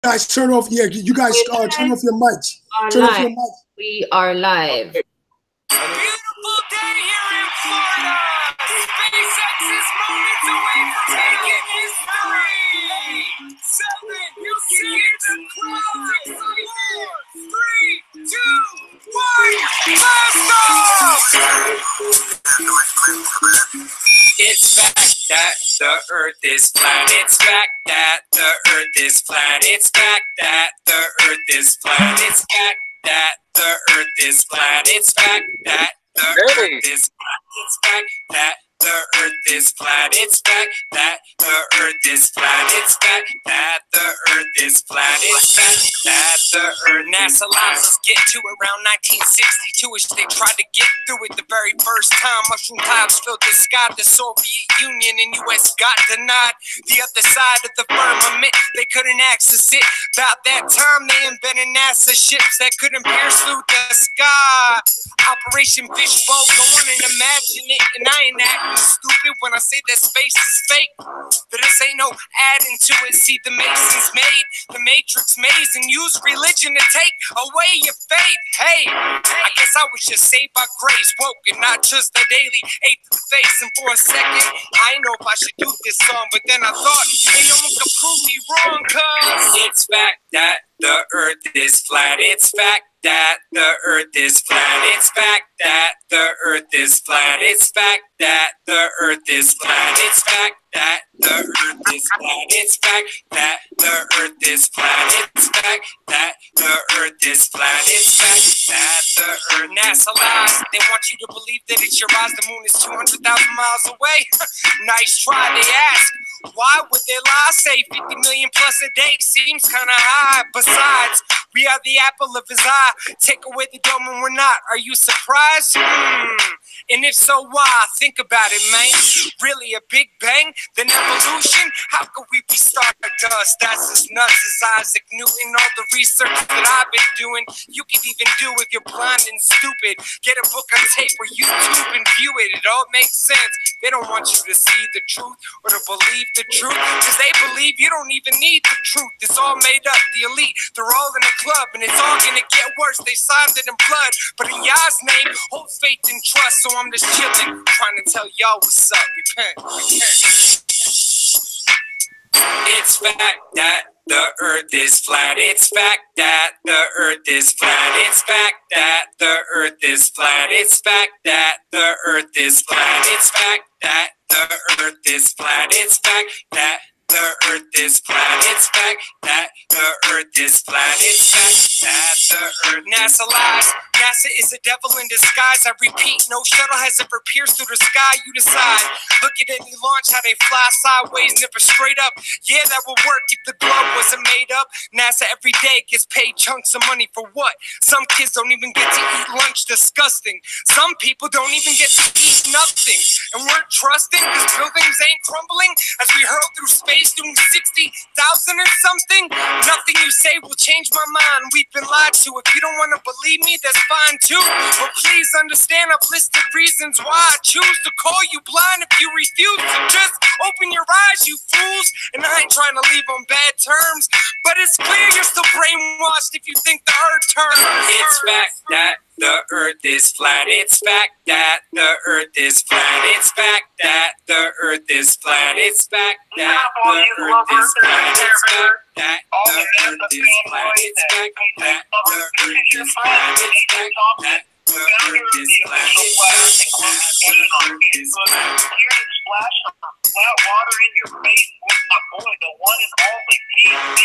guys turn off. Yeah, you guys turn off your mics. Turn off your mics. We are live. Beautiful day here in Florida. SpaceX is moments away from making history. 7, you see the clock. 4, 3, 2, 1, blast off! It's fact that the Earth is flat. It's fact that the Earth is flat. It's fact that the Earth is flat. It's fact that the Earth is flat. It's fact that the Earth is flat. It's fact that the Earth is flat. It's fact that the Earth is flat. It's fact that the Earth is flat. It's fact that the Earth. NASA allows us get to around 1962ish. They tried to get through it the very first time. Mushroom clouds filled the sky. The Soviet Union and U.S. got denied. The other side of the firmament, they couldn't access it. About that time, they invented NASA ships that couldn't pierce through the sky. Operation Fishbowl, go on and imagine it. And I ain't acting stupid when I say that space is fake. That this ain't no adding to it. See, the Masons made the Matrix maze and used religion to take away your faith. Hey, I guess I was just saved by grace, woke and not just a daily ate the face. And for a second, I didn't know if I should do this song, but then I thought, ain't no one could prove me wrong, cause it's fact that the Earth is flat. It's fact that the Earth is flat. It's fact that the Earth is flat. It's fact that the Earth is flat. It's fact that the Earth is flat. It's fact that the Earth is flat. It's fact that the Earth is flat. It's fact that the Earth. NASA lies. They want you to believe that it's your eyes. The moon is 200,000 miles away. Nice try, they ask. Why would they lie? Say 50 million plus a day seems kind of high. Besides, we are the apple of his eye. Take away the dome and we're not. Are you surprised? And if so, why? Think about it, man. Really a big bang? Then evolution? How could we be stardust? That's as nuts as Isaac Newton. All the research that I've been doing, you can even do if you're blind and stupid. Get a book on tape or YouTube and view it. It all makes sense. They don't want you to see the truth or to believe the truth, because they believe you don't even need the truth. It's all made up. The elite, they're all in a club, and it's all gonna get worse. They signed it in blood, but in Yah's name, hold faith and trust. So I'm just chilling, trying to tell y'all what's up. Repent. It's fact that the Earth is flat. It's fact that the Earth is flat. It's fact that the Earth is flat. It's fact that the Earth is flat. It's fact that the Earth is flat. It's fact that the Earth is flat. It's fact that the Earth is flat. It's fact that the Earth. NASA lies. NASA is a devil in disguise. I repeat, no shuttle has ever pierced through the sky. You decide. Look at any launch, how they fly sideways, never straight up. Yeah, that would work if the globe wasn't made up. NASA every day gets paid chunks of money for what? Some kids don't even get to eat lunch. Disgusting. Some people don't even get to eat nothing. And we're trusting because buildings ain't crumbling as we hurl through space doing 60,000 or something. Nothing you say will change my mind. We've been lied to. If you don't want to believe me, that's fine too. But please understand I've listed reasons why I choose to call you blind if you refuse to just open your eyes, you fools. And I ain't trying to leave on bad terms, but it's clear you're still brainwashed if you think the Earth turns. It's fact that the Earth is flat. It's fact that the Earth is flat. It's fact that the Earth is flat. It's fact that the Earth is flat. It's fact that the Earth is flat. It's fact that the Earth is flat. It's fact that the Earth is flat. It's fact that the Earth is flat. Splash of flat water in your face with my boy, the one and only PhD.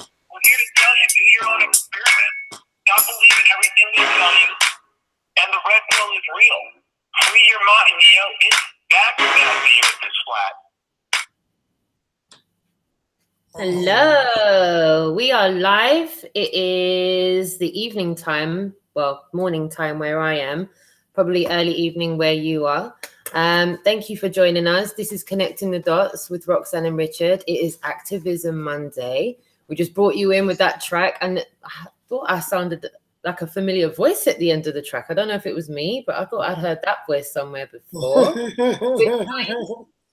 We're here to tell you, do your own experiment. Stop believing everything they tell you. And the red pill is real. Free your mind, it's back that the Earth is flat. Hello, we are live. It is the evening time, well, morning time where I am, probably early evening where you are. Thank you for joining us. This is Connecting the Dots with Roxanne and Richard. It is Activism Monday. We just brought you in with that track, and I thought I sounded like a familiar voice at the end of the track. I don't know if it was me, but I thought I'd heard that voice somewhere before.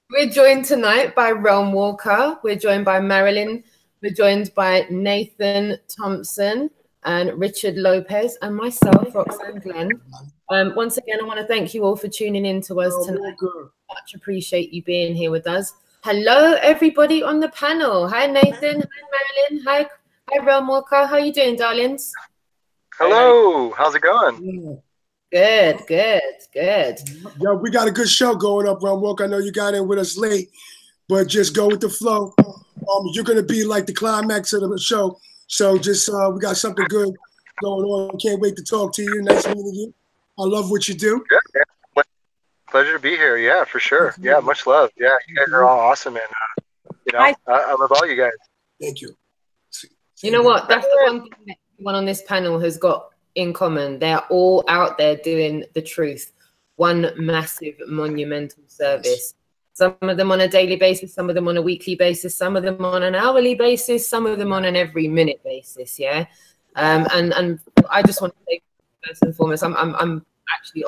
We're joined tonight by REALMWALKER. We're joined by MARILYN. We're joined by Nathan Thompson and Richard Lopez and myself, Roxanne Glenn. Once again, I want to thank you all for tuning in to us tonight. Much appreciate you being here with us. Hello, everybody on the panel. Hi, Nathan. Hi, MARILYN. Hi, REALMWALKER. How are you doing, darlings? Hello. How's it going? Good, good, good. Yo, we got a good show going up, REALMWALKER. I know you got in with us late, but just go with the flow. You're going to be like the climax of the show. So just, we got something good going on. Can't wait to talk to you. Nice meeting you. I love what you do. Yeah. Pleasure to be here. Yeah, for sure. Yeah, much love. Yeah, you guys are all awesome. And, you know, I love all you guys. Thank you. You know what? That's the one thing that everyone on this panel has got in common. They're all out there doing the truth. One massive monumental service. Some of them on a daily basis, some of them on a weekly basis, some of them on an hourly basis, some of them on an every minute basis. Yeah. And I just want to say first and foremost, I'm actually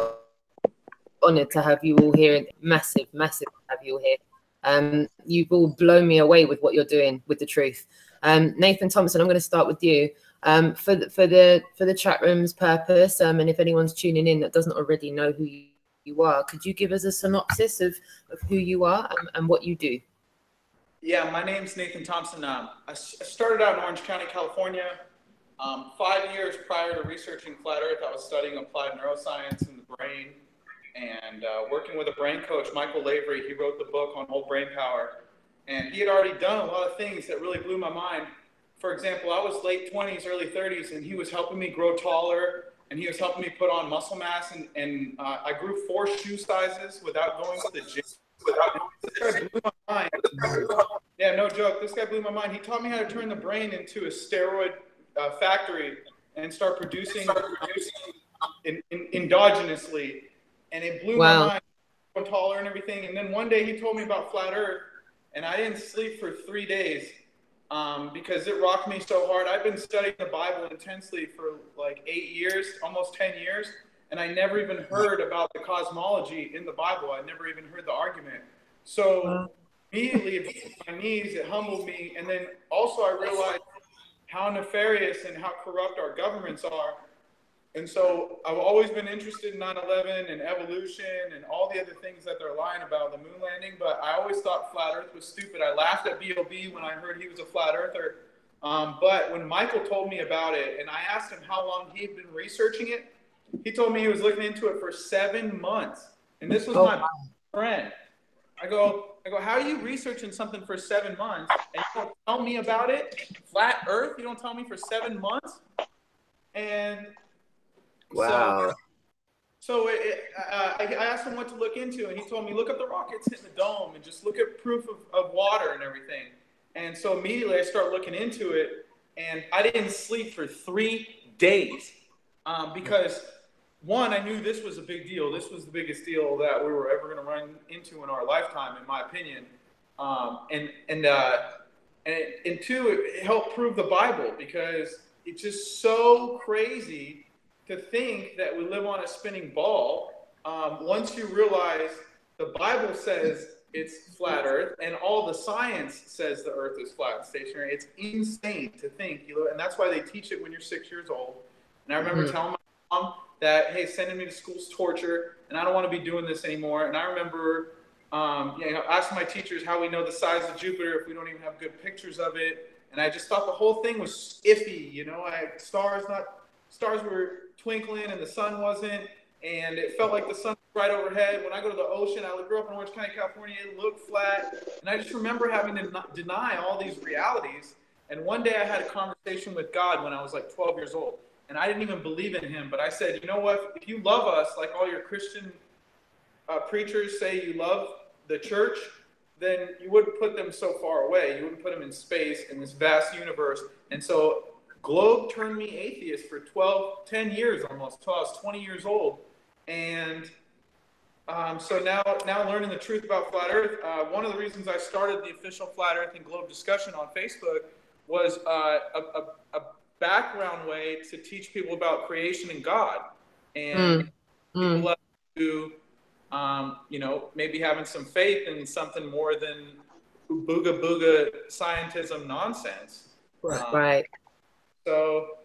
honored to have you all here. Massive to have you all here. You've all blown me away with what you're doing with the truth. Nathan Thompson, I'm going to start with you. For the chat room's purpose, and if anyone's tuning in that doesn't already know who you are, could you give us a synopsis of who you are and what you do? Yeah, my name's Nathan Thompson. I started out in Orange County, California. 5 years prior to researching Flat Earth, I was studying applied neuroscience in the brain and working with a brain coach, Michael Lavery. He wrote the book on whole brain power. And he had already done a lot of things that really blew my mind. For example, I was late 20s, early 30s, and he was helping me grow taller, and he was helping me put on muscle mass, and I grew 4 shoe sizes without going to the gym. This guy blew my mind. Yeah, no joke. This guy blew my mind. He taught me how to turn the brain into a steroid factory and start producing endogenously, and it blew my mind. I'm taller and everything. And then one day he told me about Flat Earth, and I didn't sleep for 3 days. Because it rocked me so hard. I've been studying the Bible intensely for like 8 years, almost 10 years, and I never even heard about the cosmology in the Bible. I never even heard the argument. So immediately it broke my knees, it humbled me, and then also I realized how nefarious and how corrupt our governments are. And so I've always been interested in 9/11 and evolution and all the other things that they're lying about, the moon landing, but I always thought Flat Earth was stupid. I laughed at B.O.B. when I heard he was a flat earther. But when Michael told me about it and I asked him how long he'd been researching it, he told me he was looking into it for 7 months. And this was my friend. I go, how are you researching something for 7 months and you don't tell me about it? Flat Earth, you don't tell me for 7 months? And wow. So I asked him what to look into, and he told me, look up the rockets hitting the dome and just look at proof of water and everything. And so immediately I start looking into it, and I didn't sleep for 3 days because, one, I knew this was a big deal. This was the biggest deal that we were ever going to run into in our lifetime, in my opinion. And two, it helped prove the Bible because it's just so crazy to think that we live on a spinning ball. Once you realize the Bible says it's flat Earth and all the science says the Earth is flat and stationary, it's insane to think. And that's why they teach it when you're 6 years old. And I remember telling my mom that, hey, sending me to school's torture, and I don't want to be doing this anymore. And I remember asking my teachers how we know the size of Jupiter if we don't even have good pictures of it. And I just thought the whole thing was iffy. Stars were twinkling and the sun wasn't, and it felt like the sun was right overhead. When I go to the ocean, I grew up in Orange County, California, it looked flat, and I just remember having to deny all these realities. And one day I had a conversation with God when I was like 12 years old, and I didn't even believe in him, but I said, you know what, if you love us like all your Christian preachers say you love the church, then you wouldn't put them so far away. You wouldn't put them in space in this vast universe. And so Globe turned me atheist for 10 years almost, till I was 20 years old. And so now learning the truth about Flat Earth, one of the reasons I started the official Flat Earth and Globe discussion on Facebook was a background way to teach people about creation and God. And people who, maybe having some faith in something more than booga booga scientism nonsense. Right. So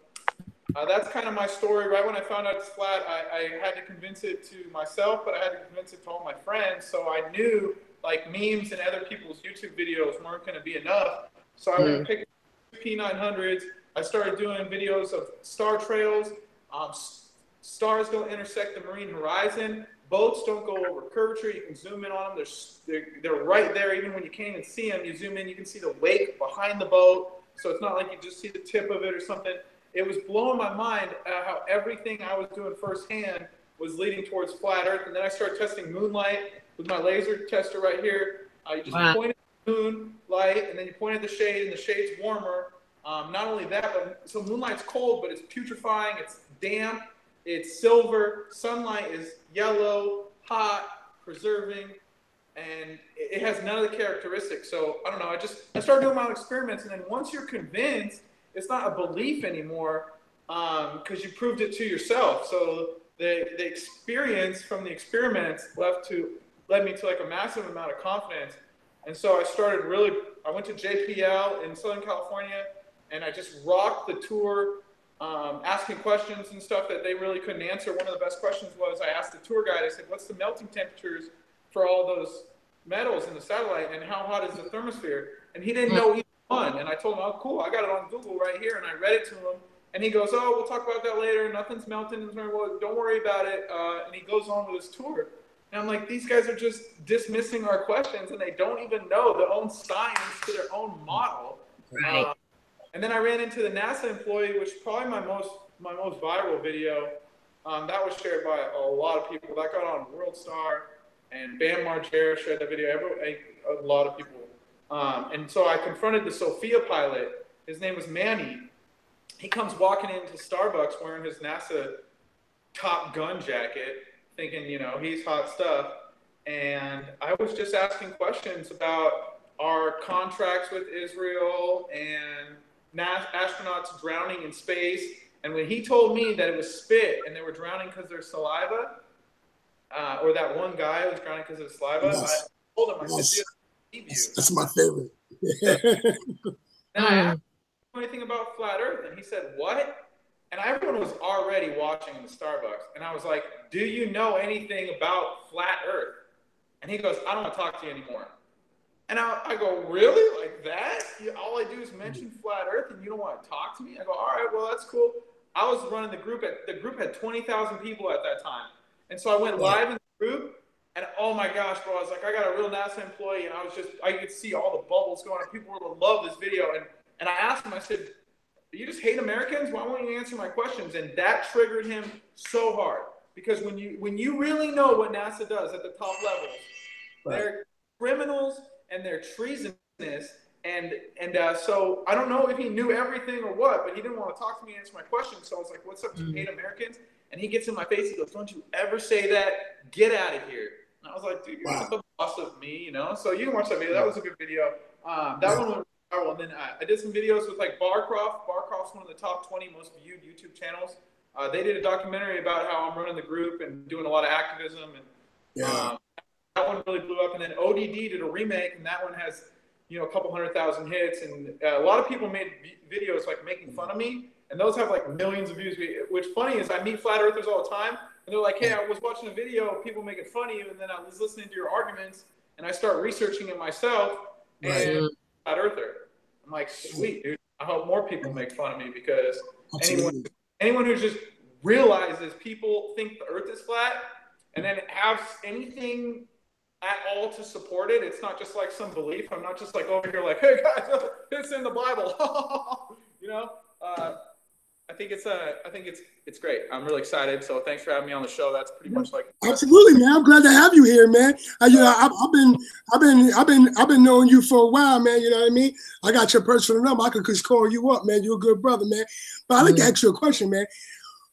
that's kind of my story. Right when I found out it's flat, I had to convince it to myself, but I had to convince it to all my friends. So I knew like memes and other people's YouTube videos weren't going to be enough. So I went and picked P900s. I started doing videos of star trails. Stars don't intersect the marine horizon. Boats don't go over curvature. You can zoom in on them. They're right there. Even when you can't even see them, you zoom in, you can see the wake behind the boat. So it's not like you just see the tip of it or something. It was blowing my mind how everything I was doing firsthand was leading towards flat Earth. And then I started testing moonlight with my laser tester right here. You just point at the moonlight, and then you point at the shade, and the shade's warmer. Not only that, but so moonlight's cold, but it's putrefying. It's damp. It's silver. Sunlight is yellow, hot, preserving, and it has none of the characteristics. So I don't know. I started doing my own experiments, and then once you're convinced, it's not a belief anymore because you proved it to yourself. So the experience from the experiments led me to like a massive amount of confidence. And so I went to JPL in Southern California, and I just rocked the tour, asking questions and stuff that they really couldn't answer. One of the best questions was I asked the tour guide, I said, what's the melting temperatures for all those metals in the satellite, and how hot is the thermosphere? And he didn't know either one. And I told him, oh, cool, I got it on Google right here. And I read it to him. And he goes, oh, we'll talk about that later. Nothing's melting. Well, don't worry about it. And he goes on with his tour. And I'm like, these guys are just dismissing our questions, and they don't even know their own science to their own model. Right. And then I ran into the NASA employee, which is probably my most viral video. That was shared by a lot of people. That got on World Star, and Bam Margera shared that video. A lot of people. And so I confronted the Sophia pilot. His name was Manny. He comes walking into Starbucks wearing his NASA Top Gun jacket, thinking, he's hot stuff. And I was just asking questions about our contracts with Israel and astronauts drowning in space. And when he told me that it was spit and they were drowning because of their saliva, or that one guy was drowning because of his saliva, I told him, I said, that's my favorite. Now, I asked him anything about flat Earth, and he said, what? And everyone was already watching in the Starbucks. And I was like, do you know anything about flat Earth? And he goes, I don't want to talk to you anymore. And I go, really? Like that? All I do is mention flat Earth, and you don't want to talk to me? I go, all right, well, that's cool. I was running the group. The group had 20,000 people at that time. And so I went live in the group. And oh my gosh, bro, I was like, I got a real NASA employee, and I could see all the bubbles going on. People would love this video. And I asked him, I said, you just hate Americans? Why won't you answer my questions? And that triggered him so hard. Because when you really know what NASA does at the top levels, they're criminals and they're treasonous. And so I don't know if he knew everything or what, but he didn't want to talk to me and answer my questions. So I was like, what's up, do you hate Americans? And he gets in my face, he goes, don't you ever say that, get out of here. And I was like, dude, you're not the boss of me, So you can watch that video. That was a good video. That one went viral. And then I did some videos with like Barcroft. Barcroft's one of the top 20 most viewed YouTube channels. They did a documentary about how I'm running the group and doing a lot of activism. And that one really blew up. And then ODD did a remake, and that one has, a couple 100,000 hits. And a lot of people made videos like making fun of me. And those have like millions of views. Which funny is I meet flat earthers all the time. And they're like, hey, I was watching a video of people making fun of you, and then I was listening to your arguments, and I start researching it myself, and flat earther. I'm like, sweet, dude. I hope more people make fun of me, because anyone who just realizes people think the earth is flat and then have anything at all to support it, it's not just like some belief. I'm not just like over here like, hey, guys, it's in the Bible. I think it's great. I'm really excited. So thanks for having me on the show. That's pretty much like absolutely, man. I'm glad to have you here, man. I've been knowing you for a while, man. You know what I mean? I got your personal number. I could just call you up, man. You're a good brother, man. But I'd like to ask you a question, man.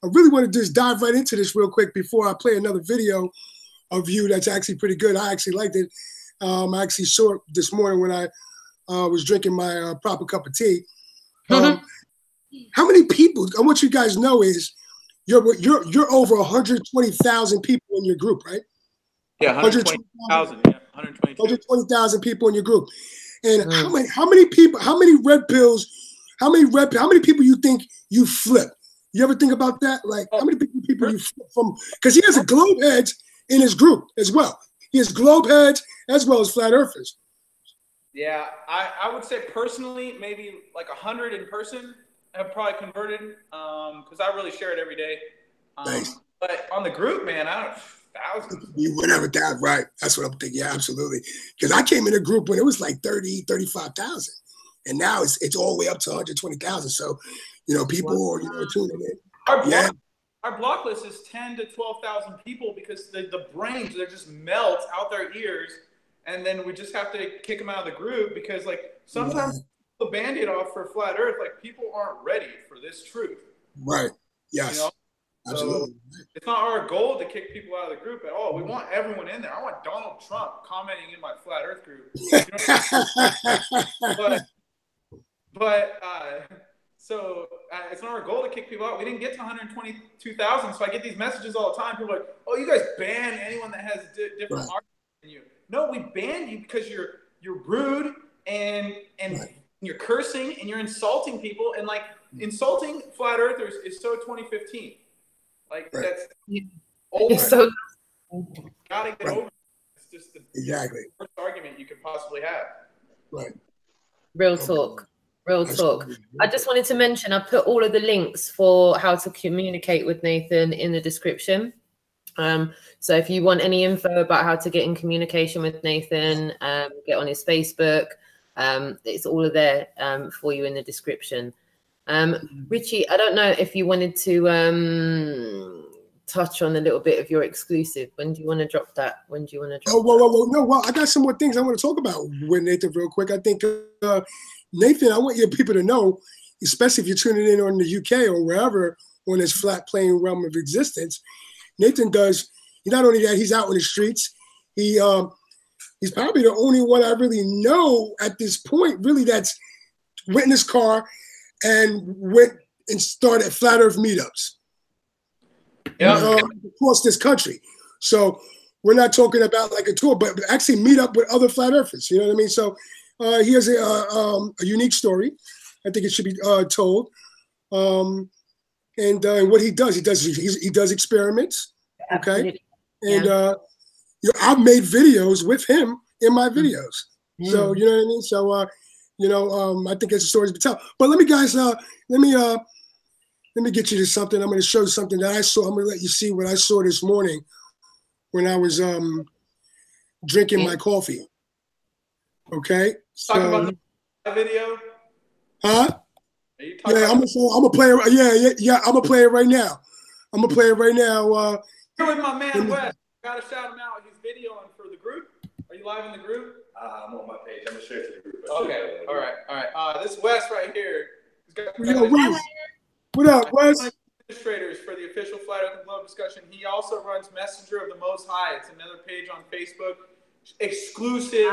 I really want to just dive right into this real quick before I play another video of you that's actually pretty good. I actually liked it. I actually saw it this morning when I was drinking my proper cup of tea. How many people? I want you guys to know is you're over 120,000 people in your group, right? Yeah, 120,000. Yeah, 120,000 people in your group. And how many people, how many red pills, how many people you think you flip? You ever think about that? Like, how many people you flip from? Because he has a globe heads in his group as well. He has globe heads as well as flat earthers. Yeah, I would say personally, maybe like 100 in person have probably converted because I really share it every day. Nice. But on the group, man, I don't thousands. You whatever that, right? That's what I'm thinking. Yeah, absolutely. Because I came in a group when it was like 30, 35,000. And now it's all the way up to 120,000. So, you know, people are, you know, tuning in. Our block list is 10 to 12,000 people because the brains, they just melt out their ears. And then we just have to kick them out of the group because, like, sometimes the Band-Aid off for flat Earth, like, people aren't ready for this truth. Right. Yes. You know? Absolutely. So it's not our goal to kick people out of the group at all. We want everyone in there. I want Donald Trump commenting in my flat Earth group. You know so it's not our goal to kick people out. We didn't get to 122,000, so I get these messages all the time. People are like, "Oh, you guys ban anyone that has different arguments than you." No, we banned you because you're rude and you're cursing and you're insulting people, and like insulting flat earthers is so 2015. Like that's over. So gotta get over it. It's just the worst argument you could possibly have. Right. Real talk. Real talk. I just wanted to mention I put all of the links for how to communicate with Nathan in the description. So if you want any info about how to get in communication with Nathan, get on his Facebook. It's all there for you in the description. Richie, I don't know if you wanted to touch on a little bit of your exclusive. When do you want to drop that? When do you want to drop well, I got some more things I want to talk about with Nathan real quick. I think, Nathan, I want your people to know, especially if you're tuning in on the UK or wherever on this flat plane realm of existence, Nathan does, not only that, he's out in the streets. He's probably the only one I really know at this point, really, that's went in his car and went and started flat earth meetups across this country. So we're not talking about like a tour, but actually meet up with other flat earthers. You know what I mean? So he has a unique story. I think it should be told. And what he does experiments. Okay. And you know, I've made videos with him in my videos. So you know what I mean? So you know, I think it's a story to tell. But let me get you to something. I'm going to show you something that I saw. I'm going to let you see what I saw this morning when I was drinking my coffee. Okay. Talk about the video. Huh? Yeah, I'm gonna play it. Yeah. I'm gonna play it right now. Here with my man Wes. Gotta shout him out. He's videoing for the group. Are you live in the group? I'm on my page. I'm gonna share it to the group. Okay. All right. This Wes right here. What up, Wes? Administrators for the official Flat Earth and Globe discussion. He also runs Messenger of the Most High. It's another page on Facebook. Exclusive,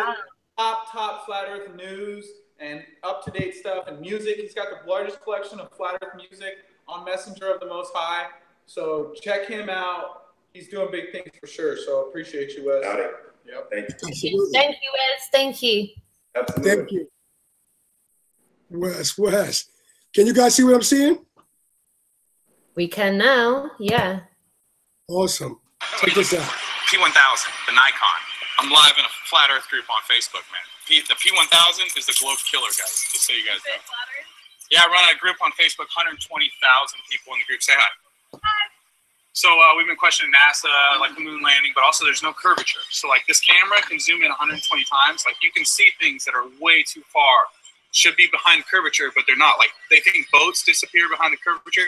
top Flat Earth news and up-to-date stuff and music. He's got the largest collection of Flat Earth music on Messenger of the Most High. So check him out. He's doing big things for sure. So appreciate you, Wes. Got it. Yep. Thank you. Absolutely. Thank you, Wes. Thank you. Absolutely. Thank you. Wes. Can you guys see what I'm seeing? We can now. Yeah. Awesome. Check this out. P1000, the Nikon. I'm live in a flat Earth group on Facebook, man. The P1000 is the globe killer, guys. Just so you guys know. Yeah, I run a group on Facebook. 120,000 people in the group. Say hi. Hi. So we've been questioning NASA, like the moon landing, but also there's no curvature. So like this camera can zoom in 120 times. Like you can see things that are way too far. Should be behind curvature, but they're not. Like they think boats disappear behind the curvature.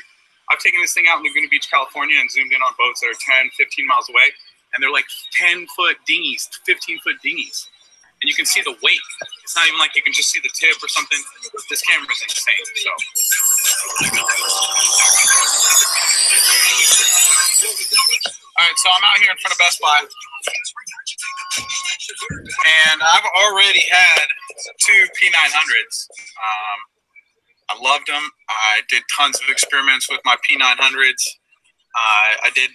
I've taken this thing out in Laguna Beach, California, and zoomed in on boats that are 10, 15 miles away. And they're like 10-foot dinghies, 15-foot dinghies. And you can see the wake. It's not even like you can just see the tip or something. This camera is insane. So. All right, so I'm out here in front of Best Buy. And I've already had 2 P900s. I loved them. I did tons of experiments with my P900s. I did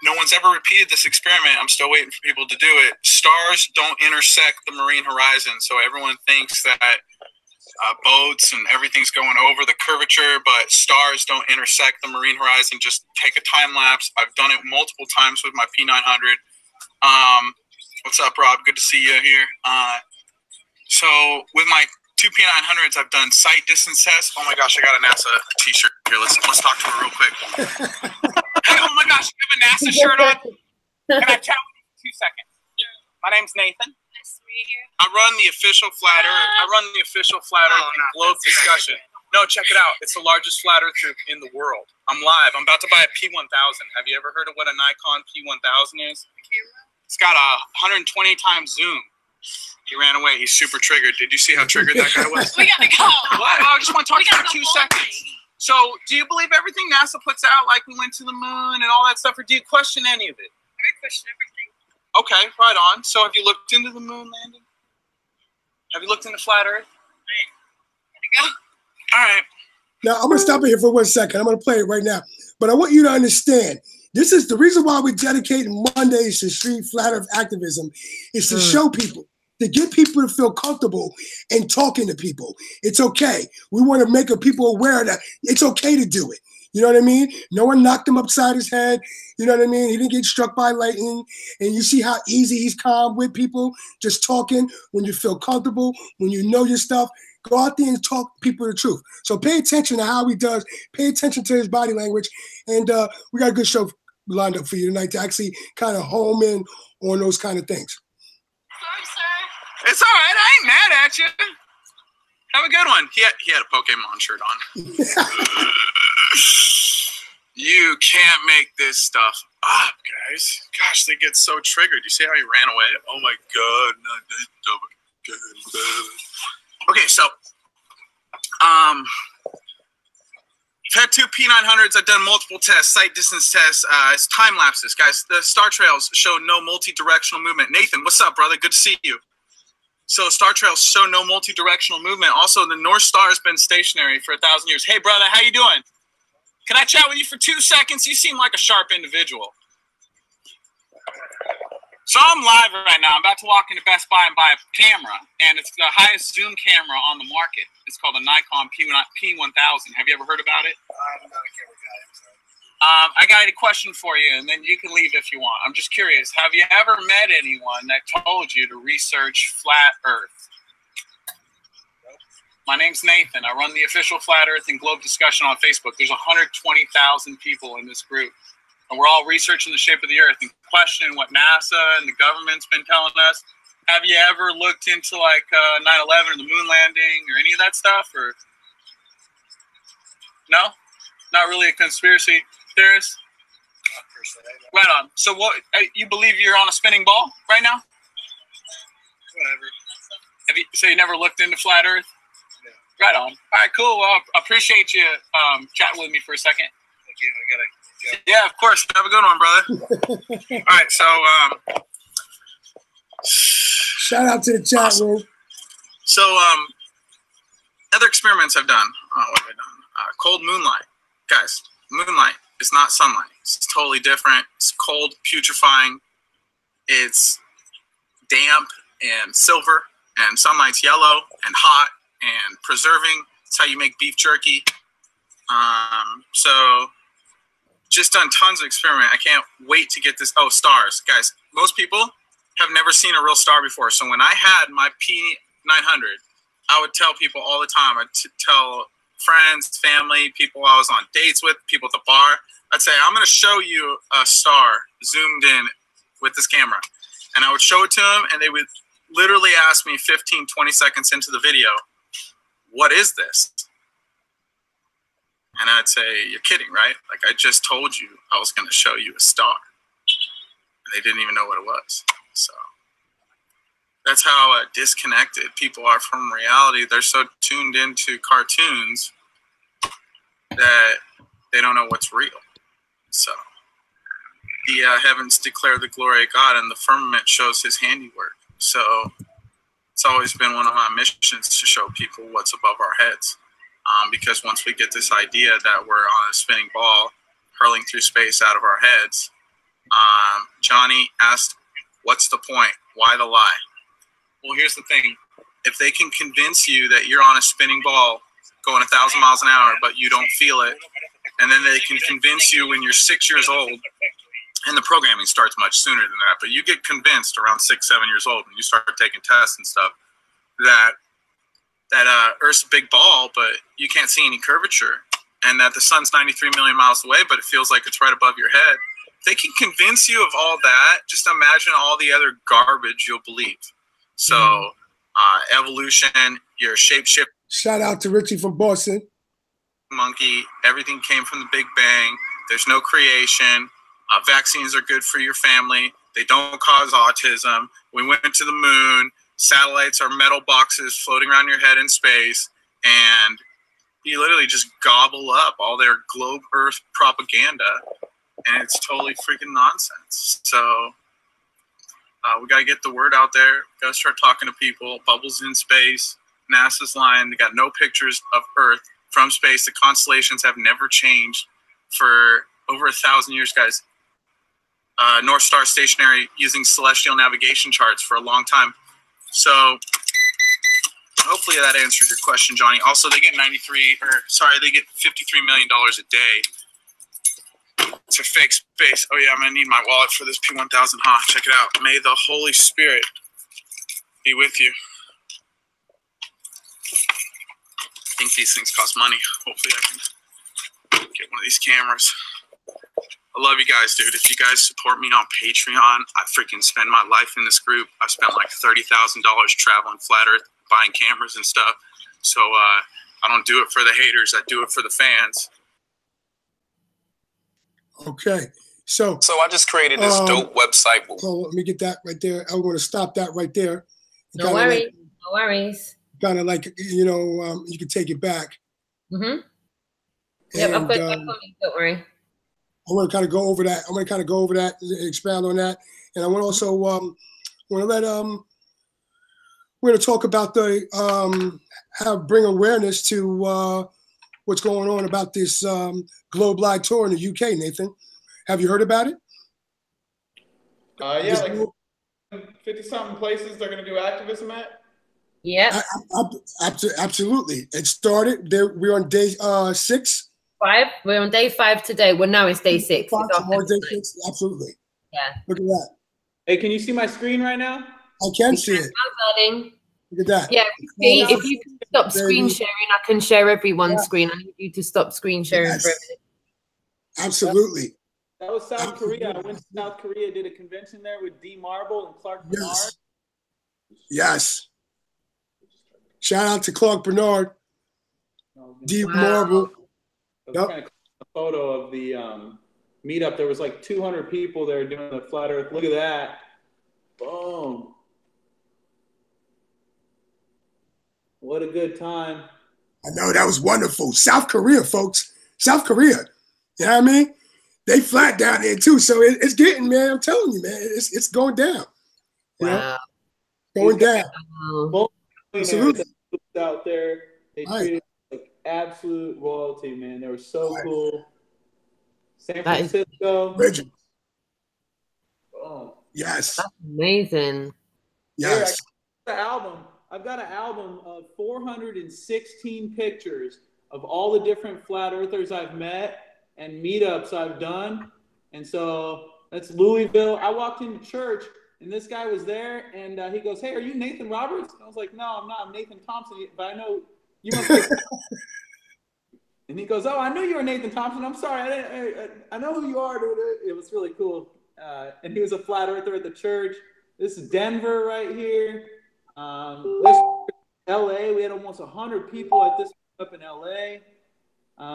no one's ever repeated this experiment. I'm still waiting for people to do it. Stars don't intersect the marine horizon, so everyone thinks that boats and everything's going over the curvature, but stars don't intersect the marine horizon. Just take a time lapse. I've done it multiple times with my P900. What's up, Rob? Good to see you here. So with my two P900s, I've done sight distance tests. Oh my gosh, I got a NASA t-shirt here. Let's talk to her real quick. Hey, oh my gosh, you have a NASA shirt on? Can I chat with you for 2 seconds? My name's Nathan. Nice to meet you. I run the official Flat Earth. I run the official Flat Earth Globe discussion. No, check it out. It's the largest flat Earth group in the world. I'm live. I'm about to buy a P1000. Have you ever heard of what a Nikon P1000 is? It's got a 120 times zoom. He ran away. He's super triggered. Did you see how triggered that guy was? We gotta go. What? I just want to talk to you for 2 seconds. So, do you believe everything NASA puts out, like we went to the moon and all that stuff, or do you question any of it? I question everything. Okay, right on. So, have you looked into the moon landing? Have you looked into flat Earth? Gotta go. All right. Now, I'm going to stop it here for 1 second. I'm going to play it right now. But I want you to understand, this is the reason why we're dedicating Mondays to street flat Earth activism, is to show people, to get people to feel comfortable in talking to people. It's okay. We want to make people aware that it's okay to do it. You know what I mean? No one knocked him upside his head. You know what I mean? He didn't get struck by lightning. And you see how easy he's calm with people, just talking when you feel comfortable, when you know your stuff. Go out there and talk people the truth. So pay attention to how he does. Pay attention to his body language. And we got a good show lined up for you tonight to actually kind of home in on those kind of things. Sorry, sir. It's all right. I ain't mad at you. Have a good one. He had a Pokemon shirt on. You can't make this stuff up, guys. Gosh, they get so triggered. You see how he ran away? Oh my God. Okay, so I've had two P900s. I've done multiple tests, sight distance tests. It's time lapses, guys. The star trails show no multi-directional movement. Nathan, what's up, brother? Good to see you. So star trails show no multi-directional movement. Also, the North Star has been stationary for 1,000 years. Hey, brother, how you doing? Can I chat with you for 2 seconds? You seem like a sharp individual. So I'm live right now. I'm about to walk into Best Buy and buy a camera, and it's the highest zoom camera on the market. It's called a Nikon P1000. Have you ever heard about it? I'm not a camera guy. I'm sorry. I got a question for you, and then you can leave if you want. I'm just curious. Have you ever met anyone that told you to research flat Earth? My name's Nathan. I run the official Flat Earth and Globe discussion on Facebook. There's 120,000 people in this group. And we're all researching the shape of the Earth and questioning what NASA and the government's been telling us. Have you ever looked into like 9/11 or the moon landing or any of that stuff? Or no, not really a conspiracy theorist. Right on. So what? You believe you're on a spinning ball right now? Whatever. Have you? So you never looked into flat Earth? No. Right on. All right, cool. Well, I appreciate you chatting with me for a second. Thank you. I gotta. Yeah, of course. Have a good one, brother. All right, so shout out to the chat room. So other experiments I've done. What have I done? Cold moonlight, guys. Moonlight is not sunlight. It's totally different. It's cold, putrefying. It's damp and silver, and sunlight's yellow and hot and preserving. It's how you make beef jerky. So. Just done tons of experiment. I can't wait to get this. Oh, stars, guys. Most people have never seen a real star before. So when I had my P900, I would tell people all the time. I'd tell friends, family, people I was on dates with, people at the bar. I'd say, I'm going to show you a star zoomed in with this camera. And I would show it to them, and they would literally ask me 15, 20 seconds into the video, what is this? And I'd say, you're kidding, right? Like, I just told you I was going to show you a star. And they didn't even know what it was. So that's how disconnected people are from reality. They're so tuned into cartoons that they don't know what's real. So the heavens declare the glory of God, and the firmament shows his handiwork. So it's always been one of my missions to show people what's above our heads. Because once we get this idea that we're on a spinning ball hurling through space out of our heads, Johnny asked, what's the point? Why the lie? Well, here's the thing. If they can convince you that you're on a spinning ball going 1,000 miles an hour, but you don't feel it, and then they can convince you when you're 6 years old, and the programming starts much sooner than that, but you get convinced around 6, 7 years old when you start taking tests and stuff that Earth's a big ball, but you can't see any curvature, and that the sun's 93 million miles away, but it feels like it's right above your head. If they can convince you of all that, just imagine all the other garbage you'll believe. So evolution, your shapeshift. Shout out to Richie from Boston. Monkey, everything came from the Big Bang. There's no creation. Vaccines are good for your family. They don't cause autism. We went to the moon. Satellites are metal boxes floating around your head in space. And you literally just gobble up all their globe Earth propaganda. And it's totally freaking nonsense. So we got to get the word out there. Got to start talking to people. Bubbles in space. NASA's lying. They got no pictures of Earth from space. The constellations have never changed for over 1,000 years, guys. North Star stationary using celestial navigation charts for a long time. So hopefully that answered your question, Johnny. Also, they get they get $53 million a day to fake space. Oh yeah, I'm gonna need my wallet for this P1000. Check it out. May the Holy Spirit be with you. I think these things cost money. Hopefully I can get one of these cameras. I love you guys, dude. If you guys support me on Patreon, I freaking spend my life in this group. I spent like $30,000 traveling flat Earth, buying cameras and stuff. So I don't do it for the haters. I do it for the fans. Okay. So I just created this dope website. Oh, let me get that right there. I'm going to stop that right there. No worries. No worries. Kind of like, you know, you can take it back. Mm-hmm. Yep, I've got that for me. Don't worry. I want to kind of go over that. Expound on that. And I want to also want to let we're going to talk about the bring awareness to what's going on about this Globe Live tour in the UK, Nathan. Have you heard about it? Yeah, like 50-something places they're going to do activism at. Yeah. Absolutely. It started there. We're on day 6. 5. We're on day 5 today. Well, now it's day 6. It's day 6. Absolutely. Yeah. Look at that. Hey, can you see my screen right now? I can see it. Look at that. Yeah. If you can stop screen sharing, I can share everyone's screen. I need you to stop screen sharing for a minute. Absolutely. That was South Korea. I went to South Korea, did a convention there with D. Marble and Clark Bernard. Yes. Shout out to Clark Bernard. D. Marble. Yep. Kind of a photo of the meetup. There was like 200 people there doing the flat Earth. Look at that. Boom. What a good time. I know, that was wonderful. South Korea, folks. South Korea. You know what I mean? They flat down there too. So it's getting, man. I'm telling you, man. It's going down. Wow. Going down. Absolutely. Out there. They treated like absolute royalty, man. They were so cool. San Francisco. Oh. Yes. That's amazing. Yes. I've got an album of 416 pictures of all the different flat earthers I've met and meetups I've done. And so that's Louisville. I walked into church and this guy was there and he goes, "Hey, are you Nathan Roberts?" And I was like, "No, I'm not. I'm Nathan Thompson, but I know you must be." And he goes, "Oh, I knew you were Nathan Thompson. I'm sorry. I know who you are, dude." It was really cool. And he was a flat earther at the church. This is Denver right here. This LA. We had almost 100 people at this up in LA.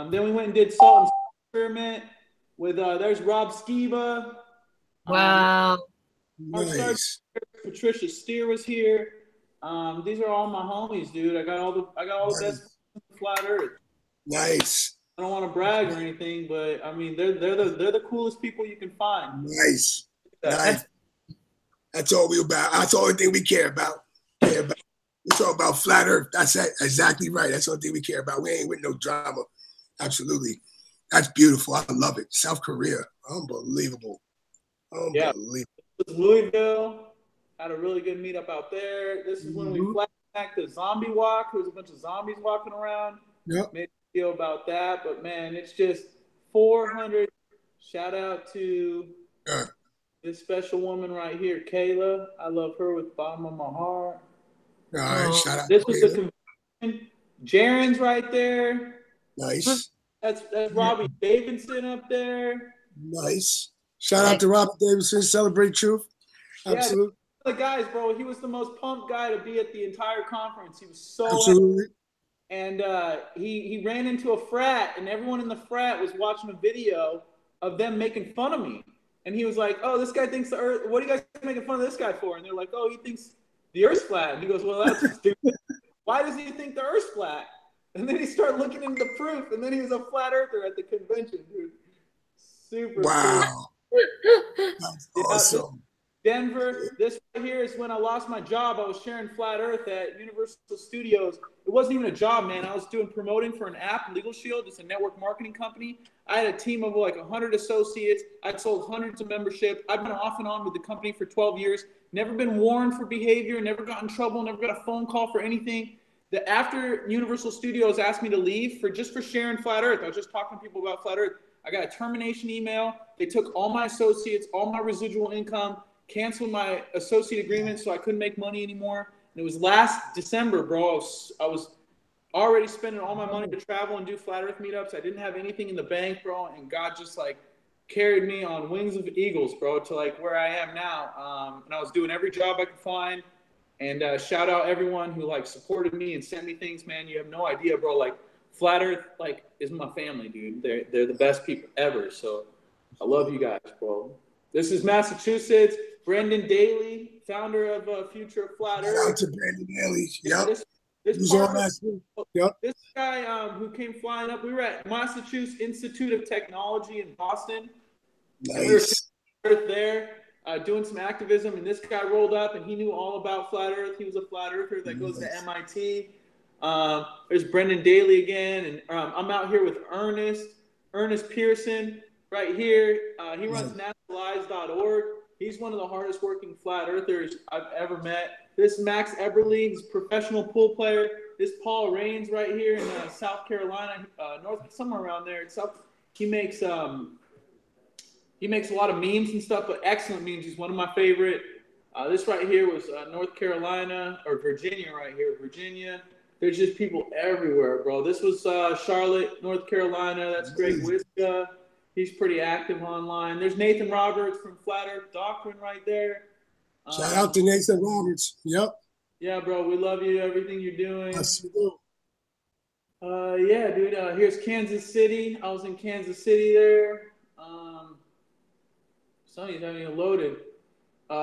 Then we went and did salt and experiment with there's Rob Skiba. Wow. Nice. Patricia Steer was here. These are all my homies, dude. I got all the best flat earth. Nice. I don't want to brag or anything, but I mean they're the coolest people you can find. Nice. Nice. That's all we about. That's the only thing we care about. It's all about flat earth. That's exactly right. That's the only thing we care about. We ain't with no drama. Absolutely. That's beautiful. I love it. South Korea. Unbelievable. Yeah, this was Louisville. Had a really good meetup out there. This is when we flagged back the zombie walk. There was a bunch of zombies walking around. Yep. Made a deal about that, but man, it's just 400. Shout out to this special woman right here, Kayla. I love her with the bottom of my heart. All right, shout out. This was the convention. Jaren's right there. Nice. That's Robbie Davidson up there. Nice. Shout out to Robbie Davidson. Celebrate truth. Absolutely. Yeah, the guys, bro. He was the most pumped guy to be at the entire conference. He was so absolutely. And he ran into a frat, and everyone in the frat was watching a video of them making fun of me. And he was like, "Oh, this guy thinks the Earth. What are you guys making fun of this guy for?" And they're like, "Oh, he thinks the Earth's flat." And he goes, "Well, that's stupid. Why does he think the Earth's flat?" And then he started looking into the proof, and then he was a flat earther at the convention, dude. Super wow. Cool. That's awesome. Denver, this right here is when I lost my job. I was sharing Flat Earth at Universal Studios. It wasn't even a job, man. I was doing promoting for an app, Legal Shield. It's a network marketing company. I had a team of like 100 associates. I'd sold hundreds of membership. I've been off and on with the company for 12 years. Never been warned for behavior, never got in trouble, never got a phone call for anything. After Universal Studios asked me to leave for sharing Flat Earth, I was just talking to people about Flat Earth. I got a termination email. They took all my associates, all my residual income, canceled my associate agreement so I couldn't make money anymore. And it was last December, bro. I was already spending all my money to travel and do Flat Earth meetups. I didn't have anything in the bank, bro. And God just like carried me on wings of eagles, bro, to like where I am now. And I was doing every job I could find. And shout out everyone who like supported me and sent me things, man. You have no idea, bro. Like Flat Earth, like is my family, dude. They're the best people ever. So I love you guys, bro. This is Massachusetts. Brendan Daly, founder of Future of Flat Earth. Shout out to Brendan Daly. Yep. This guy who came flying up, we were at Massachusetts Institute of Technology in Boston. Nice. We were there doing some activism, and this guy rolled up, and he knew all about Flat Earth. He was a Flat Earther that goes to MIT. There's Brendan Daly again, and I'm out here with Ernest Pearson right here. He runs NASALies.org. He's one of the hardest working Flat Earthers I've ever met. This Max Eberly, he's a professional pool player. This Paul Raines right here in South Carolina, somewhere around there. He makes a lot of memes and stuff, but excellent memes. He's one of my favorite. This right here was North Carolina, or Virginia right here, Virginia. There's just people everywhere, bro. This was Charlotte, North Carolina. That's Greg Wiska. He's pretty active online. There's Nathan Roberts from Flat Earth Doctrine right there. Shout out to Nathan Roberts. Yep. Yeah, bro. We love you. Everything you're doing. Yes, we do. Yeah, dude. Here's Kansas City. I was in Kansas City there. Some of these haven't even loaded.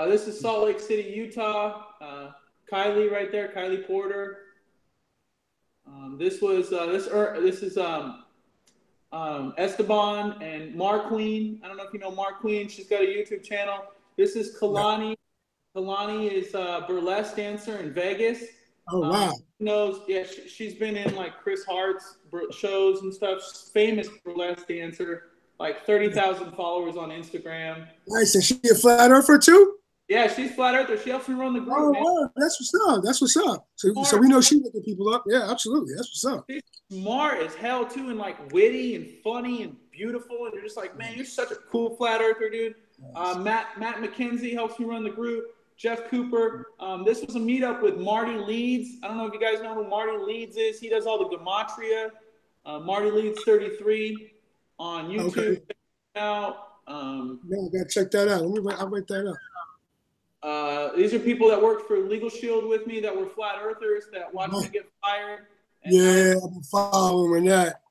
This is Salt Lake City, Utah. Kylie right there. Kylie Porter. This is Esteban and Marqueen. I don't know if you know Marqueen. She's got a YouTube channel. This is Kalani. Kalani is a burlesque dancer in Vegas. Oh, wow. She's been in like Chris Hart's shows and stuff. She's famous burlesque dancer, like 30,000 followers on Instagram. Nice. And she a Flat Earther too? Yeah, she's Flat Earther. She helps me run the group. Oh, wow. That's what's up. That's what's up. So we know she's looking people up. Yeah, absolutely. That's what's up. She's smart as hell too, and like witty and funny and beautiful. And you're just like, man, you're such a cool Flat Earther, dude. Matt McKenzie helps me run the group. Jeff Cooper. This was a meetup with Marty Leeds. I don't know if you guys know who Marty Leeds is. He does all the gematria. Marty Leeds 33 on YouTube. Okay. Now, I gotta check that out. I'll write that up. These are people that worked for Legal Shield with me that were Flat Earthers that watched me get fired. Yeah, I'm following that.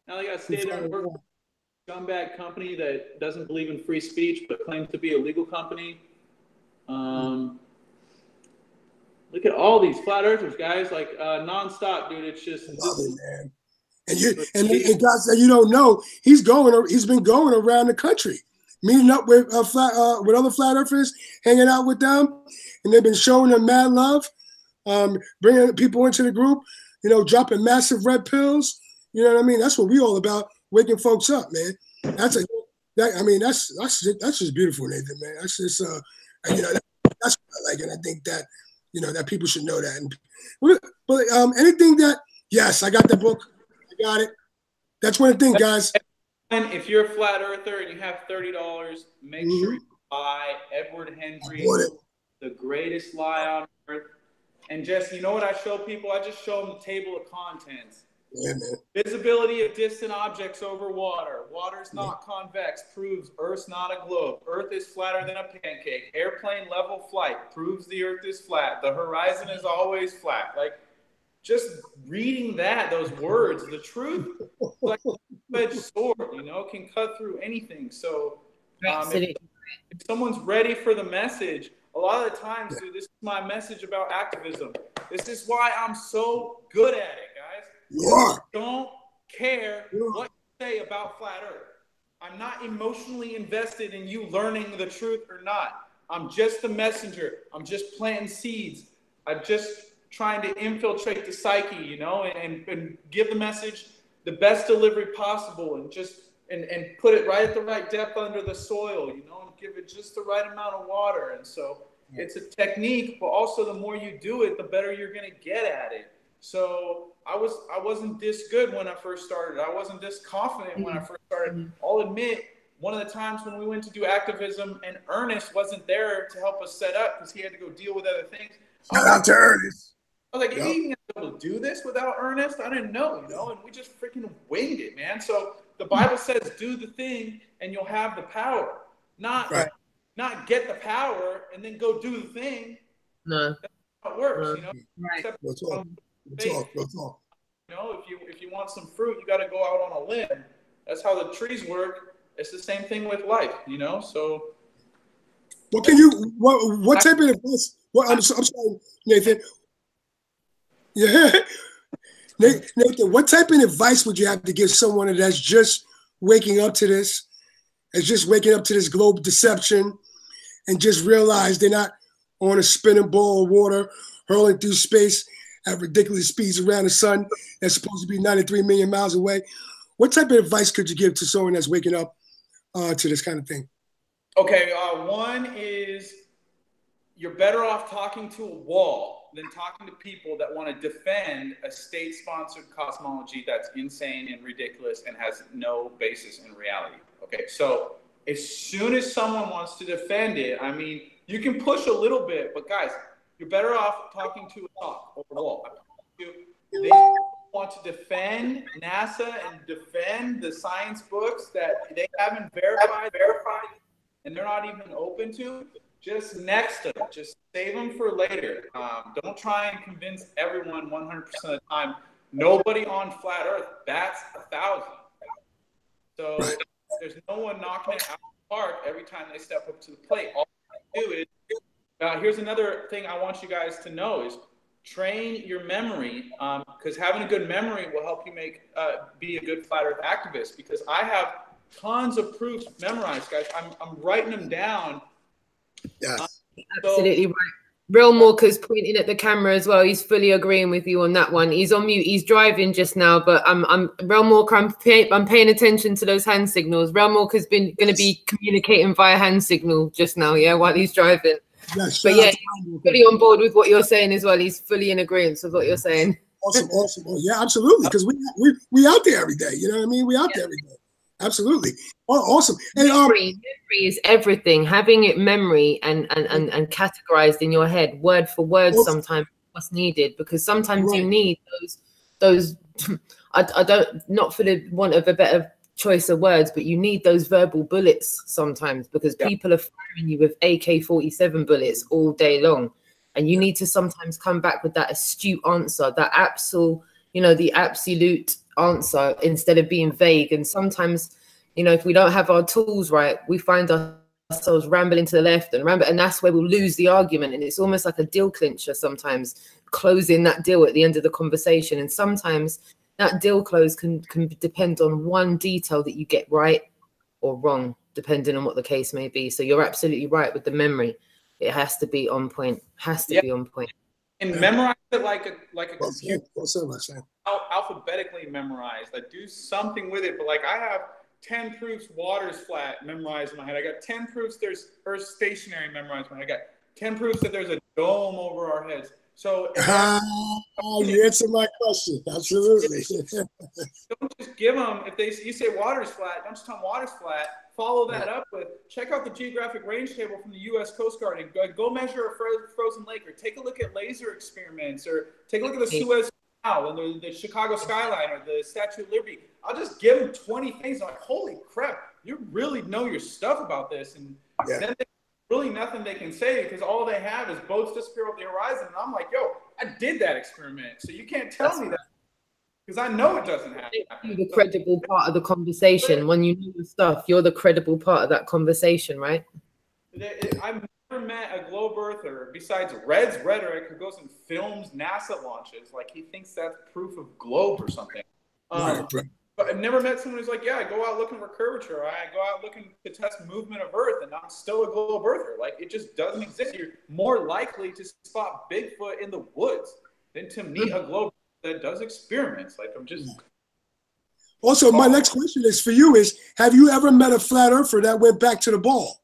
Now they got to stay there and work for a scumbag company that doesn't believe in free speech but claims to be a legal company. Look at all these Flat Earthers, guys, like nonstop, dude. It's just man. And guys that you don't know, he's been going around the country, meeting up with other Flat Earthers, hanging out with them, and they've been showing them mad love, bringing people into the group, dropping massive red pills. You know what I mean? That's what we all about, waking folks up, man. That's I mean, that's just beautiful, Nathan, man. That's just you know, that's what I like, and I think that, you know, that people should know that. And but anything that, yes, I got the book, I got it. That's one thing, guys. And if you're a flat earther and you have $30, make sure you buy Edward Hendry's The Greatest Lie on Earth. And just, you know what I show people? I just show them the table of contents. Yeah, man. Visibility of distant objects over water. Water's not convex, proves Earth's not a globe. Earth is flatter than a pancake. Airplane level flight proves the Earth is flat. The horizon is always flat. Like, just reading those words, the truth, like a two-edged sword, you know, can cut through anything. So if someone's ready for the message, a lot of the times, dude, this is my message about activism. This is why I'm so good at it, guys. I don't care what you say about flat Earth. I'm not emotionally invested in you learning the truth or not. I'm just the messenger. I'm just planting seeds. I'm just trying to infiltrate the psyche, you know, and give the message the best delivery possible, and just and put it right at the right depth under the soil, you know, and give it just the right amount of water. And so it's a technique, but also the more you do it, the better you're going to get at it. So I wasn't this good when I first started. I wasn't this confident when I first started. I'll admit, one of the times when we went to do activism and Ernest wasn't there to help us set up because he had to go deal with other things. Shout out to Ernest. I was like, you even able to do this without Ernest? I didn't know, you know, and we just freaking winged it, man. So the Bible says, do the thing and you'll have the power. Not get the power and then go do the thing. No. That's how it works, you know. Right. We'll talk. You know, if you want some fruit, you got to go out on a limb. That's how the trees work. It's the same thing with life, you know. So, what type of advice? I'm sorry, Nathan. Yeah, Nathan. What type of advice would you have to give someone that's just waking up to this, global deception, and just realize they're not on a spinning ball of water hurling through space at ridiculous speeds around the sun that's supposed to be 93 million miles away? What type of advice could you give to someone that's waking up to this kind of thing? Okay, one is you're better off talking to a wall than talking to people that want to defend a state-sponsored cosmology that's insane and ridiculous and has no basis in reality. Okay, so as soon as someone wants to defend it, I mean, you can push a little bit, but guys, you're better off talking to a wall. They want to defend NASA and defend the science books that they haven't verified, and they're not even open to. Just next them. Just save them for later. Don't try and convince everyone 100% of the time. Nobody on flat Earth bats 1,000. So there's no one knocking it out of the park every time they step up to the plate. All you do is, here's another thing I want you guys to know is train your memory, because having a good memory will help you be a good flat Earth activist. Because I have tons of proofs memorized, guys. I'm writing them down. Yes. Absolutely right. REALMWALKER's pointing at the camera as well. He's fully agreeing with you on that one. He's on mute. He's driving just now, but I'm REALMWALKER. I'm paying attention to those hand signals. REALMWALKER's been going to be communicating via hand signal just now, while he's driving. Yes, but he's fully on board with what you're saying as well. He's fully in agreement with what you're saying. Awesome. Oh, yeah, absolutely. Because we out there every day. You know what I mean? We out there every day. Absolutely. Oh, awesome. And memory is everything. Having it memory and categorized in your head, word for word, sometimes what's needed, because sometimes you need those. I don't, not for the want of a better choice of words, but you need those verbal bullets sometimes, because people are firing you with AK-47 bullets all day long, and you need to sometimes come back with that astute answer, that the absolute answer, instead of being vague. And sometimes, if we don't have our tools right, we find ourselves rambling to the left and that's where we'll lose the argument. And it's almost like a deal clincher sometimes, closing that deal at the end of the conversation. And sometimes that deal close can depend on one detail that you get right or wrong, depending on what the case may be. So you're absolutely right with the memory. It has to be on point. Be on point. And memorize it like a computer. What's up, alphabetically memorized. I do something with it, but like I have 10 proofs water's flat memorized in my head. I got 10 proofs there's Earth stationary memorized in my head. I got 10 proofs that there's a dome over our heads. So you answered my question. Absolutely. Don't just give them, if you say water's flat, don't just tell them water's flat. Follow that up with, check out the geographic range table from the U.S. Coast Guard and go measure a frozen lake, or take a look at laser experiments, or take a look at the Suez Canal and the Chicago skyline or the Statue of Liberty. I'll just give them 20 things. I'm like, holy crap, you really know your stuff about this. And then there's really nothing they can say, because all they have is boats disappear over the horizon. And I'm like, yo, I did that experiment, so you can't tell me that, because I know it doesn't happen. You're the credible part of the conversation. When you know your stuff, you're the credible part of that conversation, right? I've never met a globe earther besides Red's rhetoric who goes and films NASA launches like he thinks that's proof of globe or something. But I've never met someone who's like, yeah, I go out looking for curvature. I go out looking to test movement of Earth, and I'm still a globe earther. Like, it just doesn't exist. You're more likely to spot Bigfoot in the woods than to meet a globe that does experiments. Like, I'm just... Also, my next question is for you is, have you ever met a flat earther that went back to the ball?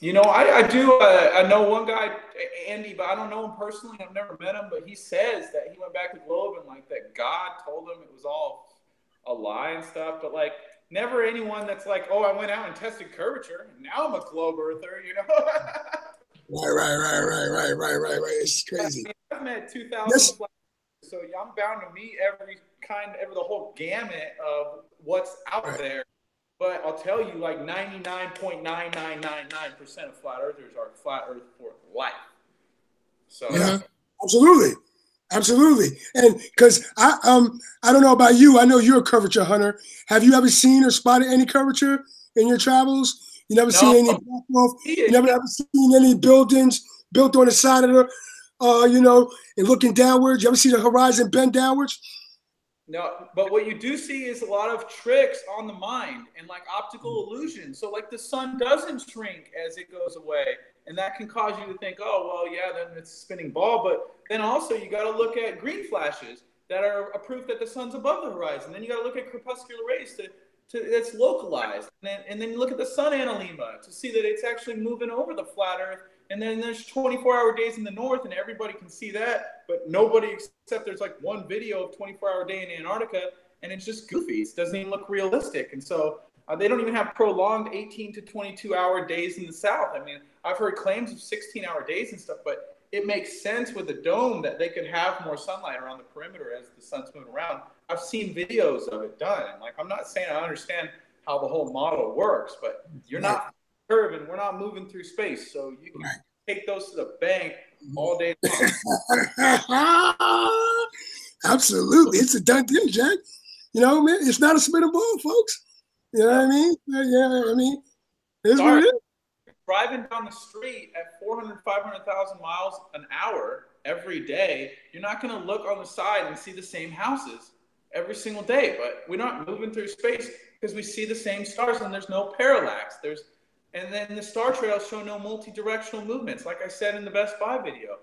You know, I do. I know one guy, Andy, but I don't know him personally. I've never met him, but he says that he went back to globe and like that God told him it was all a lie and stuff. But like, never anyone that's like, oh, I went out and tested curvature, and now I'm a globe earther. You know? Right. It's crazy. I've met 2,000 so I'm bound to meet every the whole gamut of what's out there. But I'll tell you, like 99.9999% of flat earthers are flat earth for life. So absolutely. And because I don't know about you, I know you're a curvature hunter. Have you ever seen or spotted any curvature in your travels? You never seen any you never ever seen any buildings built on the side of the and looking downwards? You ever see the horizon bend downwards? No, but what you do see is a lot of tricks on the mind and like optical illusion. So like the sun doesn't shrink as it goes away, and that can cause you to think, oh, well, yeah, then it's a spinning ball. But then also you got to look at green flashes that are a proof that the sun's above the horizon. Then you got to look at crepuscular rays that's localized. And then you look at the sun analemma to see that it's actually moving over the flat earth. And then there's 24-hour days in the north, and everybody can see that, but nobody except there's like one video of 24-hour day in Antarctica, and it's just goofy. It doesn't even look realistic. And so they don't even have prolonged 18 to 22-hour days in the south. I mean, I've heard claims of 16-hour days and stuff, but it makes sense with the dome that they could have more sunlight around the perimeter as the sun's moving around. I've seen videos of it done. And like, I'm not saying I understand how the whole model works, but you're not curve and we're not moving through space, so you can take those to the bank all day long. Absolutely, it's a done deal, Jack. You know, man, it's not a spinning ball, folks. You know what I mean? Yeah, I mean, it's what it is. Driving down the street at 400, 500,000 miles an hour every day, you're not going to look on the side and see the same houses every single day, but we're not moving through space because we see the same stars and there's no parallax. And then the star trails show no multi-directional movements, like I said in the Best Buy video.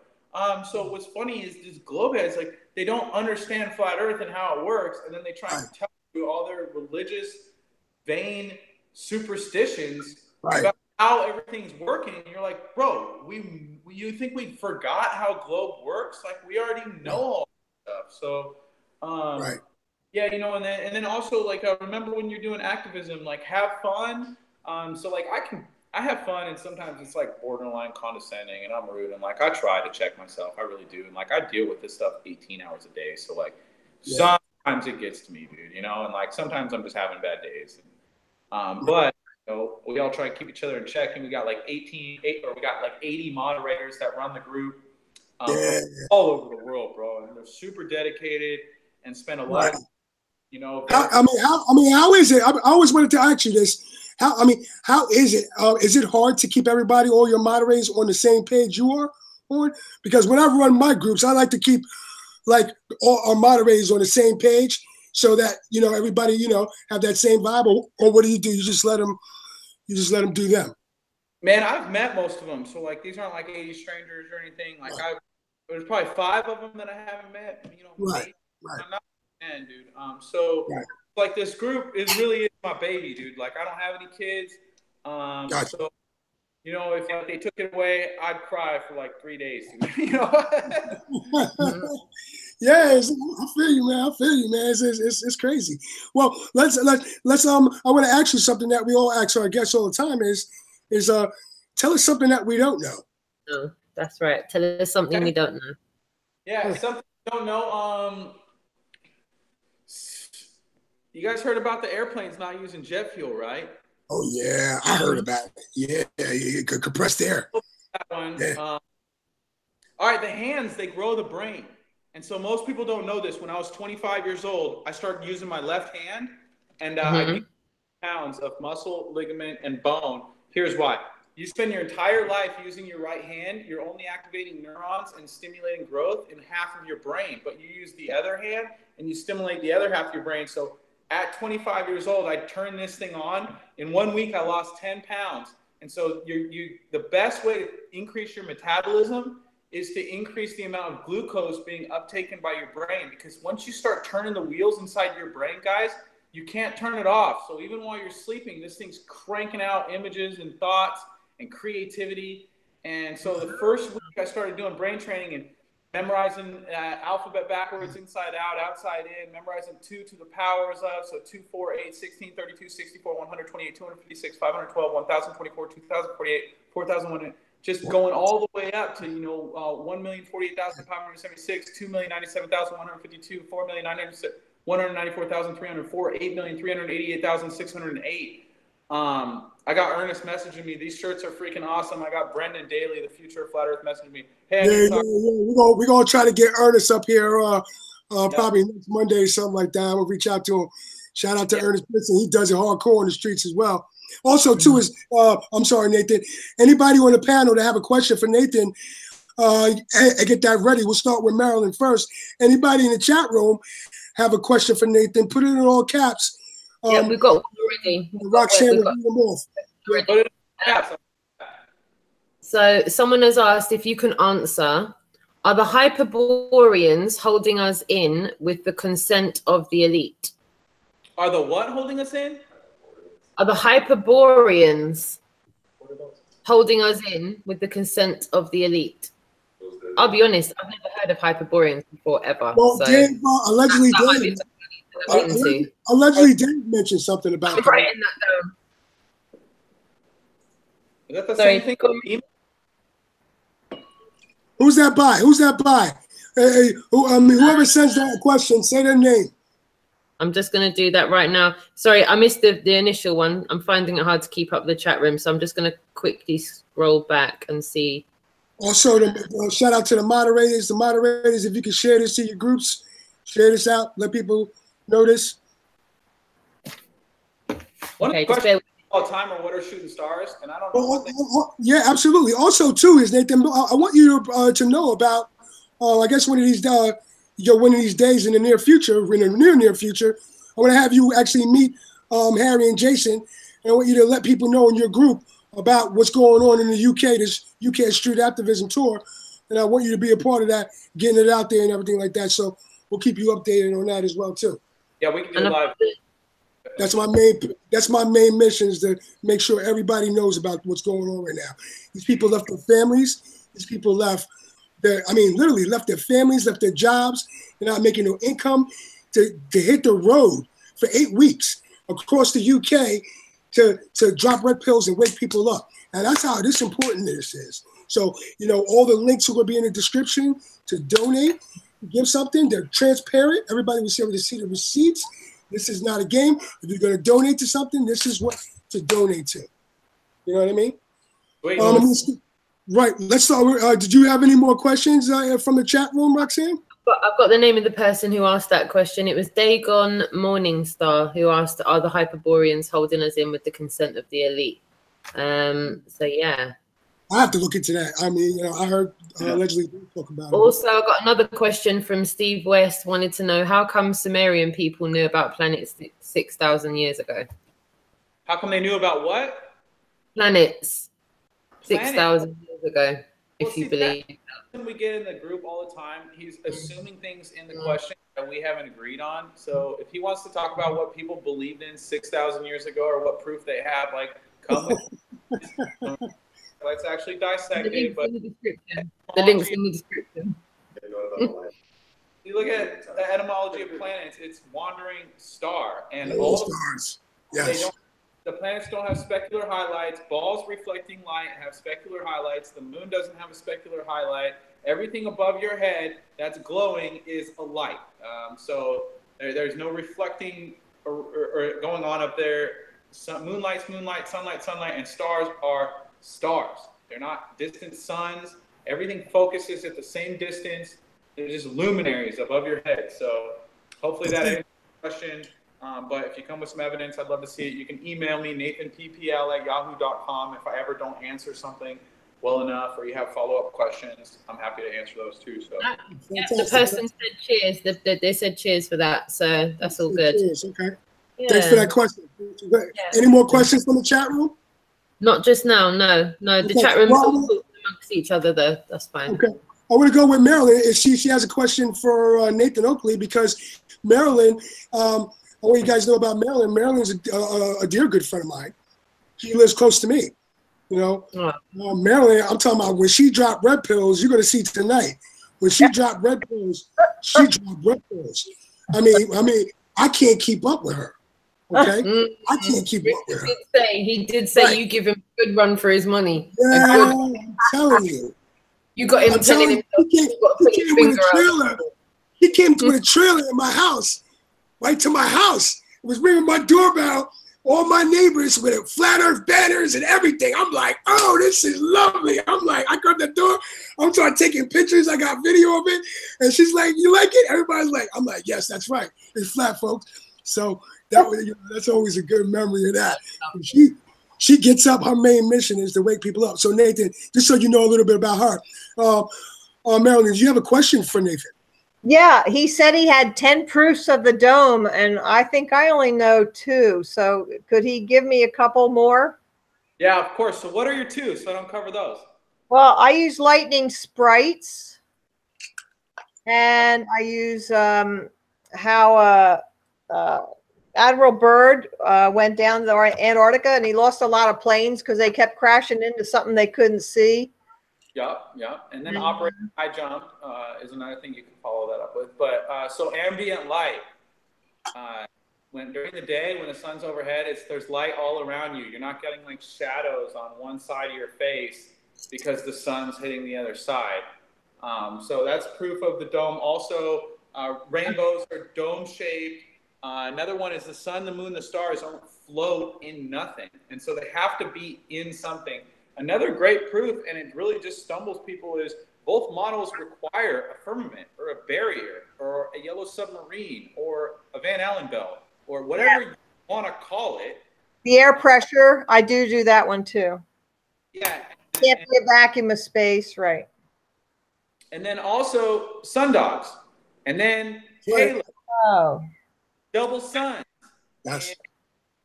So what's funny is these globeheads, like, they don't understand flat Earth and how it works, and then they try to tell you all their religious, vain superstitions about how everything's working. And you're like, bro, you think we forgot how globe works? Like, we already know all that stuff. So, yeah, you know, and then also, like, remember when you're doing activism, like, have fun. So like I have fun, and sometimes it's like borderline condescending and I'm rude, and like I try to check myself, I really do, and like I deal with this stuff 18 hours a day, so like sometimes it gets to me, dude, you know, and like sometimes I'm just having bad days, but you know, we all try to keep each other in check, and we got like 80 moderators that run the group all over the world, bro, and they're super dedicated and spend a lot of, you know, how is it? I always wanted to ask you this. How is it? Is it hard to keep everybody, all your moderators, on the same page you are on? Because when I run my groups, I like to keep like all our moderators on the same page so that, you know, everybody, you know, have that same vibe. Or what do? You just let them do them. Man, I've met most of them, so like these aren't like 80 strangers or anything. Like there's probably 5 of them that I haven't met. You know, I'm not a fan, dude. like this group is really my baby, dude. Like I don't have any kids. Gotcha. So, you know, if like, they took it away, I'd cry for like 3 days. You know. Yeah, I feel you, man. I feel you, man. It's crazy. Well, let's I want to ask you something that we all ask our guests all the time is tell us something that we don't know. Oh, that's right. Tell us something we don't know. Yeah, something we don't know. You guys heard about the airplanes not using jet fuel, right? Oh yeah, I heard about it. Yeah, compressed air. That one. Yeah. All right, the hands, they grow the brain. And so most people don't know this. When I was 25 years old, I started using my left hand, and I gained pounds of muscle, ligament, and bone. Here's why. You spend your entire life using your right hand, you're only activating neurons and stimulating growth in half of your brain. But you use the other hand, and you stimulate the other half of your brain. So at 25 years old, I turned this thing on. In 1 week, I lost 10 pounds. And so the best way to increase your metabolism is to increase the amount of glucose being uptaken by your brain. Because once you start turning the wheels inside your brain, guys, you can't turn it off. So even while you're sleeping, this thing's cranking out images and thoughts and creativity. And so the first week I started doing brain training and memorizing alphabet backwards, inside out, outside in, memorizing 2 to the powers of, so 2, 4, 8, 16, 32, 64, 128, 256, 512, 1024, 2048, 4001, just going all the way up to, 1,048,576, 2,097,152, 4,194,304, 8,388,608. I got Ernest messaging me. These shirts are freaking awesome. I got Brendan Daly, the future of Flat Earth, messaging me. Hey, We're gonna try to get Ernest up here probably next Monday or something like that. We'll reach out to him. Shout out to Ernest Benson. He does it hardcore on the streets as well. Also, too, is I'm sorry, Nathan. Anybody on the panel that have a question for Nathan, get that ready. We'll start with Marilyn first. Anybody in the chat room have a question for Nathan? Put it in all caps. Yeah, we've got one already. Roxanne will read them off. So someone has asked if you can answer, are the Hyperboreans holding us in with the consent of the elite? Are the what holding us in? Are the Hyperboreans holding us in with the consent of the elite? I'll be honest, I've never heard of Hyperboreans before, ever. Well, so Dave, allegedly Dave mentioned something about I'm writing that down. Is that the same thing? Who's that by? Who's that by? Hey, whoever sends that question, say their name. I'm just going to do that right now. Sorry, I missed the initial one. I'm finding it hard to keep up the chat room, so I'm just going to quickly scroll back and see. Also, shout out to the moderators. The moderators, if you can share this to your groups, share this out. Let people know this. One question all the time, or what are shooting stars? And I don't know. Yeah, absolutely. Also, too, is Nathan, I want you to know about. I guess one of these days in the near future, in the near future, I want to have you actually meet Harry and Jason, and I want you to let people know in your group about what's going on in the UK, this UK Street Activism Tour, and I want you to be a part of that, getting it out there and everything like that. So we'll keep you updated on that as well too. Yeah, we can do live. That's my main mission, is to make sure everybody knows about what's going on right now. These people left their families. These people left literally left their families, left their jobs. They're not making no income to hit the road for 8 weeks across the UK to drop red pills and wake people up. And that's how important this is. So, all the links will be in the description to donate, give something. They're transparent. Everybody will be able to see the receipts. This is not a game. If you're going to donate to something, this is what to donate to. You know what I mean? Wait, right. Let's start. Did you have any more questions from the chat room, Roxanne? I've got the name of the person who asked that question. It was Dagon Morningstar who asked, are the Hyperboreans holding us in with the consent of the elite? So, yeah. I have to look into that. I mean, I heard allegedly talk about it. Also, I got another question from Steve West. Wanted to know, how come Sumerian people knew about planets 6,000 years ago? How come they knew about what? Planets 6,000 years ago, if you believe. We get in the group all the time. He's assuming things in the question. that we haven't agreed on. So if he wants to talk about what people believed in 6,000 years ago or what proof they have, like, come with let's actually dissect it. But the link's in the description. You look at the etymology of planets, it's wandering star. And all stars. Yes. The planets don't have specular highlights. Balls reflecting light have specular highlights. The moon doesn't have a specular highlight. Everything above your head that's glowing is a light. So there's no reflecting or going on up there. Moonlight's moonlight, sunlight, and stars are stars. They're not distant suns. Everything focuses at the same distance. They're just luminaries above your head. So hopefully that answers the question. But if you come with some evidence, I'd love to see it. You can email me, nathanppl@yahoo.com. If I ever don't answer something well enough or you have follow-up questions, I'm happy to answer those too. So the person said cheers. They said cheers for that. So that's all good. Cheers, okay. Yeah. Thanks for that question. Yeah. Any more questions from the chat room? Not just now, no. The chat room's all amongst each other though. That's fine. Okay. I want to go with MARILYN. She has a question for Nathan Oakley, because MARILYN, I want you guys to know about MARILYN. MARILYN's a dear good friend of mine. She lives close to me. You know, MARILYN, I'm talking about when she dropped red pills, you're going to see tonight. When she dropped red pills, she dropped red pills. I mean, I can't keep up with her. Okay, I can't keep up with her. He did say you give him a good run for his money. Yeah, I'm telling you. You got him telling him he came with a trailer in my house, right to my house. It was ringing my doorbell. All my neighbors with flat earth banners and everything. I'm like, oh, this is lovely. I'm like, I got the door. I'm starting taking pictures. I got video of it. And she's like, you like it? Everybody's like, I'm like, yes, that's right. It's flat, folks. So that's always a good memory of that. She gets up. Her main mission is to wake people up. So Nathan, just so you know a little bit about her, MARILYN, do you have a question for Nathan? Yeah, he said he had 10 proofs of the dome, and I think I only know 2. So could he give me a couple more? Yeah, of course. So what are your 2 so I don't cover those? Well, I use lightning sprites, and I use how Admiral Byrd went down to Antarctica, and he lost a lot of planes because they kept crashing into something they couldn't see. Yeah. And then operating high jump is another thing you can follow that up with. But so ambient light, when during the day when the sun's overhead, there's light all around you. You're not getting like shadows on one side of your face because the sun's hitting the other side. So that's proof of the dome. Also, rainbows are dome shaped. Another one is the sun, the moon, the stars don't float in nothing, and so they have to be in something. Another great proof, and it really just stumbles people, is both models require a firmament or a barrier or a yellow submarine or a Van Allen belt or whatever you want to call it. The air pressure, I do that one too. Yeah. Can't be a vacuum of space, right? And then also sundogs, and then halo, double suns. Yes.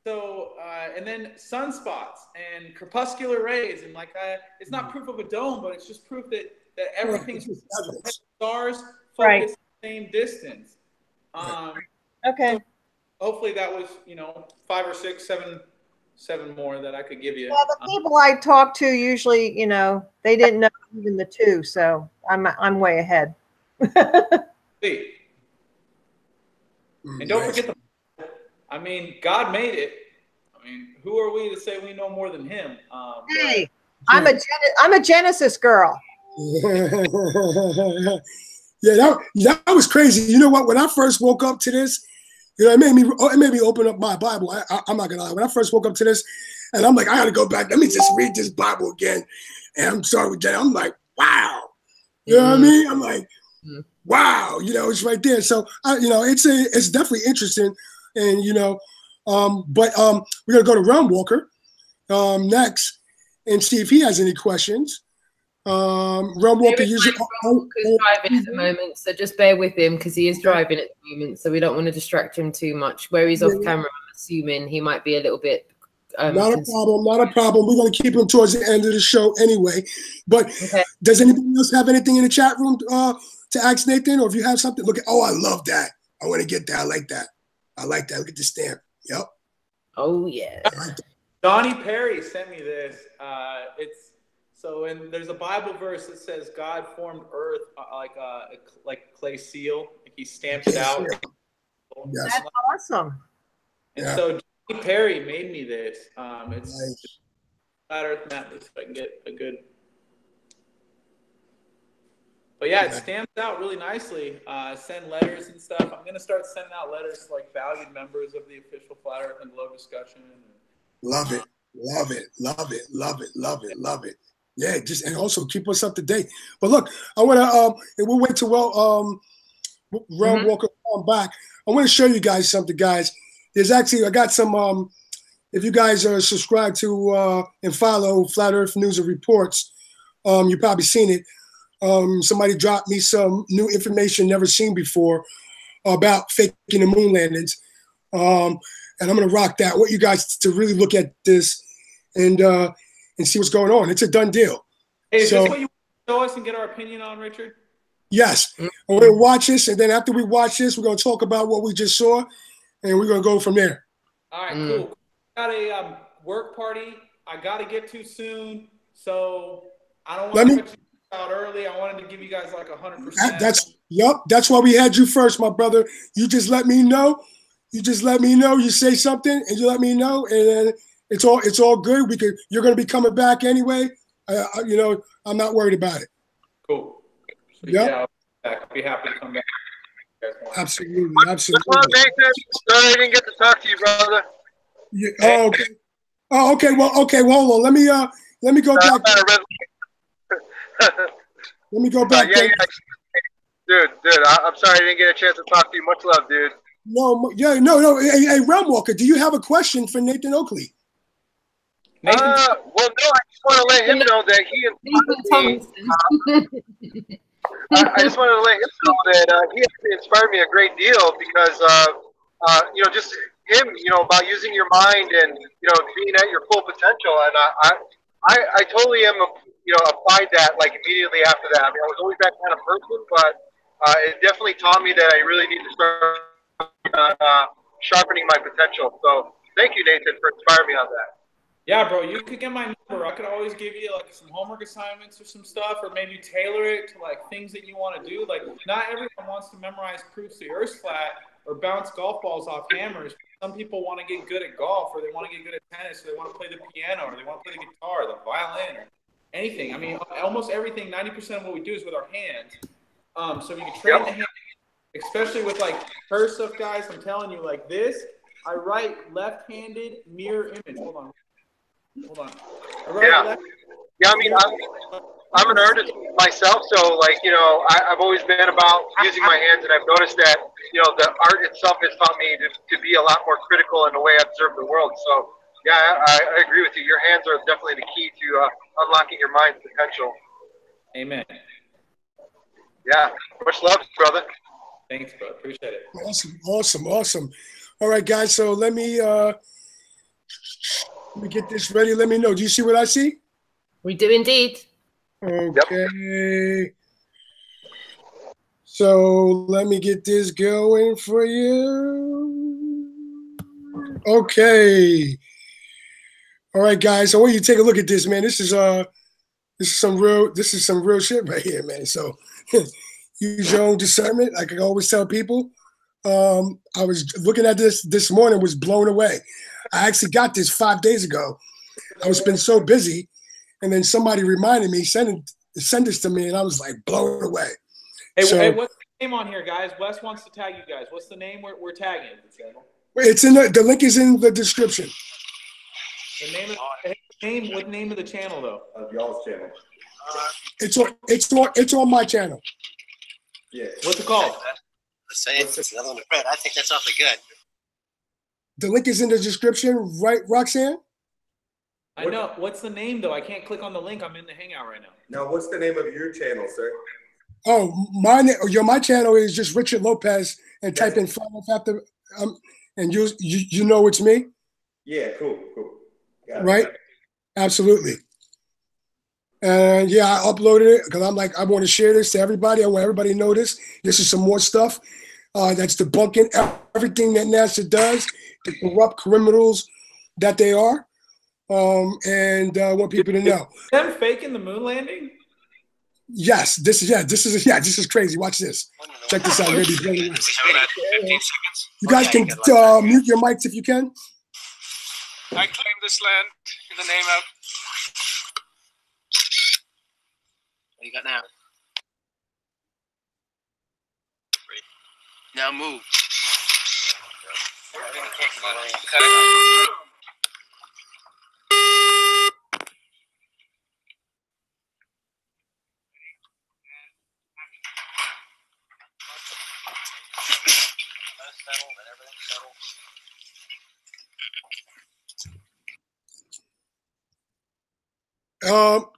So, and then sunspots and crepuscular rays, and it's not proof of a dome, but it's just proof that everything's stars focus the same distance. Okay. So hopefully that was 5 or 6, 7 more that I could give you. Well, the people I talk to usually, they didn't know even the 2, so I'm way ahead. And don't forget God made it. Who are we to say we know more than him? Hey, I'm a Genesis girl. Yeah, that was crazy. You know what? When I first woke up to this, it made me open up my Bible. I'm not gonna lie. When I first woke up to this, and I'm like, I gotta go back. Let me just read this Bible again. And I'm sorry with that. I'm like, wow. You know what I mean? I'm like, wow. It's right there. So it's definitely interesting. And but we're gonna go to REALMWALKER next and see if he has any questions. REALMWALKER usually driving at the moment, so just bear with him because he is driving at the moment, so we don't want to distract him too much. Where he's off camera, I'm assuming he might be a little bit not a problem. We're gonna keep him towards the end of the show anyway. But does anybody else have anything in the chat room to ask Nathan, or if you have something, I love that. I want to get that. I like that. I like that. Look at the stamp. Yep. Oh yeah. Donnie Perry sent me this. There's a Bible verse that says God formed Earth like a clay seal. Like he stamped it out. Yes. That's awesome. And so Donnie Perry made me this. It's Nice. Flat Earth map. If I can get a good. But yeah, it stamps out really nicely. Send letters and stuff. I'm gonna start sending out letters to like valued members of the official Flat Earth and Globe discussion. Love it, love it, love it, love it, love it, love it. Yeah, just and also keep us up to date. But look, I want to we'll wait till REALMWALKER come back. I want to show you guys something, guys. There's actually I got some. If you guys are subscribed to and follow Flat Earth News and Reports, you've probably seen it. Somebody dropped me some new information never seen before about faking the moon landings. And I'm going to rock that. I want you guys to really look at this and see what's going on. It's a done deal. Hey, is this what you want to show us and get our opinion on, Richard? Yes. We're going to watch this, and then after we watch this, we're going to talk about what we just saw, and we're going to go from there. All right, cool. Got a work party I got to get to soon, so I don't want to cut you out early. I wanted to give you guys like 100%. That's why we had you first, my brother. You just let me know. You say something, and you let me know, and then it's all good. You're going to be coming back anyway. I'm not worried about it. Cool. So, yeah, I'll be happy to come back. Absolutely. Well, Nathan, sorry I didn't get to talk to you, brother. Yeah. Oh, okay. Oh, okay. Well, hold on. Let me go back. Let me go back. Dude, I'm sorry I didn't get a chance to talk to you. Much love, dude. No. Hey, REALMWALKER, do you have a question for Nathan Oakley? Well, no, I just want to let him know that he inspired me. I just wanted to let him know that he actually inspired me a great deal because, just him, about using your mind and, being at your full potential. And I totally am, applied that like immediately after that. I mean, I was always that kind of person, but it definitely taught me that I really need to start sharpening my potential. So thank you, Nathan, for inspiring me on that. Yeah, bro, you could get my number. I could always give you like some homework assignments or some stuff, or maybe tailor it to like things that you want to do. Like, not everyone wants to memorize proofs the Earth's flat or bounce golf balls off hammers. Some people want to get good at golf, or they want to get good at tennis, or they want to play the piano, or they want to play the guitar, the violin, or anything. I mean, almost everything, 90% of what we do is with our hands. So if you can train the hand, especially with like cursive, guys, I'm telling you, like this, I write left-handed mirror image. Hold on. I mean, I'm an artist myself, so like, I've always been about using my hands, and I've noticed that, the art itself has taught me to be a lot more critical in the way I observe the world. So yeah, I agree with you. Your hands are definitely the key to unlocking your mind's potential. Amen. Yeah, much love, brother. Thanks, bro. Appreciate it. Awesome. All right, guys. So let me get this ready. Let me know. Do you see what I see? We do indeed. Okay. Yep. So let me get this going for you. Okay. All right, guys. I want you to take a look at this, man. This is some real shit right here, man. So use your own discernment. Like I always tell people. I was looking at this morning, was blown away. I actually got this 5 days ago. I was been so busy, and then somebody reminded me, send this to me, and I was like blown away. Hey, what's the name on here, guys? Wes wants to tag you guys. What's the name we're tagging? It's in the link is in the description. What name of the channel though? Of y'all's channel. It's on my channel. Yeah. What's it called? It's another one to print. I think that's awfully good. The link is in the description, right, Roxanne? I know. What's the name though? I can't click on the link. I'm in the Hangout right now. Now, what's the name of your channel, sir? Oh, my channel is just Richard Lopez, and type in Flat Earth after, and you know it's me. Yeah, cool. Right? Absolutely. And yeah, I uploaded it because I'm like, I want to share this to everybody. I want everybody to know this. This is some more stuff. that's debunking everything that NASA does, the corrupt criminals that they are, and I want people to know. Them faking the moon landing? Yes, this is crazy. Watch this. Check this out. You're gonna be blown away. 15 seconds. You guys can mute your mics if you can. I claim this land in the name of. What do you got now? Now move. Cut it.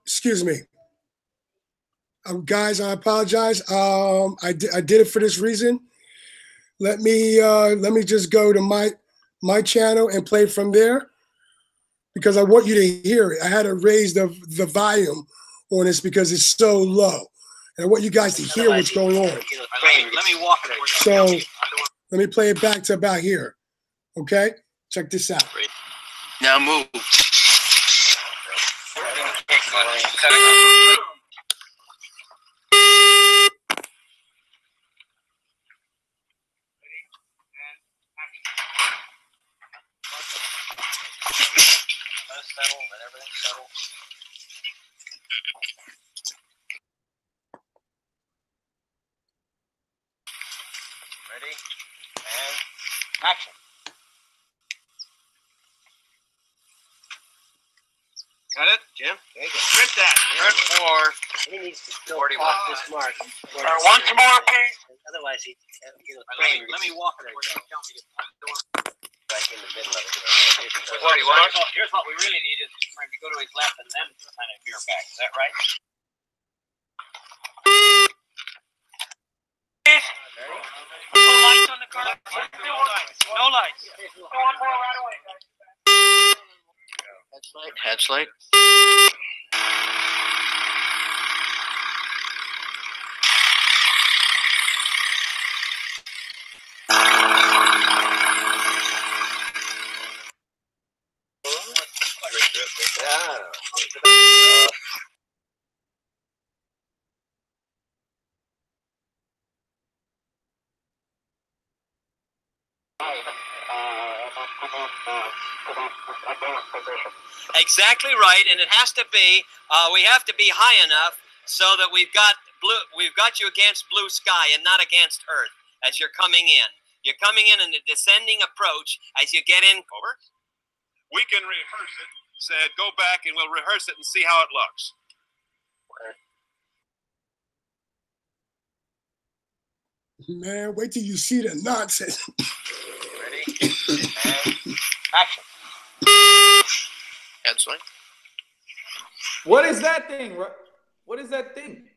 Excuse me. Guys, I apologize. I did it for this reason. Let me just go to my channel and play from there, because I want you to hear it. I had to raise the volume on this because it's so low, and I want you guys to hear what's going on. Let me walk it. So let me play it back to about here. Okay, check this out. Now move. Cut it. Ready? And action. Got it, Jim? There you go. Print that. Print for. He needs to go off this mark. Once more, please. Otherwise, he Let me walk it. Right in the middle of it. Here's what we really need is for him to go to his left and then kind of veer back. Is that right? No lights on the car. No lights. Headlight. Exactly right, and it has to be. We have to be high enough so that we've got you against blue sky and not against Earth as you're coming in. You're coming in a descending approach as you get in. Over. We can rehearse it. Said, go back and we'll rehearse it and see how it looks. Man, wait till you see the nonsense. Ready? And action. Headlight. What is that thing? What is that thing?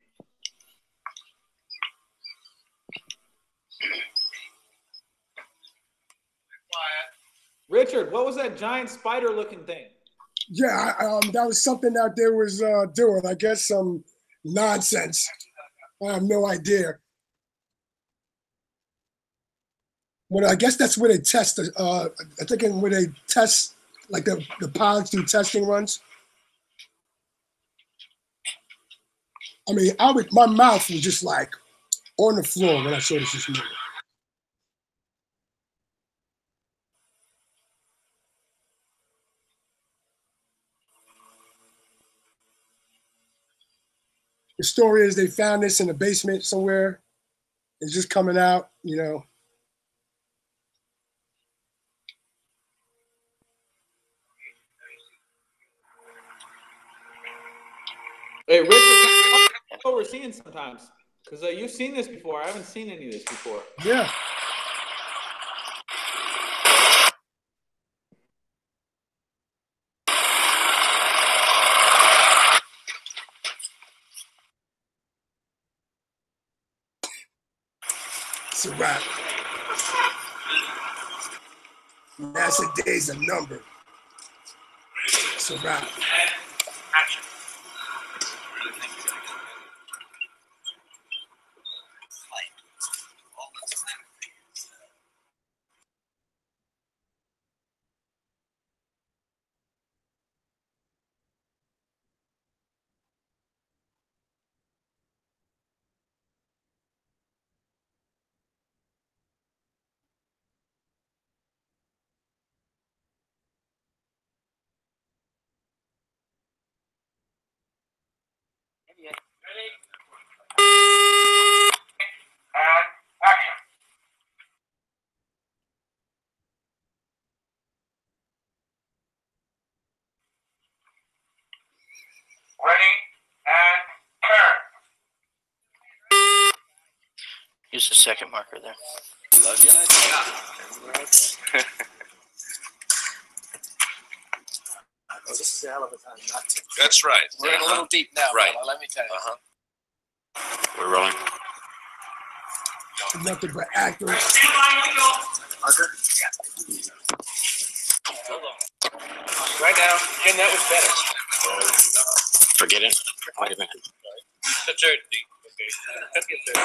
Richard, what was that giant spider-looking thing? Yeah, that was something that they was doing. I guess some nonsense. I have no idea. Well, I guess that's where they test. I think where they test, like the pilots do testing runs. I mean, my mouth was just like on the floor when I saw this morning. The story is they found this in the basement somewhere. It's just coming out, you know. Hey, Richard, that's what we're seeing sometimes. Because you've seen this before. I haven't seen any of this before. Yeah. It's a wrap. NASA days are numbered. It's a wrap. Action. Ready and turn. Use the second marker there. Love you, Oh, this is a hell of a time not to. That's right. We're in a little deep now, right? Fella, let me tell you. We're rolling. Nothing but actors. Marker. Right now, Jim, that was better. Forget it. Wait a minute. The third thing. Okay. Cut the third.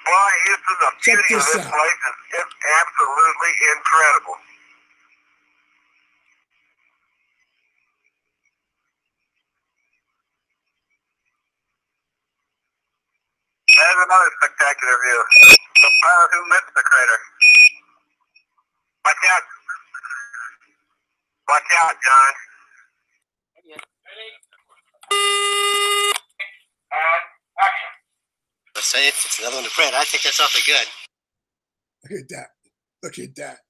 Boy, Houston, the beauty of this place is absolutely incredible. There's another spectacular view. The pilot who missed the crater. Watch out. Watch out, John. Let's say it's another one to print. I think that's awfully good. Look at that. Look at that.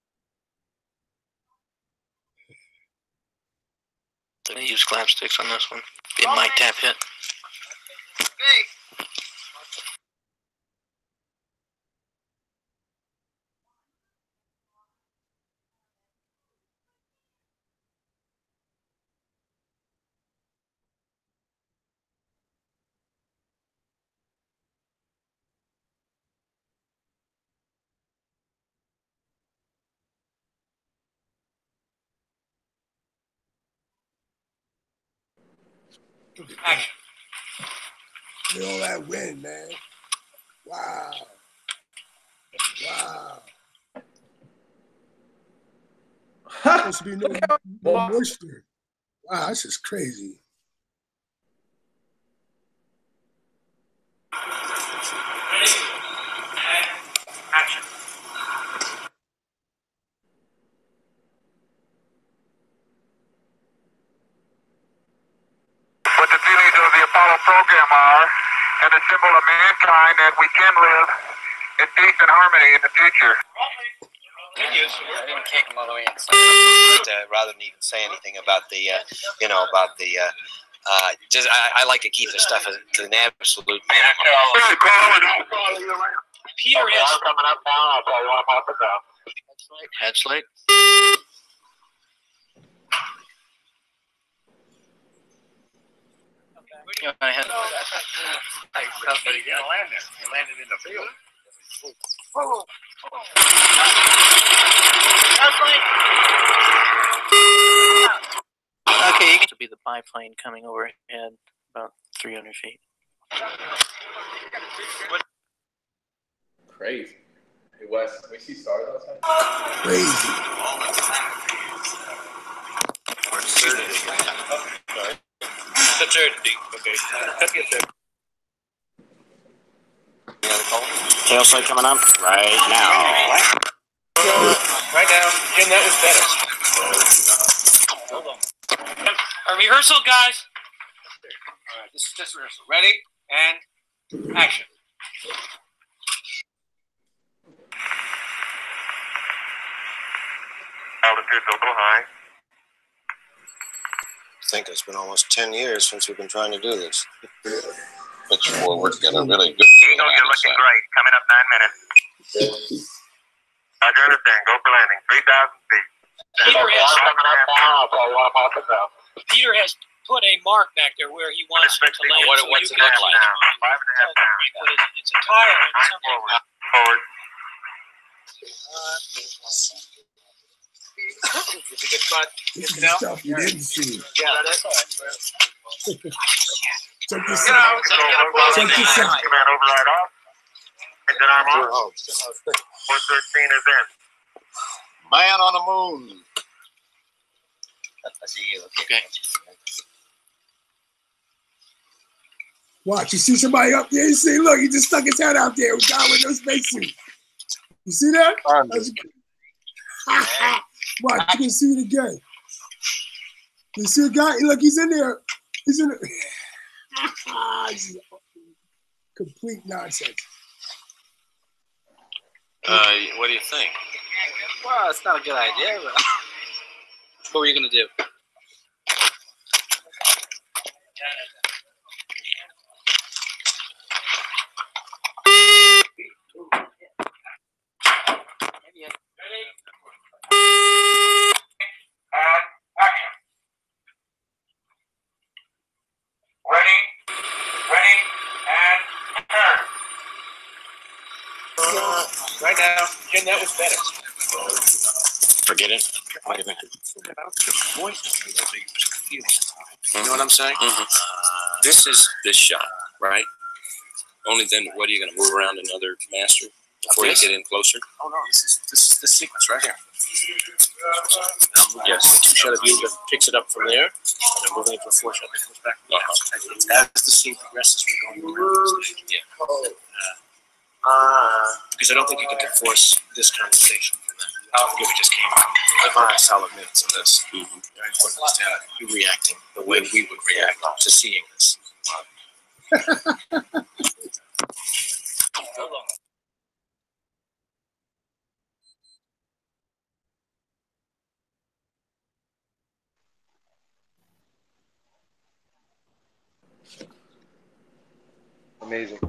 Did I use slapsticks on this one? Be a might tap hit. Action. Look at all that wind, man. Wow. Wow. Supposed to be no moisture. Wow, this is crazy. Action. What the feelings of the Apollo program are, and the symbol of mankind that we can live in peace and harmony in the future. I didn't kick him all the way inside. Rather than even say anything about the, I like to keep the stuff to an absolute minimum. Peter has coming up now. I'll tell you when I'm off the ground. head slate. Yeah, I had. You landed in the field. Okay, you get to be the biplane coming overhead about 300 feet. Crazy. Hey, Wes, can we see stars outside? Crazy. The third thing. Okay. Cut the third. Tail slide coming up right now. Right now, Jim, that was better. Hold on. Our rehearsal, guys. All right, this is just rehearsal. Ready and action. Altitude's a little high. I think it's been almost 10 years since we've been trying to do this. But we're working a really good deal. You're looking great. Coming up 9 minutes. Roger, understand. Go for landing. 3,000 feet. Peter has coming up now. I'll tell you when I'm off the ground. Peter has put a mark back there where he wants it to land. What's it look like? 5.5 pounds. It's a tire and something. Forward. It's a good spot. This is stuff you didn't see. Yeah, that's all right. Check this out. Check this out. Command override off. Engine arm off. 413 is in. Man on the moon. I see you. Okay. Watch, you see somebody up there? You see, look, he just stuck his head out there. Guy with no spacesuit. You see that? Watch, you can see it again. You see the guy? Look, he's in there. He's in there. Complete nonsense. What do you think? Well, it's not a good idea, but what were you going to do? Right now, Jim, that was better. Forget it. Wait a minute. You know what I'm saying? This is this shot, right? Only then, what are you going to move around another master before you get in closer? Oh no, this is the sequence right here. Yes, the 2-shot of you that picks it up from there, and then moving it to a 4-shot that comes back. As the scene progresses, we're going around. Yeah. Because I don't think you can divorce this conversation from that. I don't think we just came from 5 solid minutes of this. Very important is that you reacting the way we would react to seeing this. Amazing.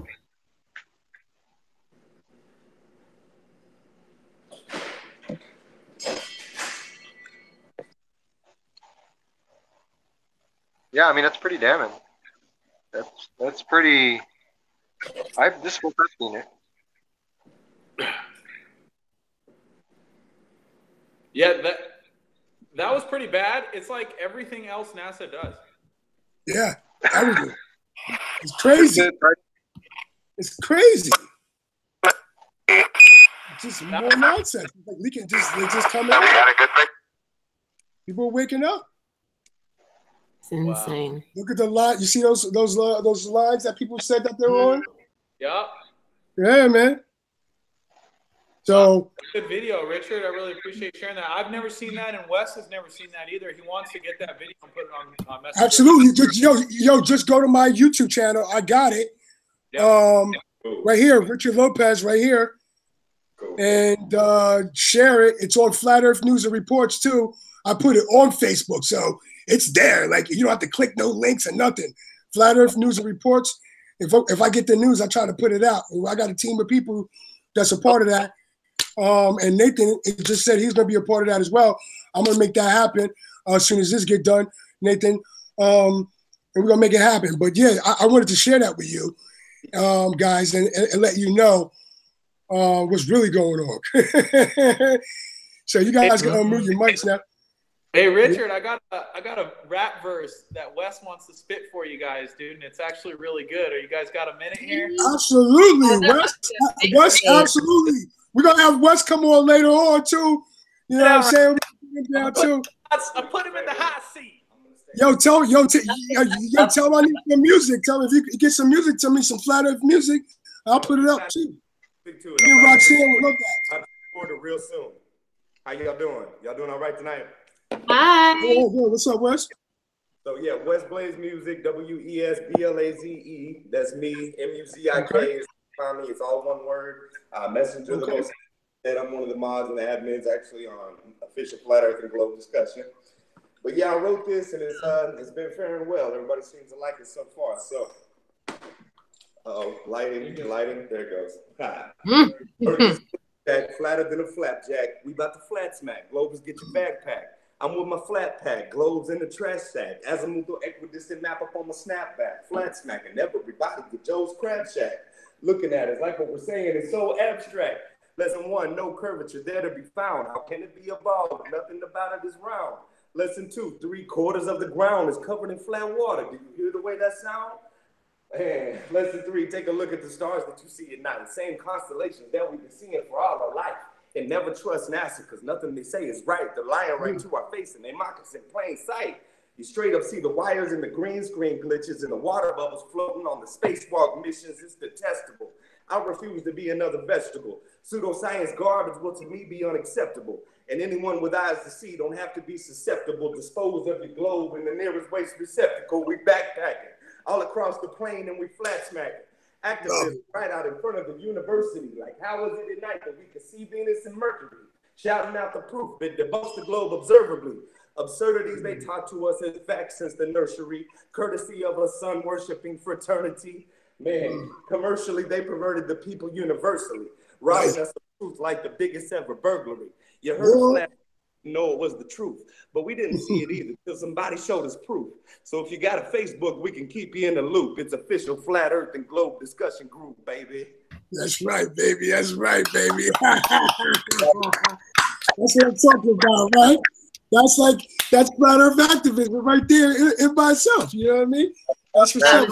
Yeah, I mean, that's pretty damning. That's pretty. This is my first seen it. Yeah, that was pretty bad. It's like everything else NASA does. Yeah, everything. It's crazy. It's crazy. It's just more nonsense. Like we can they just come in. People are waking up. It's insane. Wow. Look at the line. You see those lines that people said that they're on? Yeah. Yeah, man. So good video, Richard. I really appreciate sharing that. I've never seen that, and Wes has never seen that either. He wants to get that video and put it on Messenger. Absolutely. Just go to my YouTube channel. I got it. Right here, Richard Lopez, right here. And share it. It's on Flat Earth News and Reports too. I put it on Facebook, so it's there. Like you don't have to click no links or nothing. Flat Earth News and Reports. If I get the news, I try to put it out. I got a team of people that's a part of that. And Nathan just said he's going to be a part of that as well. I'm going to make that happen as soon as this get done, Nathan. And we're going to make it happen. But yeah, I wanted to share that with you guys and let you know what's really going on. So you guys can unmute your mics now. Hey Richard, I got a rap verse that Wes wants to spit for you guys, dude, and it's actually really good. Are you guys got a minute here? Absolutely, Wes, absolutely. We're gonna have Wes come on later on too. You know what I'm saying? I put him in the hot seat. Tell him I need some music. Tell him if you could get some music to me, some Flat Earth music, I'll put it up too. Roxanne would love that. I'll record it real soon. How y'all doing? Y'all doing all right tonight? Hi. Oh, what's up, Wes? So yeah, Wes Blaze Music, WESBLAZE. That's me. MUZIK. Find me. It's all one word. Messenger. The most said I'm one of the mods and the admins actually on official Flat Earth and Globe discussion. But yeah, I wrote this and it's been faring well. Everybody seems to like it so far. So, lighting. There it goes. Flatter than a flapjack. We about to flat smack. Globes, get your backpack. I'm with my flat pack. Globes in the trash sack. Azimuthal equidistant map up on my snapback. Flat smacking. Everybody get Joe's crab shack. Looking at it like what we're saying is so abstract. Lesson 1, no curvature there to be found. How can it be a ball? Nothing about it is round. Lesson 2, 3/4 of the ground is covered in flat water. Do you hear the way that sound? And lesson 3, take a look at the stars that you see at night. Same constellations that we've been seeing for all our life. And never trust NASA because nothing they say is right. They're lying right to our face and they mock us in plain sight. You straight up see the wires and the green screen glitches and the water bubbles floating on the spacewalk missions. It's detestable. I refuse to be another vegetable. Pseudoscience garbage will to me be unacceptable. And anyone with eyes to see don't have to be susceptible. Dispose of your globe in the nearest waste receptacle. We backpacking all across the plane and we flat smacking. Activism right out in front of the university. Like, how was it at night that we could see Venus and Mercury? Shouting out the proof that debunks the globe observably. Absurdities they taught to us as facts since the nursery, courtesy of a sun-worshipping fraternity. Man, commercially, they perverted the people universally, robbing us of truth like the biggest ever burglary. You heard flat, know it was the truth, but we didn't see it either until somebody showed us proof. So if you got a Facebook, we can keep you in the loop. It's official Flat Earth and Globe discussion group, baby. That's right, baby. That's right, baby. That's what I'm talking about, right? That's Flat Earth activism right there in by itself. You know what I mean? That's what's up.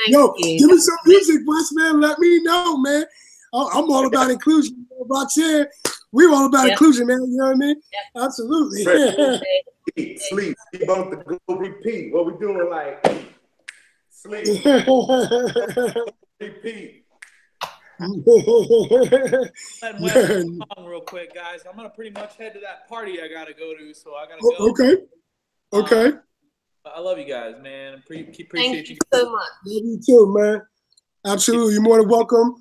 Yo, give me some music, boss, man. Let me know, man. I'm all about inclusion. Roxanne, we're all about inclusion, man. You know what I mean? Absolutely. Sleep. Debunk the globe. Repeat. What we doing? Like sleep. Repeat. Letting Wes song real quick, guys. I'm gonna pretty much head to that party I gotta go to, so I gotta go. Okay. Okay. I love you guys, man. Appreciate Thank you so much. Love you too, man. Absolutely. You're more than welcome.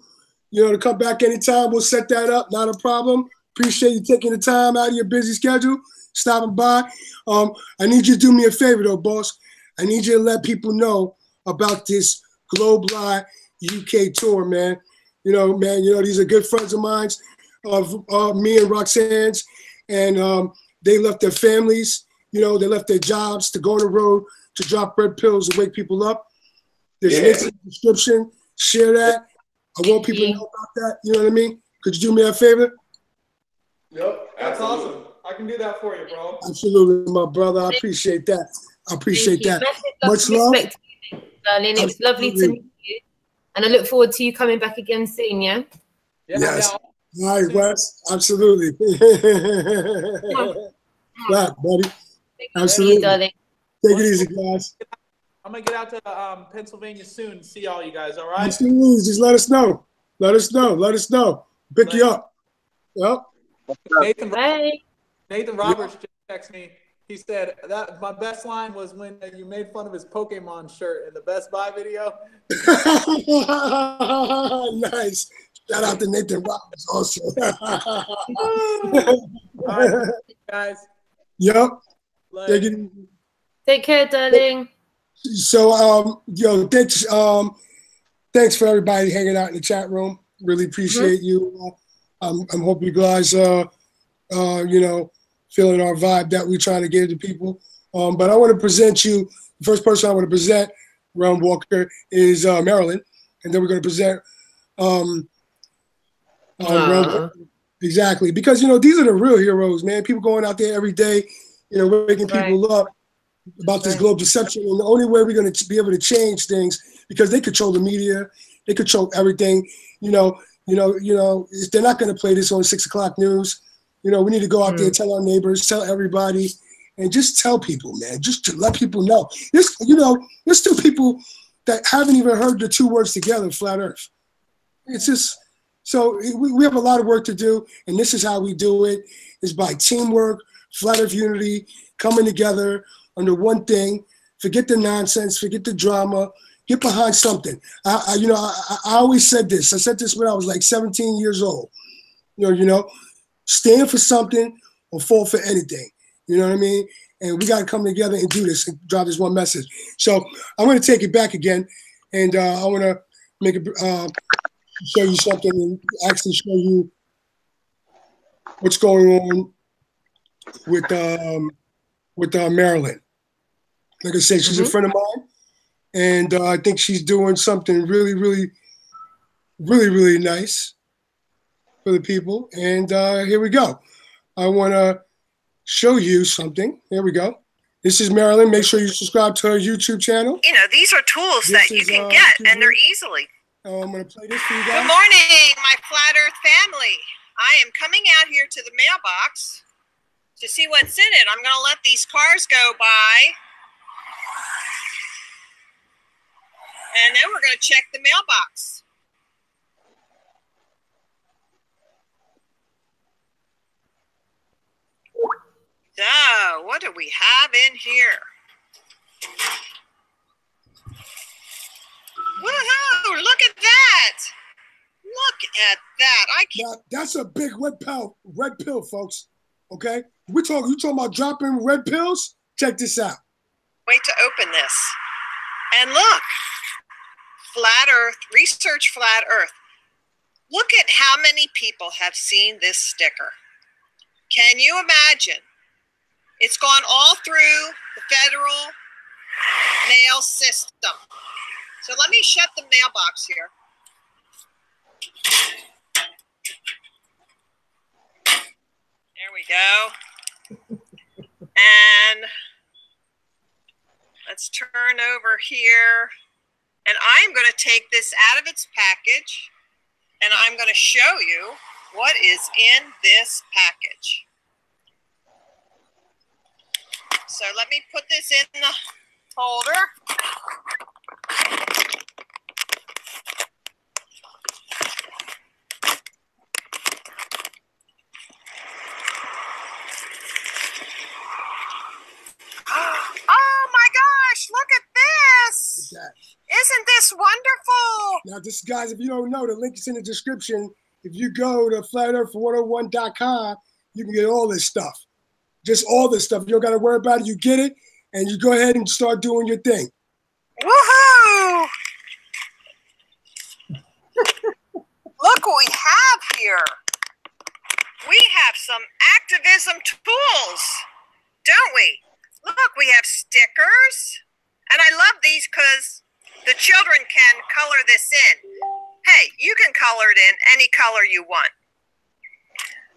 You know, to come back anytime. We'll set that up. Not a problem. Appreciate you taking the time out of your busy schedule, stopping by. I need you to do me a favor, though, boss. I need you to let people know about this Globe Live UK tour, man. You know, man, these are good friends of mine, of me and Roxanne's, and they left their families, they left their jobs to go on the road to drop red pills and wake people up. There's links in the description. Share that. I want people to know about that. You know what I mean? Could you do me a favor? Yep, that's awesome. I can do that for you, bro. Absolutely, my brother. I appreciate that. I appreciate that. Much love. Darling. It's lovely to meet you. And I look forward to you coming back again soon, yeah? Yes. All right, Wes. Absolutely. Right, buddy. Absolutely. You, darling. Take it easy, guys. I'm going to get out to Pennsylvania soon and see all you guys, all right? Absolutely. Just let us know. Let us know. Let us know. Pick you up. Yep. Nathan Roberts just texted me. He said that my best line was when you made fun of his Pokemon shirt in the Best Buy video. Nice. Shout out to Nathan Roberts also. All right, guys. Yep. Take it easy. Take care, darling. So, thanks for everybody hanging out in the chat room. Really appreciate you. I'm hoping you guys, feeling our vibe that we're trying to give to people. But I want to present you, the first person I want to present, REALMWALKER, is MARILYN. And then we're going to present REALMWALKER. Exactly. Because, these are the real heroes, man. People going out there every day, waking people up about this globe deception. And the only way we're going to be able to change things, because they control the media, they control everything. They're not going to play this on 6 o'clock news. We need to go out there, tell our neighbors, tell everybody, and just tell people, man, just to let people know. There's still people that haven't even heard the two words together, Flat Earth. It's just, so we have a lot of work to do, and this is how we do it, is by teamwork, Flat Earth unity, coming together under one thing, forget the nonsense, forget the drama, get behind something. I always said this. I said this when I was like 17 years old. Stand for something or fall for anything. You know what I mean? And we got to come together and do this and drop this one message. So I'm going to take it back again, and I want to make it show you something and actually show you what's going on with MARILYN. Like I said, she's a friend of mine, and I think she's doing something really, really, really, really nice for the people. And here we go. I want to show you something. Here we go. This is MARILYN. Make sure you subscribe to her YouTube channel. These are tools that you can get, and they're easily. I'm going to play this for you guys. Good morning, my Flat Earth family. I am coming out here to the mailbox to see what's in it. I'm going to let these cars go by. And then we're going to check the mailbox. So, what do we have in here? Woohoo! Look at that! Look at that! Now, that's a big red pill, folks. Okay, you talking about dropping red pills? Check this out. Wait to open this, and look, flat Earth. Research flat Earth. Look at how many people have seen this sticker. Can you imagine? It's gone all through the federal mail system. So let me shut the mailbox here. There we go. And let's turn over here. And I'm going to take this out of its package, and I'm going to show you what is in this package. So let me put this in the holder. Oh my gosh, look at this. Isn't this wonderful? Now, this, guys, if you don't know, the link is in the description. If you go to flatearth101.com, you can get all this stuff. Just all this stuff. You don't got to worry about it. You get it, and you go ahead and start doing your thing. Woohoo! Look what we have here. We have some activism tools, don't we? Look, we have stickers. And I love these because the children can color this in. Hey, you can color it in any color you want.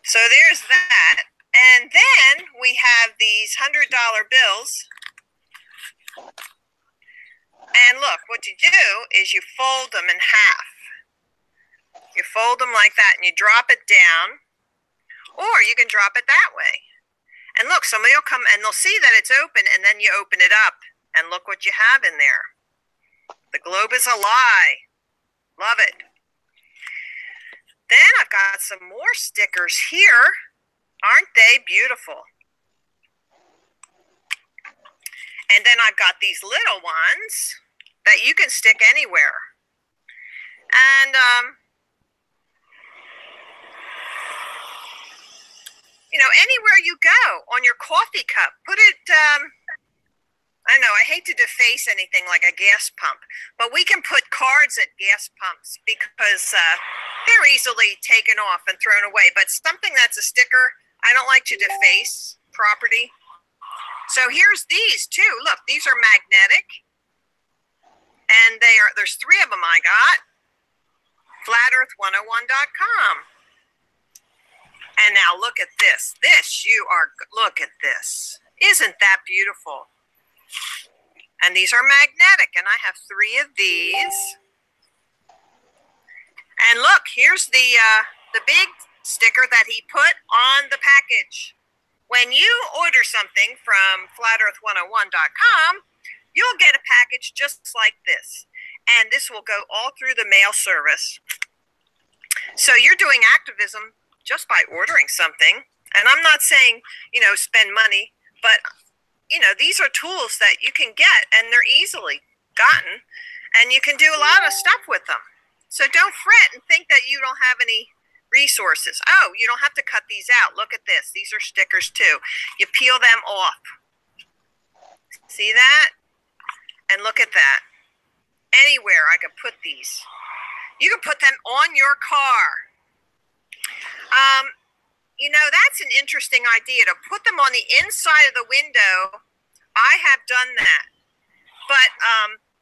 So there's that. And then we have these $100 bills. And look, what you do is you fold them in half. You fold them like that and you drop it down. Or you can drop it that way. And look, somebody will come and they'll see that it's open, and then you open it up. And look what you have in there. The globe is a lie. Love it. Then I've got some more stickers here. Aren't they beautiful? And then I've got these little ones that you can stick anywhere. And, you know, anywhere you go, on your coffee cup, put it, I know, I hate to deface anything like a gas pump, but we can put cards at gas pumps because they're easily taken off and thrown away. But something that's a sticker, I don't like to deface property. So here's these too. Look, these are magnetic. And there's 3 of them I got. flatearth101.com. And now look at this. Look at this. Isn't that beautiful? And these are magnetic, and I have 3 of these. And look, here's the big sticker that he put on the package. When you order something from flatearth101.com, you'll get a package just like this. And this will go all through the mail service. So you're doing activism just by ordering something. And I'm not saying, you know, spend money, but, you know, these are tools that you can get, and they're easily gotten, and you can do a lot of stuff with them. So don't fret and think that you don't have any resources. Oh, you don't have to cut these out. Look at this. These are stickers too. You peel them off. See that? And look at that. Anywhere I could put these. You can put them on your car. You know, that's an interesting idea, to put them on the inside of the window. I have done that. But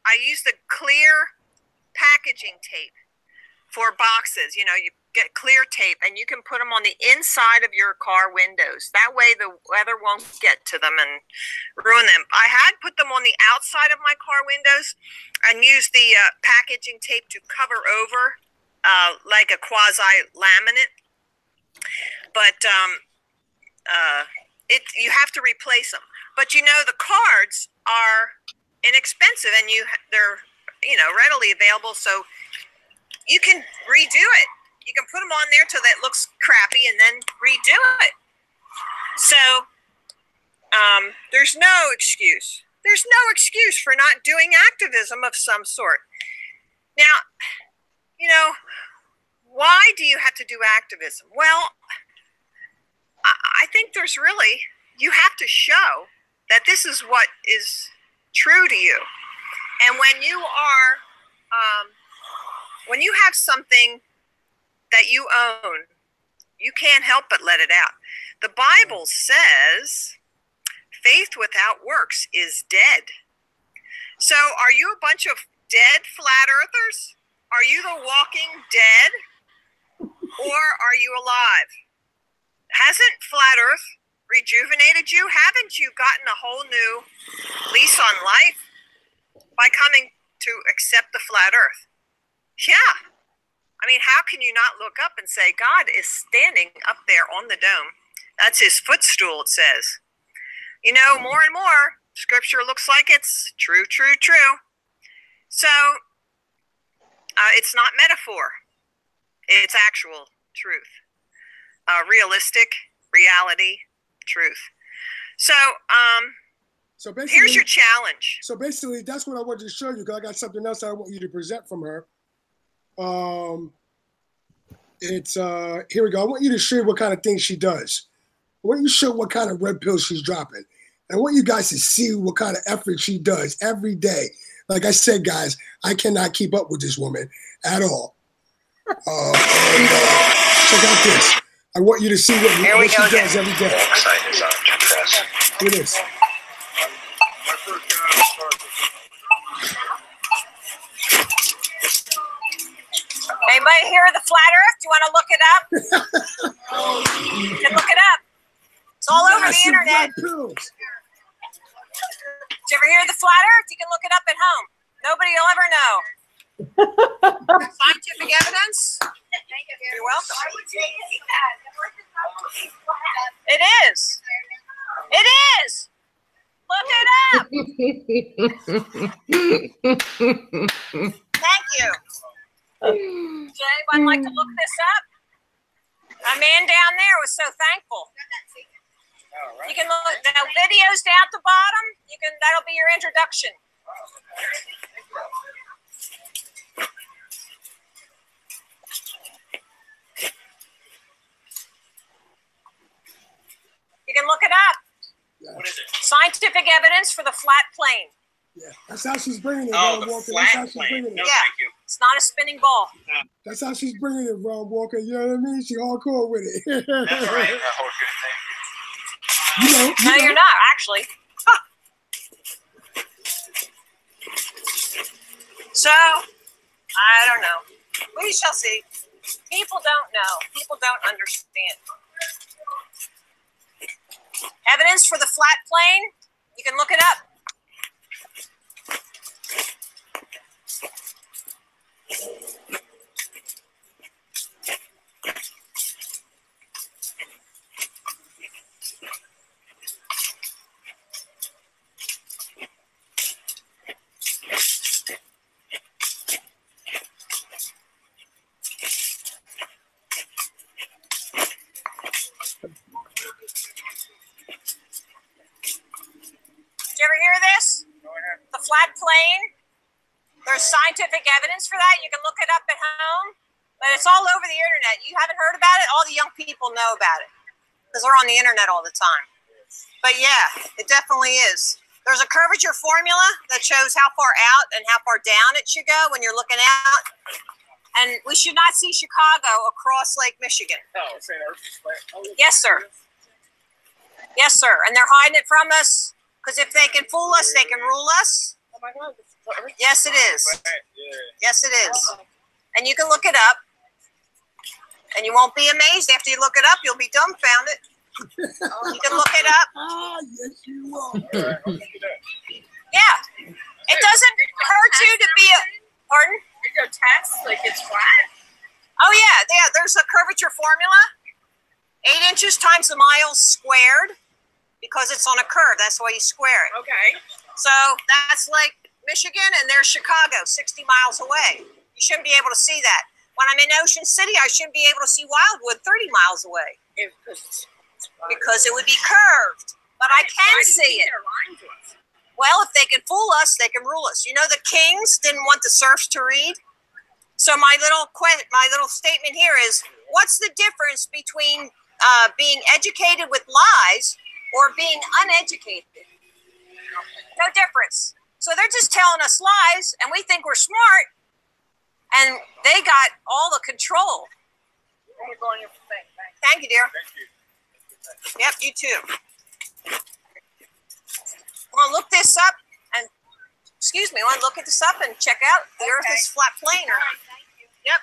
I use the clear packaging tape for boxes. You know, you get clear tape, and you can put them on the inside of your car windows. That way the weather won't get to them and ruin them. I had put them on the outside of my car windows and used the packaging tape to cover over like a quasi-laminate. But you have to replace them. But you know, the cards are inexpensive, and they're readily available, so you can redo it. You can put them on there till that looks crappy, and then redo it. So there's no excuse. There's no excuse for not doing activism of some sort. Now, why do you have to do activism? Well, I think you have to show that this is what is true to you. And when you have something that you own, you can't help but let it out. The Bible says faith without works is dead. So are you a bunch of dead flat earthers? Are you the walking dead? Or are you alive? Hasn't flat earth rejuvenated you? Haven't you gotten a whole new lease on life by coming to accept the flat earth? Yeah. I mean, how can you not look up and say, God is standing up there on the dome? That's his footstool, it says. More and more, scripture looks like it's true, true, true. So, it's not metaphor. It's actual truth. Realistic, reality, truth. So, basically, here's your challenge. So basically, that's what I wanted to show you, because I got something else I want you to present from her. Here we go. I want you to show what kind of things she does. I want you to show what kind of red pills she's dropping. I want you guys to see what kind of effort she does every day. Like I said, guys, I cannot keep up with this woman at all. Check out this. I want you to see what she does every day. Look at this. Anybody hear of the flat earth? Do you want to look it up? You can look it up. It's all over the internet. Did you ever hear of the flat earth? You can look it up at home. Nobody will ever know. Scientific evidence? You're welcome. It is. It is. Look it up. Thank you. Would anyone like to look this up? A man down there was so thankful. You can look. The video's down at the bottom. That'll be your introduction. You can look it up. Yeah. What is it? Scientific evidence for the flat plane. Yeah, that's how she's bringing it. Oh, Ron the Walker. flat plane. No, yeah, thank you. It's not a spinning ball. That's how she's bringing it, Ron Walker. You know what I mean? She hardcore with it. That's right. No, you're not, actually. So, I don't know. We shall see. People don't know. People don't understand. Evidence for the flat plane, you can look it up. Flat plane. There's scientific evidence for that. You can look it up at home, but it's all over the internet. You haven't heard about it? All the young people know about it because they're on the internet all the time. But yeah, it definitely is. There's a curvature formula that shows how far out and how far down it should go when you're looking out. And we should not see Chicago across Lake Michigan. Oh, yes, sir. Yes, sir. And they're hiding it from us. Because if they can fool us, they can rule us. Oh my God. Yes, it is. Yes, it is. And you can look it up. And you won't be amazed. After you look it up, you'll be dumbfounded. You can look it up. Ah, yes, you will. Yeah. It doesn't hurt you to be a... Pardon? Is there tests? Like it's flat? Oh, yeah. There's a curvature formula. inches times the miles squared, because it's on a curve. That's why you square it. Okay. So that's like Michigan, and there's Chicago, 60 miles away. You shouldn't be able to see that. When I'm in Ocean City, I shouldn't be able to see Wildwood 30 miles away. Because it would be curved. But I can see it. Well, if they can fool us, they can rule us. You know, the kings didn't want the serfs to read. So my little statement here is, what's the difference between being educated with lies or being uneducated? No difference. So they're just telling us lies, and we think we're smart, and they got all the control. Thank you, dear. Thank you. Yep, you too. Want to look this up and want to look at this up and check out the Earth is flat plane or not? Yep.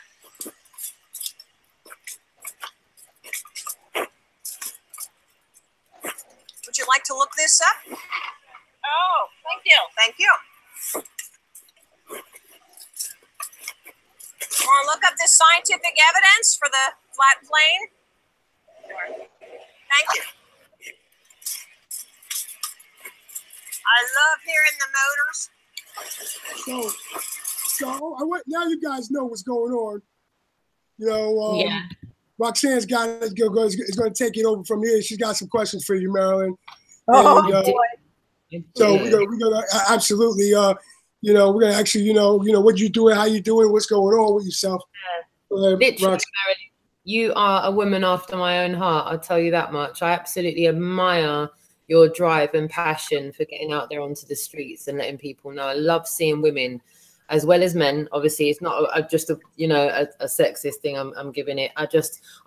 Would you like to look this up? Oh, thank you. Thank you. Want to look up this scientific evidence for the flat plane? Thank you. I love hearing the motors. So now you guys know what's going on. You know, yeah. Roxanne's got is going to take it over from here. She's got some questions for you, Marilyn. Oh, and, so we're gonna absolutely, you know, we're gonna actually, you know, what you doing, how you doing, what's going on with yourself. Literally, Marilyn, you are a woman after my own heart. I'll tell you that much. I absolutely admire your drive and passion for getting out there onto the streets and letting people know. I love seeing women as well as men. Obviously, it's not just a sexist thing I'm giving it. I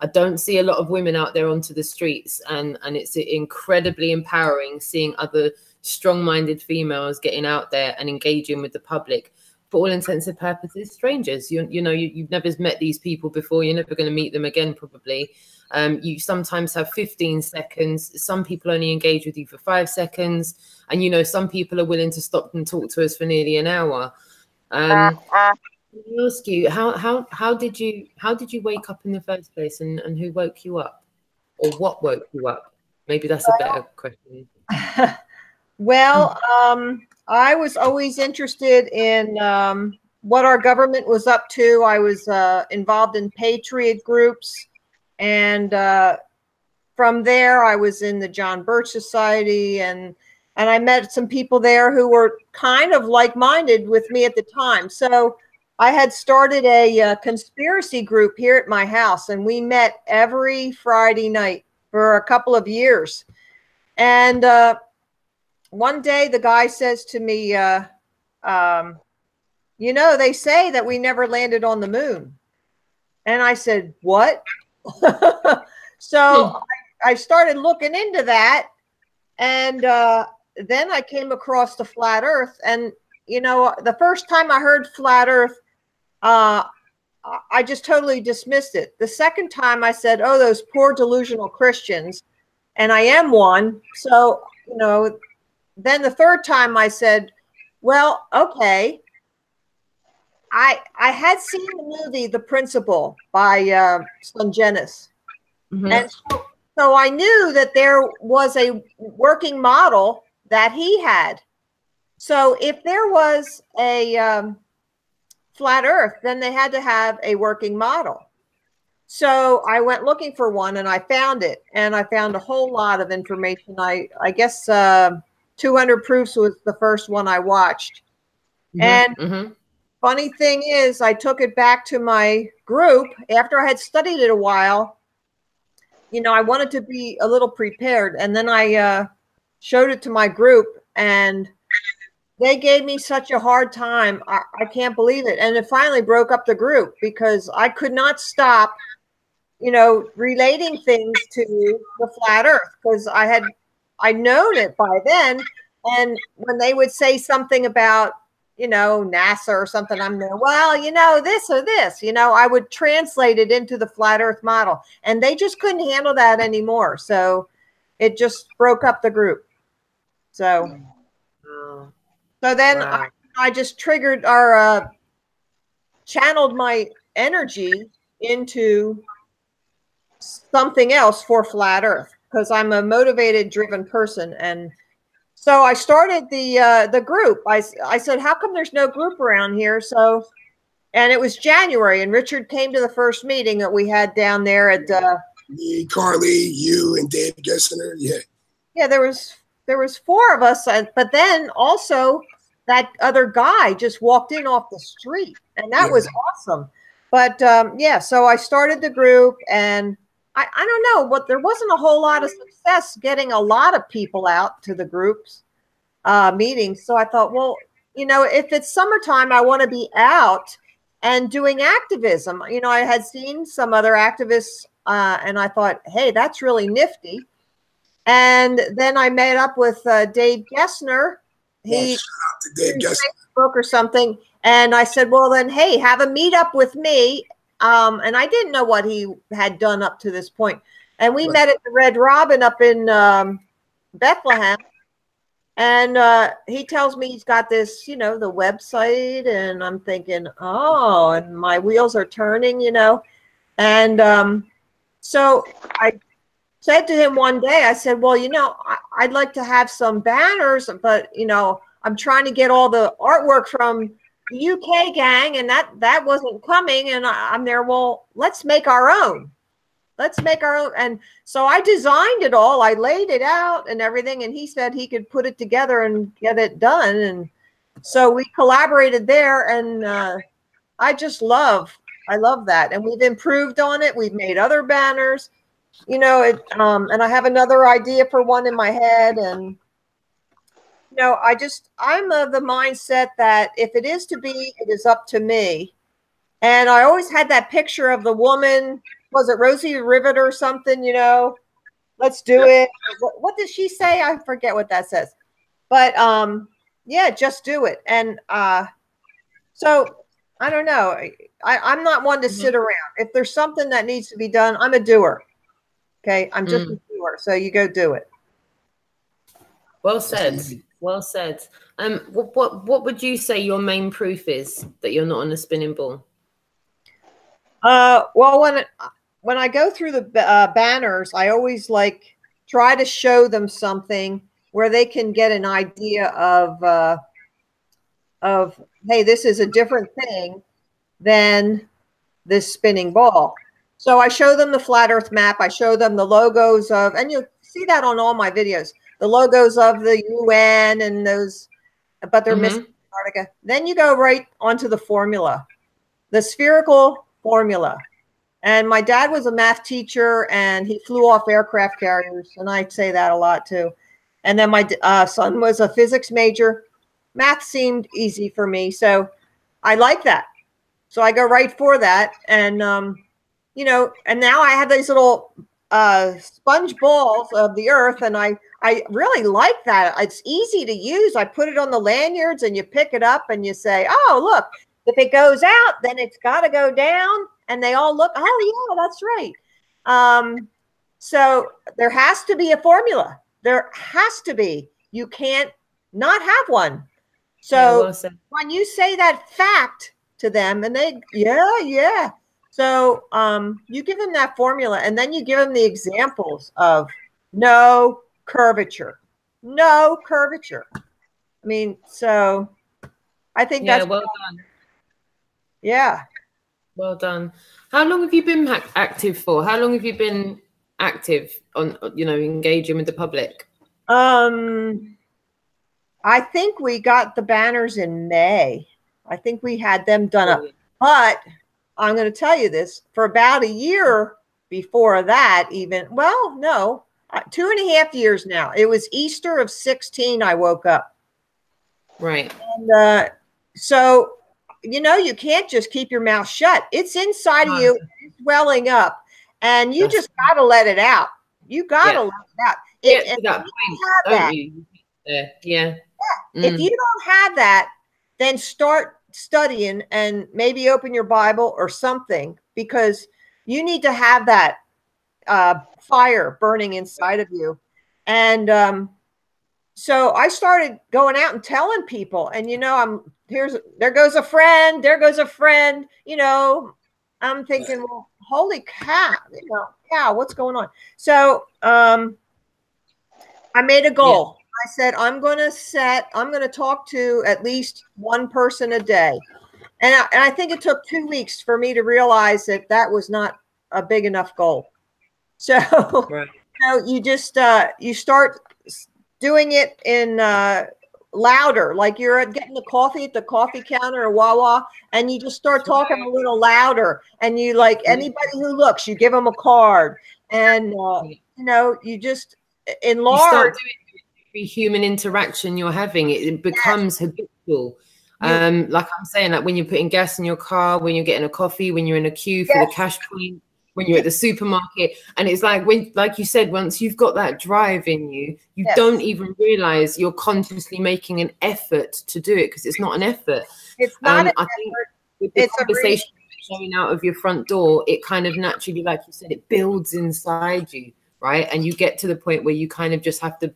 don't see a lot of women out there onto the streets, and it's incredibly empowering seeing other strong-minded females getting out there and engaging with the public. For all intents and purposes, strangers. You've never met these people before. You're never going to meet them again, probably. You sometimes have 15 seconds. Some people only engage with you for 5 seconds, and some people are willing to stop and talk to us for nearly an hour. Let me ask you, how did you wake up in the first place, and who woke you up, or what woke you up? Maybe that's a better question. Well, I was always interested in what our government was up to. I was involved in patriot groups, and from there I was in the John Birch Society, and I met some people there who were kind of like-minded with me at the time. So I had started a conspiracy group here at my house, and we met every Friday night for a couple of years. And one day the guy says to me, they say that we never landed on the moon. And I said, what? So I started looking into that. And then I came across the flat earth. And, the first time I heard flat earth, I just totally dismissed it. The second time I said, oh, those poor delusional Christians. And I am one. So, then the third time I said, well, okay. I had seen the movie The Principal by Sungenis. Mm-hmm. And so I knew that there was a working model that he had. So if there was a flat earth, then they had to have a working model. So I went looking for one, and I found it. And I found a whole lot of information. I guess 200 Proofs was the first one I watched. Mm-hmm. And funny thing is, I took it back to my group after I had studied it a while. I wanted to be a little prepared. And then I showed it to my group, and they gave me such a hard time. I can't believe it. And it finally broke up the group because I could not stop, relating things to the flat earth, because I'd known it by then. And when they would say something about, NASA or something, I'm there, well, this or this, I would translate it into the flat earth model, and they just couldn't handle that anymore. So it just broke up the group. So then wow. I just triggered or channeled my energy into something else for Flat Earth because I'm a motivated, driven person. And so I started the group. I said, how come there's no group around here? So, and it was January, and Richard came to the first meeting that we had down there at me, Carly, you, and Dave Gessner. Yeah. Yeah, there was 4 of us, but then also that other guy just walked in off the street, and that was awesome. But yeah, so I started the group, and I don't know what, there wasn't a whole lot of success getting a lot of people out to the groups meetings. So I thought, well, you know, if it's summertime, I want to be out and doing activism. You know, I had seen some other activists, and I thought, hey, that's really nifty. And then I met up with Dave Gessner. He Dave Gessner. Facebook or something, and I said, well, then, hey, have a meetup with me. And I didn't know what he had done up to this point. And we met at the Red Robin up in Bethlehem. And he tells me he's got this, you know, the website. And I'm thinking, oh, and my wheels are turning, you know. And so I said to him one day, I said, well, you know, I'd like to have some banners, but, you know, I'm trying to get all the artwork from the UK gang, and that wasn't coming. And I'm there, well, let's make our own. Let's make our own. And so I designed it all. I laid it out and everything. And he said he could put it together and get it done. And so we collaborated there. And I love that. And we've improved on it. We've made other banners. You know, and I have another idea for one in my head. And, you know, I'm of the mindset that if it is to be, it is up to me. And I always had that picture of the woman, was it Rosie Rivet or something, you know, let's do it. What does she say? I forget what that says. But, yeah, just do it. And so I don't know. I'm not one to sit around. If there's something that needs to be done, I'm a doer. Okay, I'm just a doer, so you go do it. Well said. Well said. What would you say your main proof is that you're not on a spinning ball? Well, when I go through the banners, I always try to show them something where they can get an idea of hey, this is a different thing than this spinning ball. So I show them the flat Earth map. I show them the logos of, and you'll see that on all my videos, the logos of the UN and those, but they're missing Antarctica. Then you go right onto the formula, the spherical formula. And my dad was a math teacher and he flew off aircraft carriers. And I say that a lot too. And then my son was a physics major. Math seemed easy for me. So I like that. So I go right for that. And, you know, and now I have these little sponge balls of the Earth, and I really like that. It's easy to use. I put it on the lanyards, and you pick it up, and you say, "Oh, look! If it goes out, then it's got to go down." And they all look, "Oh, yeah, that's right." So there has to be a formula. There has to be. You can't not have one. So when you say that fact to them, and they, yeah. So you give them that formula, and then you give them the examples of no curvature. No curvature. I mean, so I think that's well done. Yeah. Well done. How long have you been active for? How long have you been active on, you know, engaging with the public? I think we got the banners in May. I think we had them done up. But I'm going to tell you this, for about a year before that, even, well, no, 2.5 years now. It was Easter of 16, I woke up. Right. And so, you know, you can't just keep your mouth shut. It's inside of you, it's welling up, and you just got to let it out. You got to let it out. Get to that point, don't you? Yeah. If you don't have that, then start studying and maybe open your Bible or something, because you need to have that fire burning inside of you. And so I started going out and telling people, and you know, there goes a friend, you know, I'm thinking, well, holy cow, what's going on? So I made a goal. I said, I'm going to talk to at least one person a day. And I think it took 2 weeks for me to realize that that was not a big enough goal. So, you just, you start doing it in louder, like you're getting the coffee at the coffee counter or Wawa, and you just start talking a little louder, and you like anybody who looks, you give them a card, and you just enlarge. You start doing every human interaction you're having, it becomes habitual. Like I'm saying, like when you're putting gas in your car, when you're getting a coffee, when you're in a queue for the cash point, when you're at the supermarket, and it's like when, like you said, once you've got that drive in you, you don't even realize you're consciously making an effort to do it, because it's not an effort. It's not an I think with the conversation going out of your front door, it kind of naturally, like you said, it builds inside you, right? And you get to the point where you kind of just have to.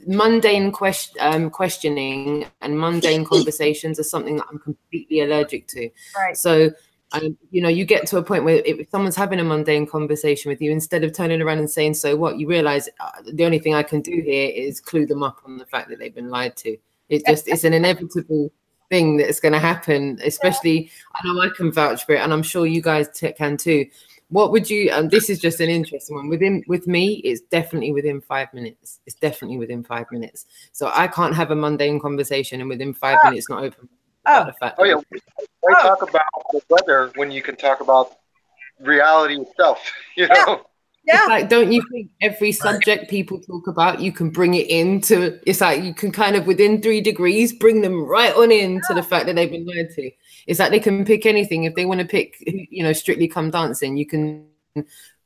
Mundane questioning and mundane conversations are something that I'm completely allergic to. Right. So, you get to a point where if someone's having a mundane conversation with you, instead of turning around and saying, so what, you realize the only thing I can do here is clue them up on the fact that they've been lied to. It's an inevitable thing that's going to happen, especially, I know I can vouch for it, and I'm sure you guys can too. What would you, this is just an interesting one. With me, it's definitely within 5 minutes. It's definitely within 5 minutes. So I can't have a mundane conversation and within 5 minutes not open. Why talk about the weather when you can talk about reality itself? You know? It's like, don't you think every subject people talk about, you can bring it into, it's like you can kind of within 3 degrees bring them right on into the fact that they've been lied to. It's like they can pick anything. If they want to pick, Strictly Come Dancing, you can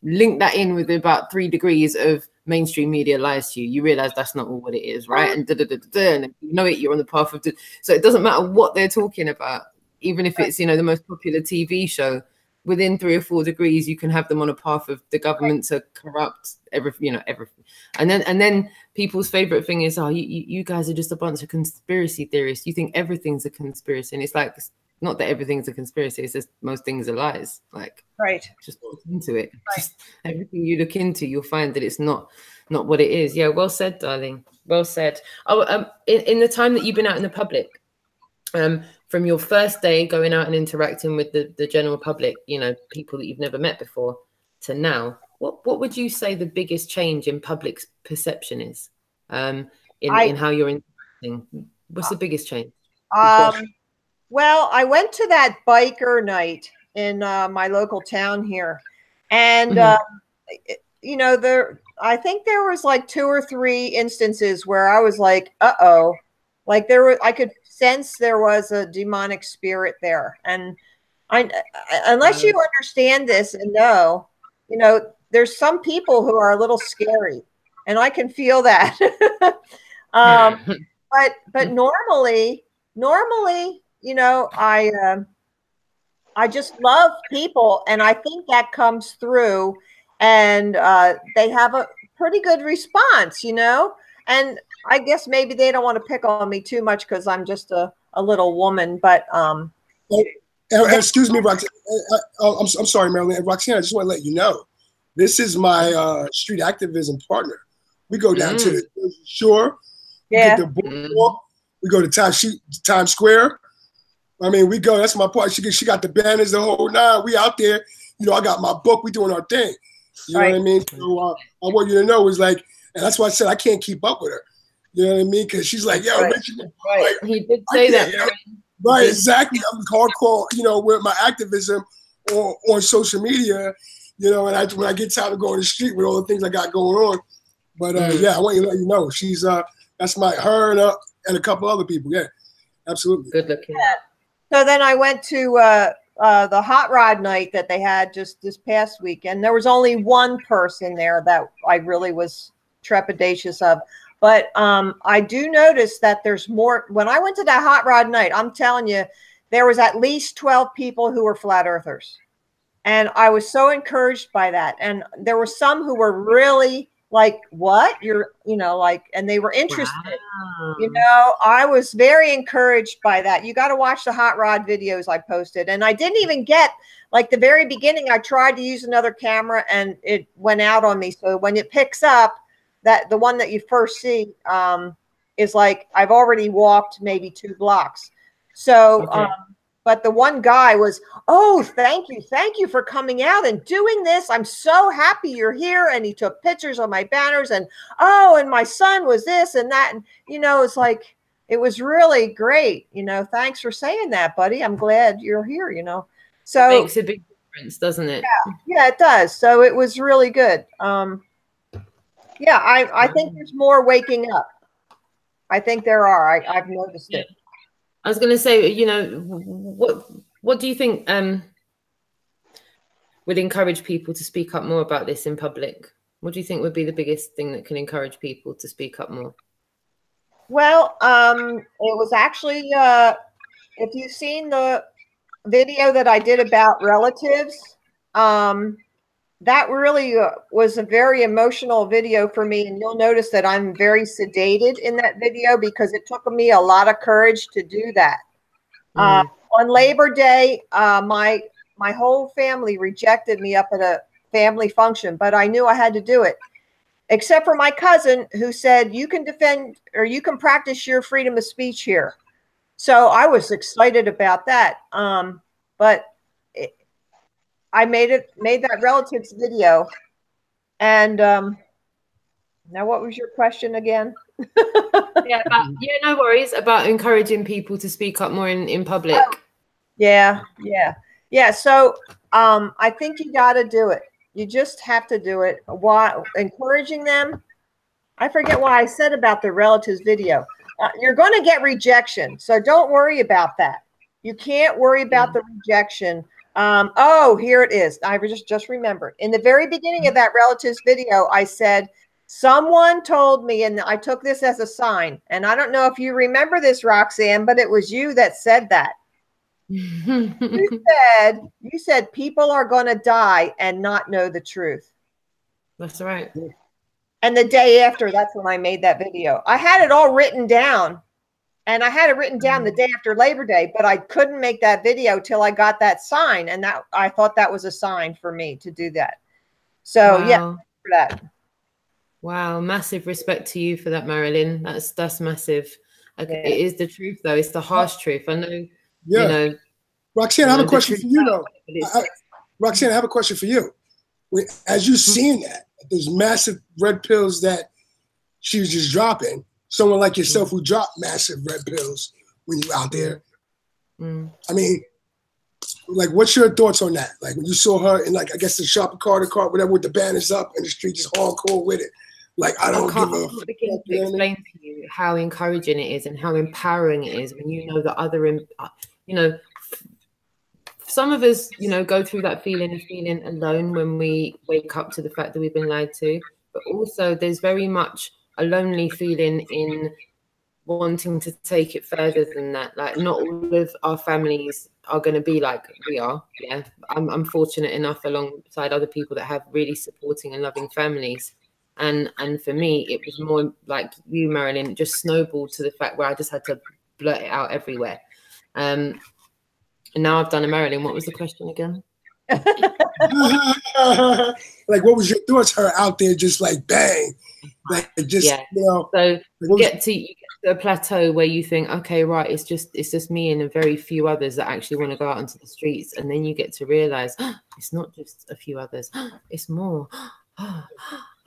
link that in with about 3 degrees of mainstream media lies to you. You realize that's not all what it is, right? And and you know it, you're on the path of so it doesn't matter what they're talking about, even if it's the most popular TV show. Within 3 or 4 degrees, you can have them on a path of the government to corrupt everything. And then people's favorite thing is, you guys are just a bunch of conspiracy theorists. You think everything's a conspiracy, and it's like, it's not that everything's a conspiracy. It's just most things are lies. Like, just look into it. Just everything you look into, you'll find that it's not what it is. Yeah, well said, darling. Well said. In the time that you've been out in the public, from your first day going out and interacting with the general public, people that you've never met before, to now, what would you say the biggest change in public perception is, in how you're interacting? What's the biggest change? Well, I went to that biker night in my local town here, and I think there was like 2 or 3 instances where I was like, like I could sense there was a demonic spirit there. And unless you understand this and know, there's some people who are a little scary, and I can feel that. But normally, I just love people, and I think that comes through, and they have a pretty good response, and I guess maybe they don't want to pick on me too much because I'm just a little woman, but excuse me, Roxanne. I'm sorry, Marilyn. Roxanne, I just want to let you know, this is my street activism partner. We go down to the shore, we get the boardwalk, we go to Times Square. I mean, we go. That's my part. She got the banners, the whole 9. We out there. I got my book. We doing our thing. You know what I mean? So I want you to know is like, and that's why I said I can't keep up with her. You know what I mean? Because she's like, yo, Richard, he did say that. Right, exactly. I'm hardcore, with my activism on social media, and when I get time to go on the street with all the things I got going on. But I want to let you know, she's that's her and a couple other people. Yeah, absolutely. Good looking. Yeah. So then I went to the hot rod night that they had just this past weekend. There was only one person there that I really was trepidatious of. But I do notice that there's more. When I went to that hot rod night, I'm telling you, there was at least 12 people who were flat earthers. And I was so encouraged by that. And there were some who were really like, what? You're, you know, like, and they were interested. Wow. You know, I was very encouraged by that. You got to watch the hot rod videos I posted. And I didn't even get, like, the very beginning, I tried to use another camera and it went out on me. So when it picks up, that the one that you first see is like, I've already walked maybe 2 blocks. So, Okay. but the one guy was, oh, thank you for coming out and doing this. I'm so happy you're here. And he took pictures of my banners and, oh, and my son was this and that. And, you know, it's like, it was really great. You know, thanks for saying that, buddy. I'm glad you're here, you know. So it makes a big difference, doesn't it? Yeah, it does. So it was really good. Yeah, I think there's more waking up. I think there are. I've noticed it. I was going to say, you know, what do you think would encourage people to speak up more about this in public? What do you think would be the biggest thing that can encourage people to speak up more? Well, it was actually, if you've seen the video that I did about relatives, that really was a very emotional video for me. And you'll notice that I'm very sedated in that video because it took me a lot of courage to do that. On Labor Day, my whole family rejected me up at a family function, but I knew I had to do it. Except for my cousin who said, you can defend or you can practice your freedom of speech here. So I was excited about that. But I made that relatives video. And now what was your question again? Yeah, no worries, about encouraging people to speak up more in public. Yeah. So I think you got to do it. You just have to do it. Why encouraging them? I forget why I said about the relatives video. You're going to get rejection, so don't worry about that. You can't worry about the rejection. Oh, here it is. I just remembered. In the very beginning of that relatives video, I said, someone told me, and I took this as a sign. And I don't know if you remember this, Roxanne, but it was you that said that. You said people are going to die and not know the truth. That's right. And the day after, that's when I made that video. I had it all written down, and I had it written down the day after Labor Day, but I couldn't make that video till I got that sign, and that I thought that was a sign for me to do that. So yeah, for that. Wow, massive respect to you for that, Marilyn. That's massive. It is the truth, though. It's the harsh truth. I know. Yeah. You know, Roxanne, I have a question for you, though. Roxanne, I have a question for you. As you've seen that, there's massive red pills that she was just dropping. Someone like yourself who dropped massive red pills when you're out there. I mean, like, what's your thoughts on that? Like, when you saw her in, like, I guess the shopping cart, whatever, with the banners up and the street just hardcore with it. Like, I don't begin to explain to you how encouraging it is and how empowering it is when you know that you know, some of us, you know, go through that feeling of feeling alone when we wake up to the fact that we've been lied to. But also there's very much a lonely feeling in wanting to take it further than that. Like, not all of our families are going to be like we are. Yeah, I'm fortunate enough alongside other people that have really supporting and loving families. And for me, it was more like you, Marilyn, just snowballed to the fact where I just had to blurt it out everywhere. And now I've done a Marilyn. What was the question again? Like, what was your thoughts? Her out there, just like bang, like just you know. So you get to a plateau where you think, okay, right, it's just me and a very few others that actually want to go out into the streets, and then you get to realize it's not just a few others, it's more.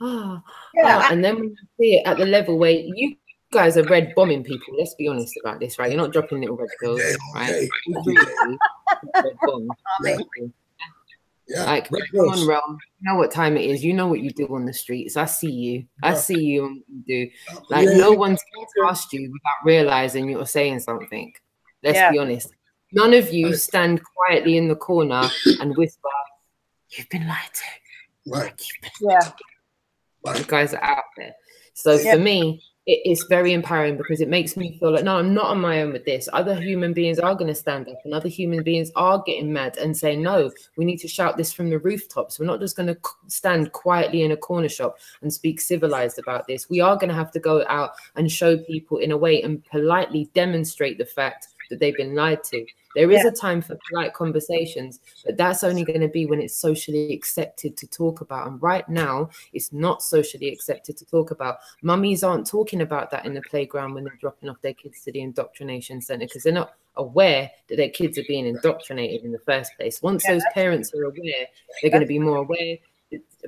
And then when you see it at the level where you guys are red bombing people, let's be honest about this, right? You're not dropping little red pills, right? Red bomb. Like, come on, Realm. You know what time it is. You know what you do on the streets. I see you. I see you and what you do. Like, no one's past you without realizing you're saying something. Let's be honest. None of you stand quietly in the corner and whisper, "You've been lied to." Right. You guys are out there. So for me, it's very empowering because it makes me feel like, no, I'm not on my own with this. Other human beings are going to stand up, and other human beings are getting mad and say, no, we need to shout this from the rooftops. We're not just going to stand quietly in a corner shop and speak civilized about this. We are going to have to go out and show people in a way and politely demonstrate the fact that they've been lied to. There is a time for polite conversations, but that's only going to be when it's socially accepted to talk about. And right now, it's not socially accepted to talk about. Mummies aren't talking about that in the playground when they're dropping off their kids to the indoctrination center because they're not aware that their kids are being indoctrinated in the first place. Once those parents are aware, they're going to be more aware.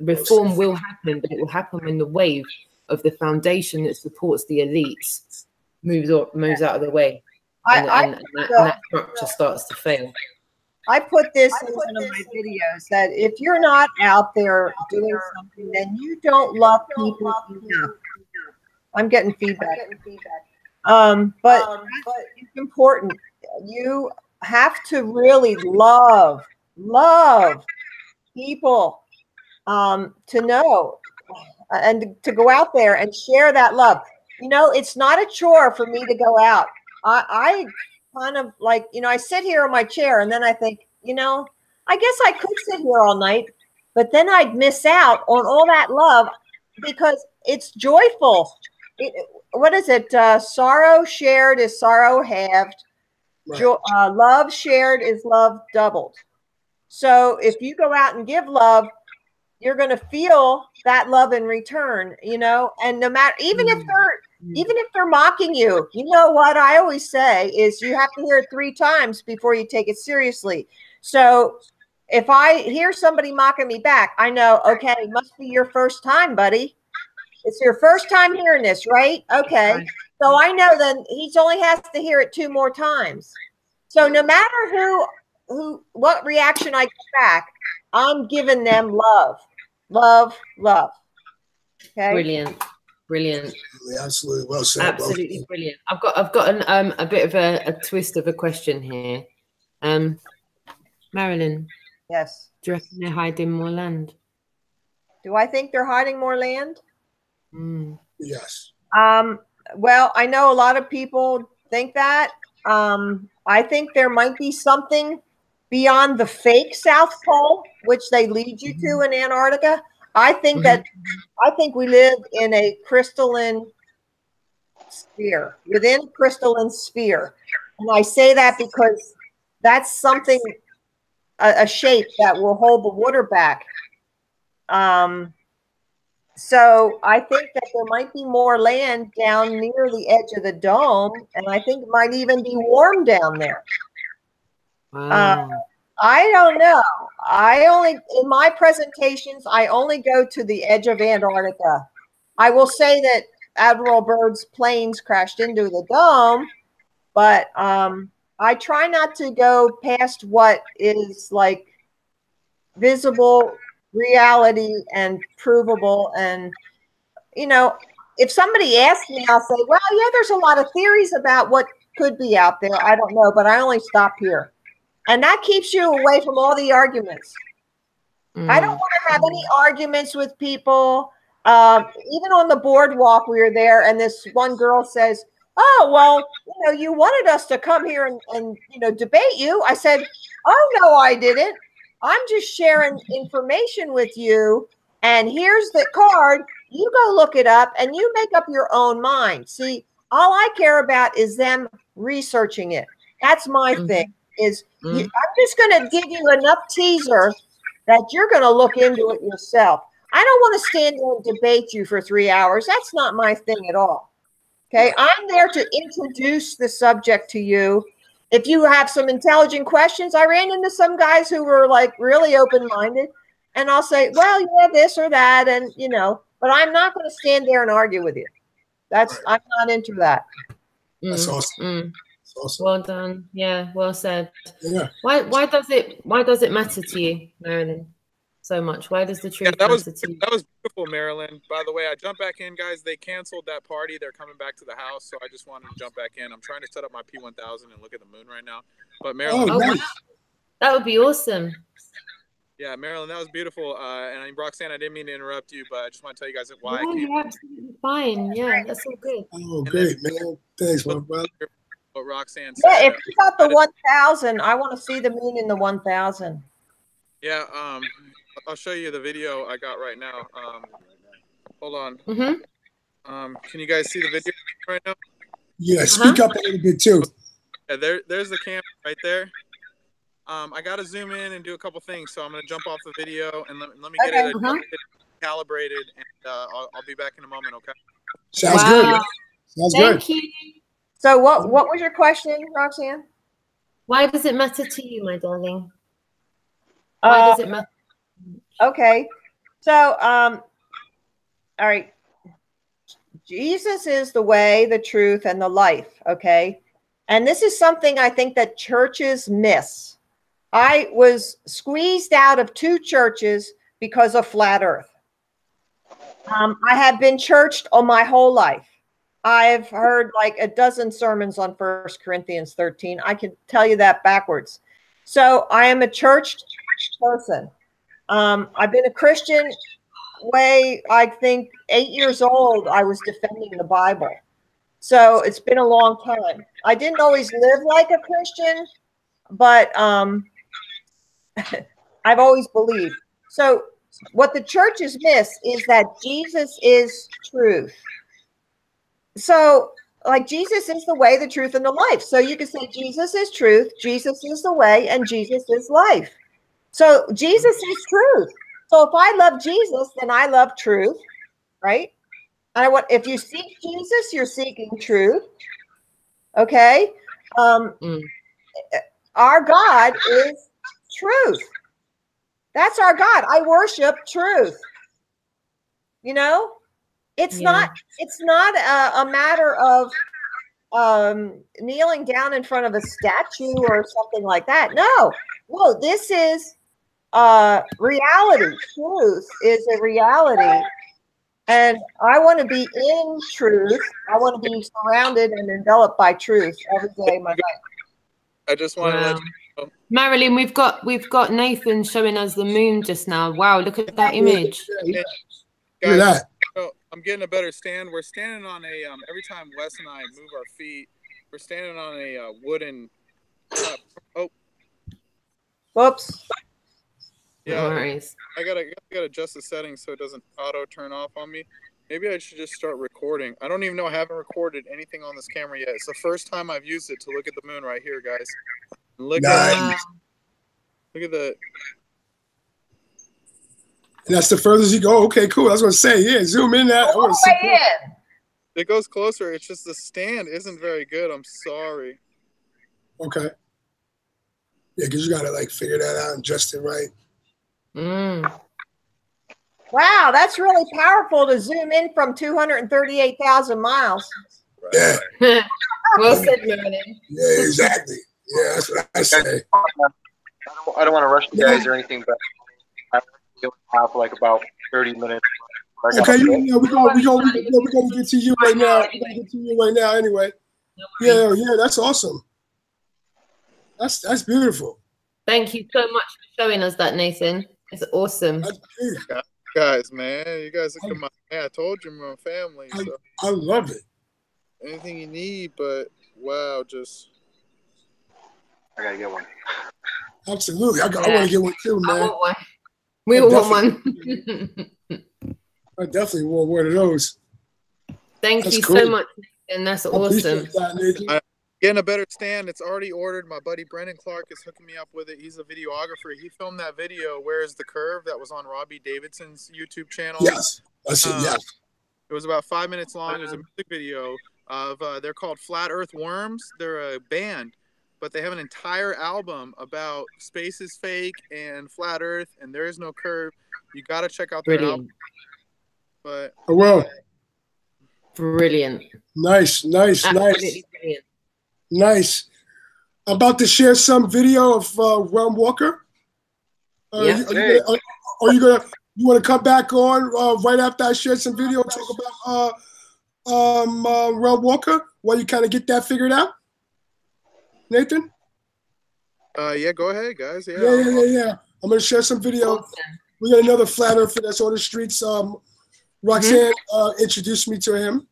Reform will happen, but it will happen when the wave of the foundation that supports the elites moves out of the way. And that structure starts to fail. I put this in one of my videos that if you're not out there doing something, then you don't love people enough. I'm getting feedback. But it's important. You have to really love people to know and to go out there and share that love. You know, it's not a chore for me to go out. I kind of like, you know, I sit here in my chair and then I think, you know, I guess I could sit here all night, but then I'd miss out on all that love because it's joyful. What is it? Sorrow shared is sorrow halved. Right. Love shared is love doubled. So if you go out and give love, you're going to feel that love in return, you know, and no matter, even if they're mocking you, you know what I always say is you have to hear it 3 times before you take it seriously. So if I hear somebody mocking me back, I know, okay, it must be your first time, buddy. It's your first time hearing this, right? Okay. So I know then he only has to hear it 2 more times. So no matter what reaction I get back, I'm giving them love. Okay. Brilliant. Absolutely well said. Absolutely brilliant. I've got a bit of a twist of a question here. MARILYN. Yes. Do you reckon they're hiding more land? Do I think they're hiding more land? Yes. Well, I know a lot of people think that. I think there might be something beyond the fake South Pole, which they lead you to in Antarctica. I think I think we live in a crystalline sphere, within a crystalline sphere. And I say that because that's something, a shape that will hold the water back. So I think that there might be more land down near the edge of the dome, and I think it might even be warm down there. Wow. I don't know. In my presentations, I only go to the edge of Antarctica. I will say that Admiral Byrd's planes crashed into the dome, but I try not to go past what is like visible reality and provable. And, you know, if somebody asks me, I'll say, well, yeah, there's a lot of theories about what could be out there. I don't know, but I only stop here. And that keeps you away from all the arguments. I don't want to have any arguments with people. Even on the boardwalk, we were there, and this one girl says, oh, well, you know, you wanted us to come here and you know, debate you. I said, oh, no, I didn't. I'm just sharing information with you. And here's the card. You go look it up, and you make up your own mind. See, all I care about is them researching it. That's my thing. I'm just going to give you enough teaser that you're going to look into it yourself. I don't want to stand there and debate you for 3 hours. That's not my thing at all. Okay, I'm there to introduce the subject to you. If you have some intelligent questions, I ran into some guys who were like really open-minded, and I'll say, well, yeah, this or that, and you know, but I'm not going to stand there and argue with you. I'm not into that. That's awesome. Awesome. Well done. Yeah, well said. Yeah. Why does it matter to you, MARILYN, so much? Why does the truth matter to you? That was beautiful, MARILYN. By the way, I jumped back in, guys. They canceled that party. They're coming back to the house, so I just wanted to jump back in. I'm trying to set up my P1000 and look at the moon right now. But MARILYN, wow. That would be awesome. Yeah, Marilyn, that was beautiful. And Roxanne, I didn't mean to interrupt you, but I just want to tell you guys why I No, came. you're absolutely fine. Yeah, that's all good. Oh, great, man. Thanks, my brother. What Roxanne said. Yeah, if you got the 1,000, I want to see the moon in the 1,000. Yeah, I'll show you the video I got right now. Hold on. Can you guys see the video right now? Yeah, speak up a little bit too. Yeah, there's the camera right there. I got to zoom in and do a couple things, so I'm going to jump off the video and let me get it calibrated, and I'll be back in a moment, okay? Sounds good. Sounds good. Thank you. So what was your question, Roxanne? Why does it matter to you, my darling? Why does it matter? Okay. So, all right. Jesus is the way, the truth, and the life, okay? And this is something I think that churches miss. I was squeezed out of 2 churches because of flat earth. I have been churched all my whole life. I've heard like a dozen sermons on 1 Corinthians 13. I can tell you that backwards. So I am a churched person. I've been a Christian I think 8 years old, I was defending the Bible. So it's been a long time. I didn't always live like a Christian, but I've always believed. So what the churches miss is that Jesus is truth. So like Jesus is the way, the truth, and the life. So you can say Jesus is truth, Jesus is the way, and Jesus is life. So Jesus is truth. So if I love Jesus, then I love truth, right? And if you seek Jesus, you're seeking truth. Okay. Our God is truth. That's our God. I worship truth. You know, it's not a matter of kneeling down in front of a statue or something like that. No, this is reality. Truth is a reality. And I want to be in truth. I want to be surrounded and enveloped by truth every day of my life. I just want to let you know. Marilyn, we've got Nathan showing us the moon just now. Wow, look at that image. Guys, that. I'm getting a better stand. We're standing on a every time Wes and I move our feet, we're standing on a wooden whoops. Yeah, no worries. I gotta adjust the settings so it doesn't auto turn off on me. Maybe I should just start recording. I don't even know. I haven't recorded anything on this camera yet. It's the first time I've used it to look at the moon right here, guys. Look at the. And that's the furthest you go. Okay, cool. I was gonna say, yeah, zoom in that. It goes closer. It's just the stand isn't very good. I'm sorry. Okay. Yeah, because you gotta like figure that out and adjust it right. Wow, that's really powerful to zoom in from 238,000 miles. Yeah. Well said, Marilyn. Yeah, exactly. Yeah, that's what I say. I don't want to rush you guys or anything, but I have like about 30 minutes. Okay, we're gonna get to you right now. We're gonna get to you right now anyway. Yeah, that's awesome. That's beautiful. Thank you so much for showing us that, Nathan. It's awesome. Guys, man, you guys look at my man. I told you, my family. So. I love it. Anything you need, but wow, just I gotta get one. Absolutely, I want to get one too, man. I want one. We all want one. I definitely want one of those. Thank you so much, Nathan. That's awesome. I'm getting a better stand. It's already ordered. My buddy Brendan Clark is hooking me up with it. He's a videographer. He filmed that video, Where is the Curve? That was on Robbie Davidson's YouTube channel. Yes, that's it, yes. It was about 5 minutes long. It was a music video of, they're called Flat Earth Worms. They're a band, but they have an entire album about space is fake and flat Earth and there is no curve. You got to check out their album. But I will. Brilliant. Nice. Brilliant. Nice. I'm about to share some video of REALMWALKER. You want to come back on right after I share some video and talk about REALMWALKER while you kind of get that figured out? Nathan? Yeah, go ahead, guys. Yeah. I'm going to share some video. We got another flat earther that's on the streets. Roxanne introduced me to him.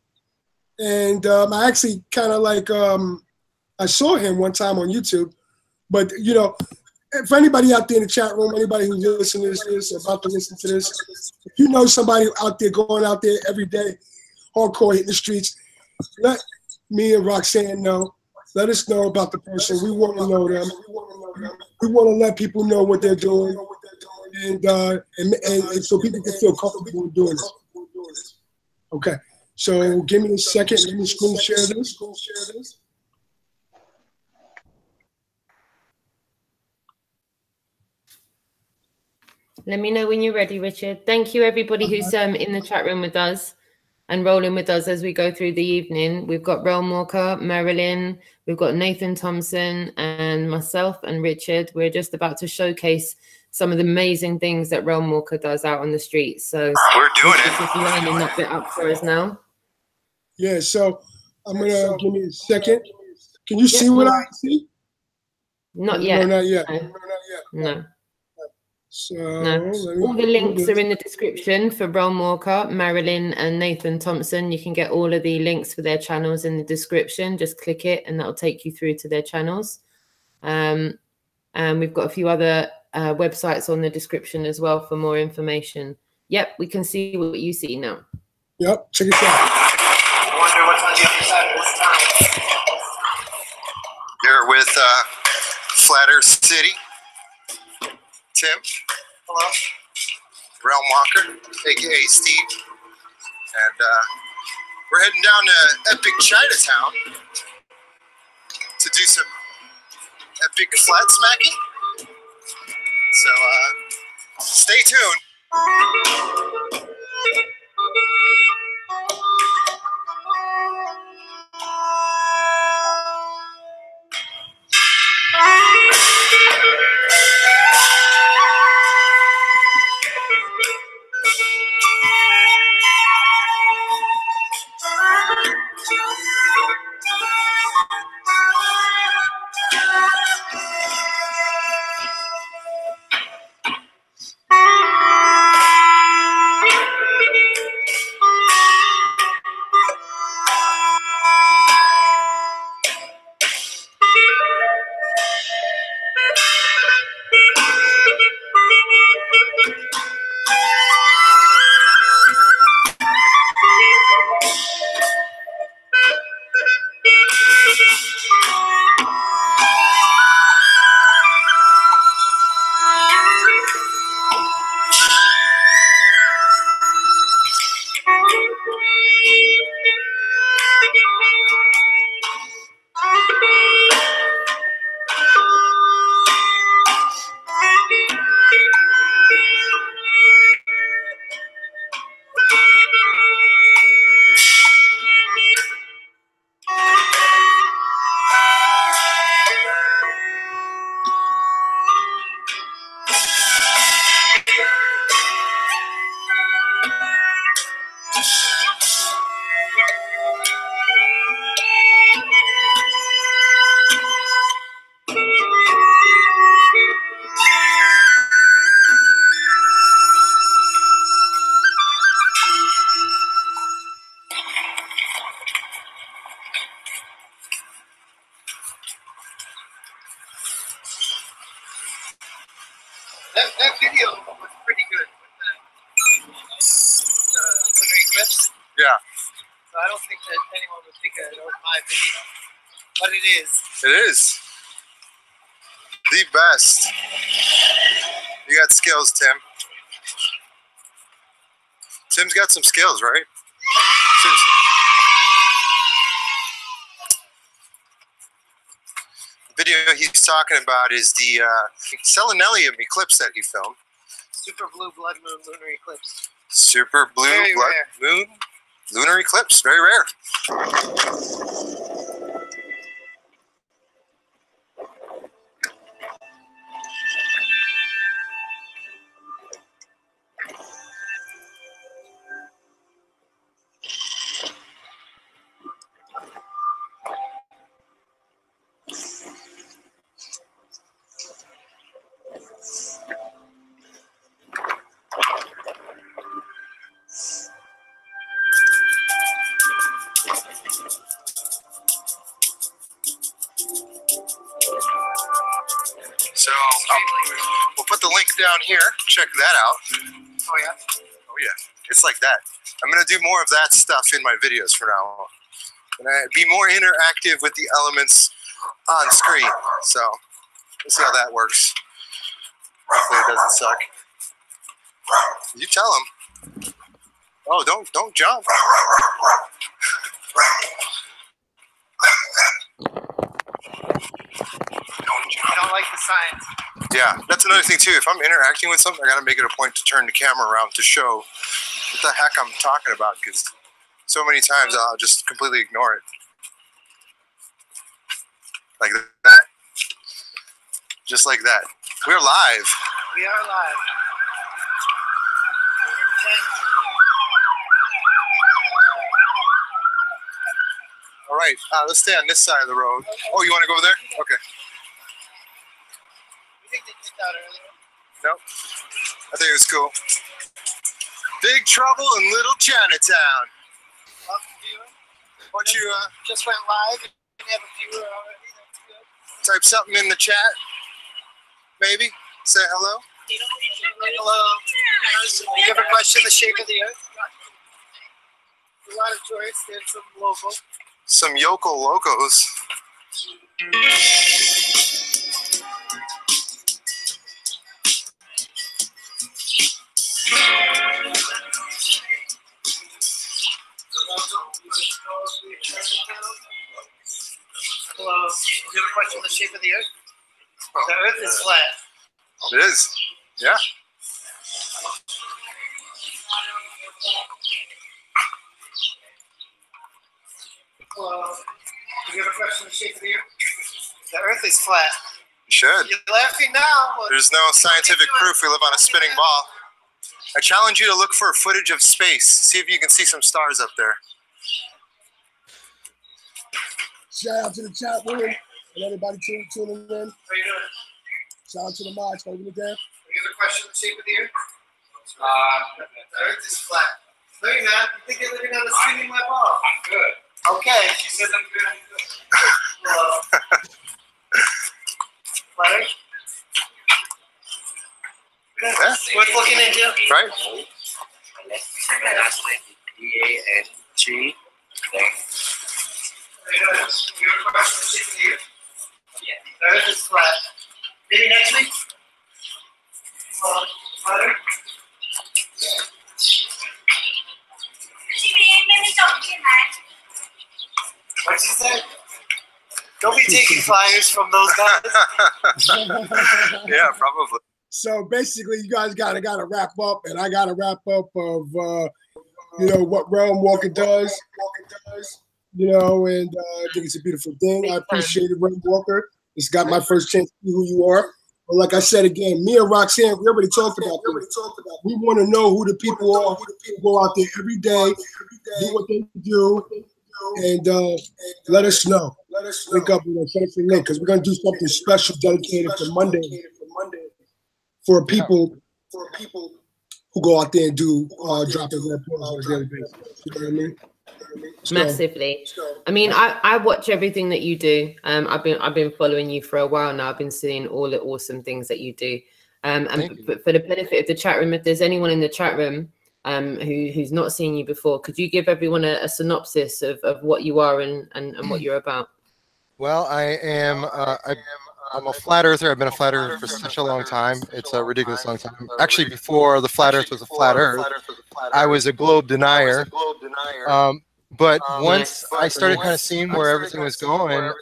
And I actually kind of like, I saw him one time on YouTube. But, you know, for anybody out there in the chat room, anybody who's listening to this, or about to listen to this, if you know somebody out there going out there every day, hardcore hitting the streets, let me and Roxanne know. Let us know about the person. We want to know them. We want to let people know what they're doing, and so people can feel comfortable doing it. Okay, so give me a second. Let me screen share this. Let me know when you're ready, Richard. Thank you, everybody who's in the chat room with us and rolling with us as we go through the evening. We've got REALMWALKER, MARILYN, we've got Nathan Thompson, and myself and Richard. We're just about to showcase some of the amazing things that REALMWALKER does out on the streets. So we're doing it. Just lining that bit up for us now. Yeah, so I'm gonna give me a second. Can you see what I see? Not yet. No, not yet. No. So all the links are in the description for REALMWALKER, MARILYN, and Nathan Thompson. You can get all of the links for their channels in the description. Just click it and that'll take you through to their channels. And we've got a few other websites on the description as well for more information. Yep, we can see what you see now. Yep, check it out. I wonder what's on the other side of this tunnel. You're with Flat Earth City. Tim. Hello. REALMWALKER, aka Steve. And we're heading down to Epic Chinatown to do some epic flat smacking. So stay tuned. That video was pretty good with the lunar eclipse. Yeah. So I don't think that anyone would think that it was my video, but it is. It is. The best. You got skills, Tim. Tim's got some skills, right? Seriously. The video he's talking about is the selenium eclipse that he filmed. Super blue blood moon lunar eclipse. Super blue very blood rare. Moon lunar eclipse. Very rare. We'll put the link down here. Check that out. Oh yeah. Oh yeah, it's like that. I'm gonna do more of that stuff in my videos from now on. And I be more interactive with the elements on screen. So we'll see how that works. Hopefully it doesn't suck. You tell him. Oh, don't jump. I don't like the science. Yeah, that's another thing too. If I'm interacting with something, I gotta make it a point to turn the camera around to show what the heck I'm talking about, because so many times I'll just completely ignore it. Like that. Just like that. We're live. We are live. All right, let's stay on this side of the road. Oh, you want to go over there? Okay. You think they did that earlier? No, I think it was cool. Big Trouble in Little Chinatown. Welcome, viewer. Why don't you just went live and have a viewer already? That's good. type something in the chat? Maybe say hello. Hello. You ever question the shape of the earth? A lot of joints and some local. Some yokel locos. Hello. You ever question the shape of the earth? The earth is flat. It is. Yeah. Hello. You ever question the shape of the earth? The earth is flat. You should. You're laughing now. There's no scientific proof we live on a spinning ball. I challenge you to look for footage of space. See if you can see some stars up there. Shout out to the chat room and everybody tuning in. How you doing? Shout out to the mods holding it down. You ever question the shape of the earth? The earth is flat. No, you're not. You think you're living on a spinning web ball. I'm good. Okay. She says I'm good. I'm good. Well, flat earth? Yeah. Worth looking into. Right? DANG. You ever question the shape of the earth? Yeah. The earth is flat. Maybe next week? Flat earth? What'd she say? Don't be taking flyers from those guys. Yeah, probably. So basically, you guys gotta wrap up, and I gotta wrap up of you know what REALMWALKER does. You know, and I think it's a beautiful thing. I appreciate it, REALMWALKER. It's got my first chance to see who you are. But like I said again, me and Roxanne, we already talked about this. We want to know who the people are who go out there every day, do what they do, and let us know. Wake up with us because we're gonna do something special dedicated for Monday for people who go out there and do dropping their points on a daily basis. You know what I mean? Massively. I mean, I watch everything that you do. I've been following you for a while now. I've been seeing all the awesome things that you do. And for the benefit of the chat room, if there's anyone in the chat room who's not seen you before, could you give everyone a synopsis of what you are and what you're about? Well, I'm a flat earther. I've been a flat earther for such a long time. It's a ridiculous long time. Actually, before the flat earth was a flat earth, I was a globe denier. But once I started kind of seeing where everything was going,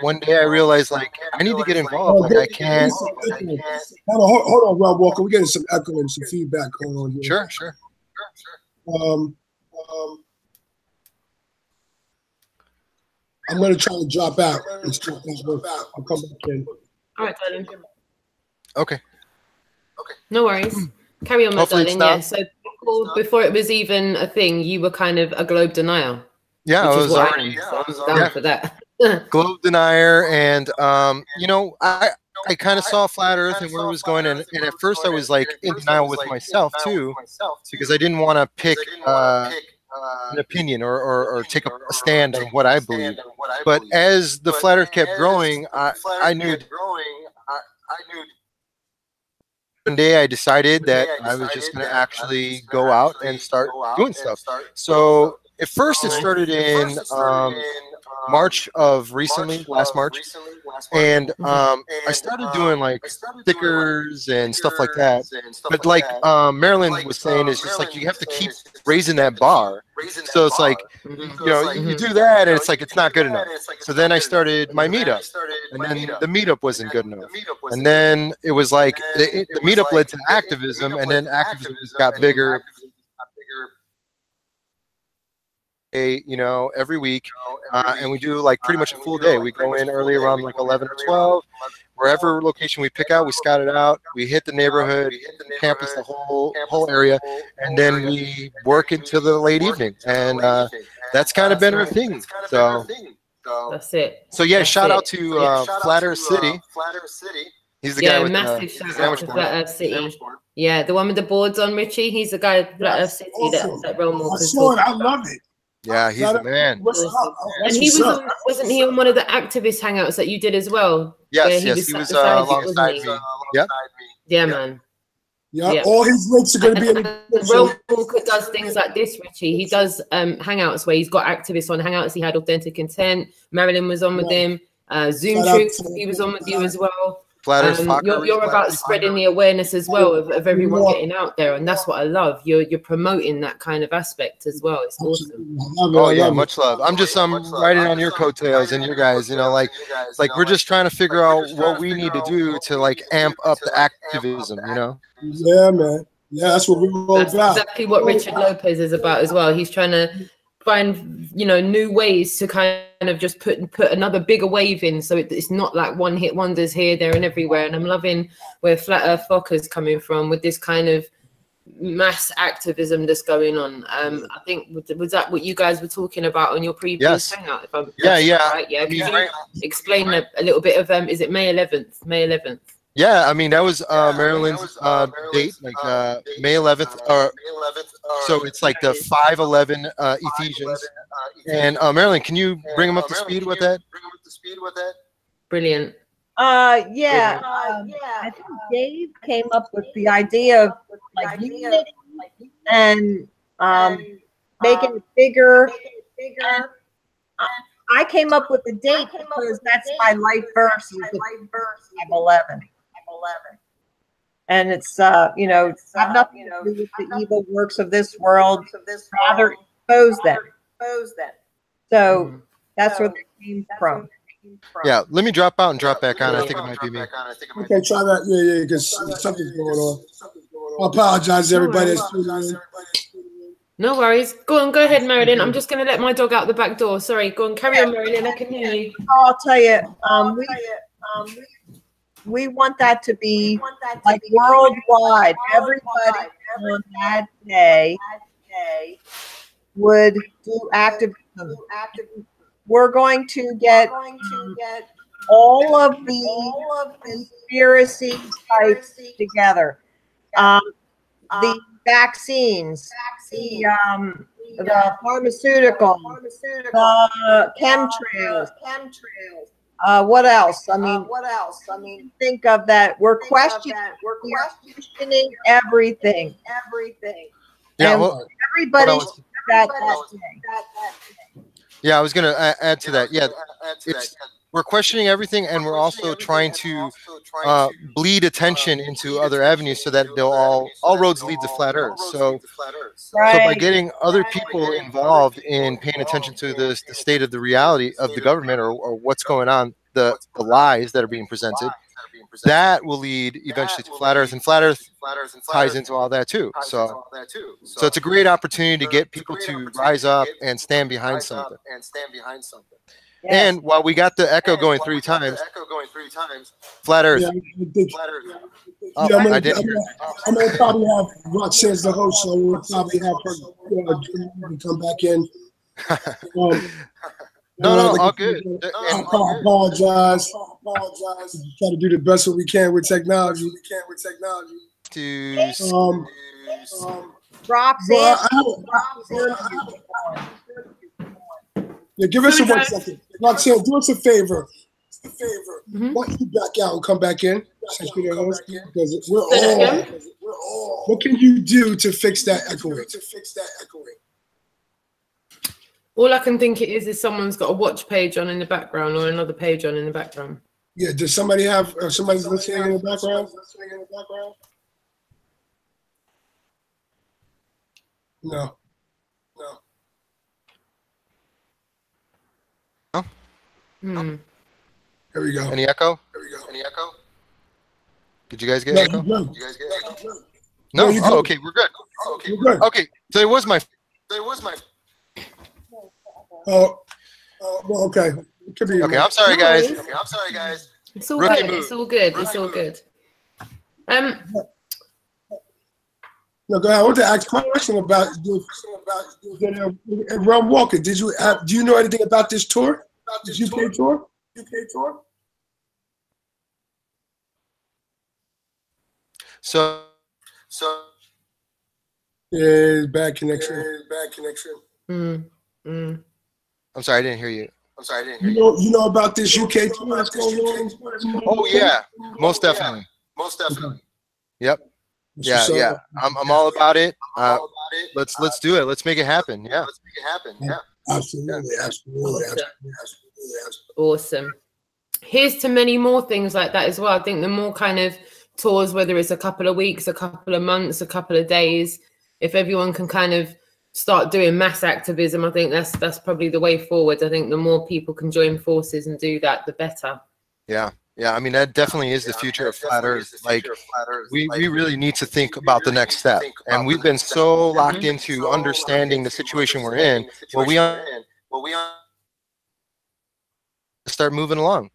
one day I realized, like, I need to get involved. Like, I can't. Hold on, REALMWALKER. We're getting some echo and some feedback going on here. Sure. I'm going to try to drop out. I'll come back in. All right, darling. Okay. No worries. Carry on, my Hopefully darling. Yeah. So before it was even a thing, you were kind of a globe denier. Yeah, I was already down for that. Globe denier, and you know, I kind of saw flat Earth and where it was going, and at first I was like in denial with myself too, because I didn't want to pick an opinion or take a stand on what I believe. But as the flat Earth kept growing, I knew one day I decided that I was just going to actually go out and start doing stuff. So at first it started in March of recently, last March, and I started doing like stickers and stuff like that. But like Marilyn was saying, it's just like you have to keep raising that bar. So it's like, you know, you do that and it's like it's not good enough. So then I started my meetup, and then the meetup wasn't good enough. And then it was like the meetup led to activism, and then activism got bigger. You know, every week, and we do like pretty much a full day. We go in early around like 11 or 12, wherever location we pick out, we scout it out, we hit the neighborhood, campus, the whole area, and then we work until the late evening, and that's kind of been our thing. So that's it. So yeah, that's shout it. out to Flat Earth City. He's the guy with massive the shout out to Flat Earth City. Yeah, the one with the boards on, Richie. He's the guy at Flat Earth City that REALMWALKER. I saw it. I love it. Yeah, he's the man. And he wasn't he on one of the activist hangouts that you did as well? Yes, he was alongside me. Yep. Yeah, man. Yeah, all his links are going to be in the REALMWALKER does things like this, Richie. He does hangouts where he's got activists on hangouts. He had Authentic Intent. MARILYN was on with him. Zoom Truth, he was on with you as well. You're about spreading the awareness as well of everyone getting out there, and that's what I love. You're promoting that kind of aspect as well. It's awesome. Oh yeah, much love. I'm riding on your coattails and your guys. You know, like we're just trying to figure out what we need to do to like amp up the activism. You know. Yeah, man. Yeah, that's what we're all about. That's exactly what Richard Lopez is about as well. He's trying to find, you know, new ways to kind of just put another bigger wave in, so it's not like one hit wonders here, there, and everywhere. And I'm loving where Flat Earth Focker's coming from with this kind of mass activism that's going on. I think was that what you guys were talking about on your previous hangout? If I'm right? Yeah. Can you explain a little bit of is it May 11th? May 11th. Yeah, I mean that was Marilyn's date, like May 11th, so it's like the 5/11 Ephesians. And Marilyn, can you bring them up to speed with that? Brilliant. I think Dave came up with the idea of like unity and making it bigger. I came up with the date because that's my life verse. 5/11. And it's you know, it's have nothing to do with the evil works of this world, rather expose them. So that's where they came from. Yeah, let me drop out and drop back on. I think it might be me. Okay, try that. Yeah, because something's going on. I apologize to everybody that's tuning in. No worries. Go ahead, MARILYN. I'm just going to let my dog out the back door. Sorry, go on, carry on, MARILYN. I can hear you. I'll tell you, we want that to be like worldwide. Everybody on that day would do activism. We're going to get all of the conspiracy types together. The vaccines, the pharmaceutical, the chemtrails. What else? I mean, think of that. We're questioning everything. Yeah, and well, everybody that yeah, I was going to add to that. Yeah, we're questioning everything, and we're also trying to bleed attention into other avenues so that they'll all roads lead to Flat Earth. So by getting other people involved in paying attention to the state of the reality of the government or what's going on, the lies that are being presented, that will lead eventually to Flat Earth, and Flat Earth ties into all that too. So it's a great opportunity to get people to rise up and stand behind something. And while we got the echo going 3 times, Flat Earth. I'm gonna probably have Roxanne as the host, so we'll probably have her come back in. No, all good. I apologize. Try to do the best that we can with technology. Roxanne. Yeah, give us 1 second. Roxanne, do us a favor. Why don't you back out and come back in? Because we're all. What can you do to fix that echoing? All I can think it is someone's got a watch page on in the background or another page on in the background. Yeah, does somebody have somebody's listening in the background? No. Hmm. There we go. Any echo? Did you guys get echo? No. No. you're Oh, good. okay, we're good. You're good. Okay, so it was my. Oh, well, okay. It could be. Okay, I'm sorry, guys. It's all Rookie good. move. It's all good. It's all good. No, go ahead. I want to ask a question about REALMWALKER. Do you know anything about this tour? This UK tour? So. Yeah, bad connection. I'm sorry, I didn't hear you. You know about this UK tour that's going on? Oh yeah, most definitely. Yep. Yeah. I'm all about it. Let's do it. Let's make it happen. Yeah. Absolutely. Awesome. Here's to many more things like that as well. I think the more kind of tours, whether it's a couple of weeks, a couple of months, a couple of days, if everyone can kind of start doing mass activism, I think that's probably the way forward. I think the more people can join forces and do that, the better. Yeah. I mean, that definitely is the future of flat Earth. Like, we really need to think about the next step. And we've been so locked into understanding the situation we're in, where we start moving along.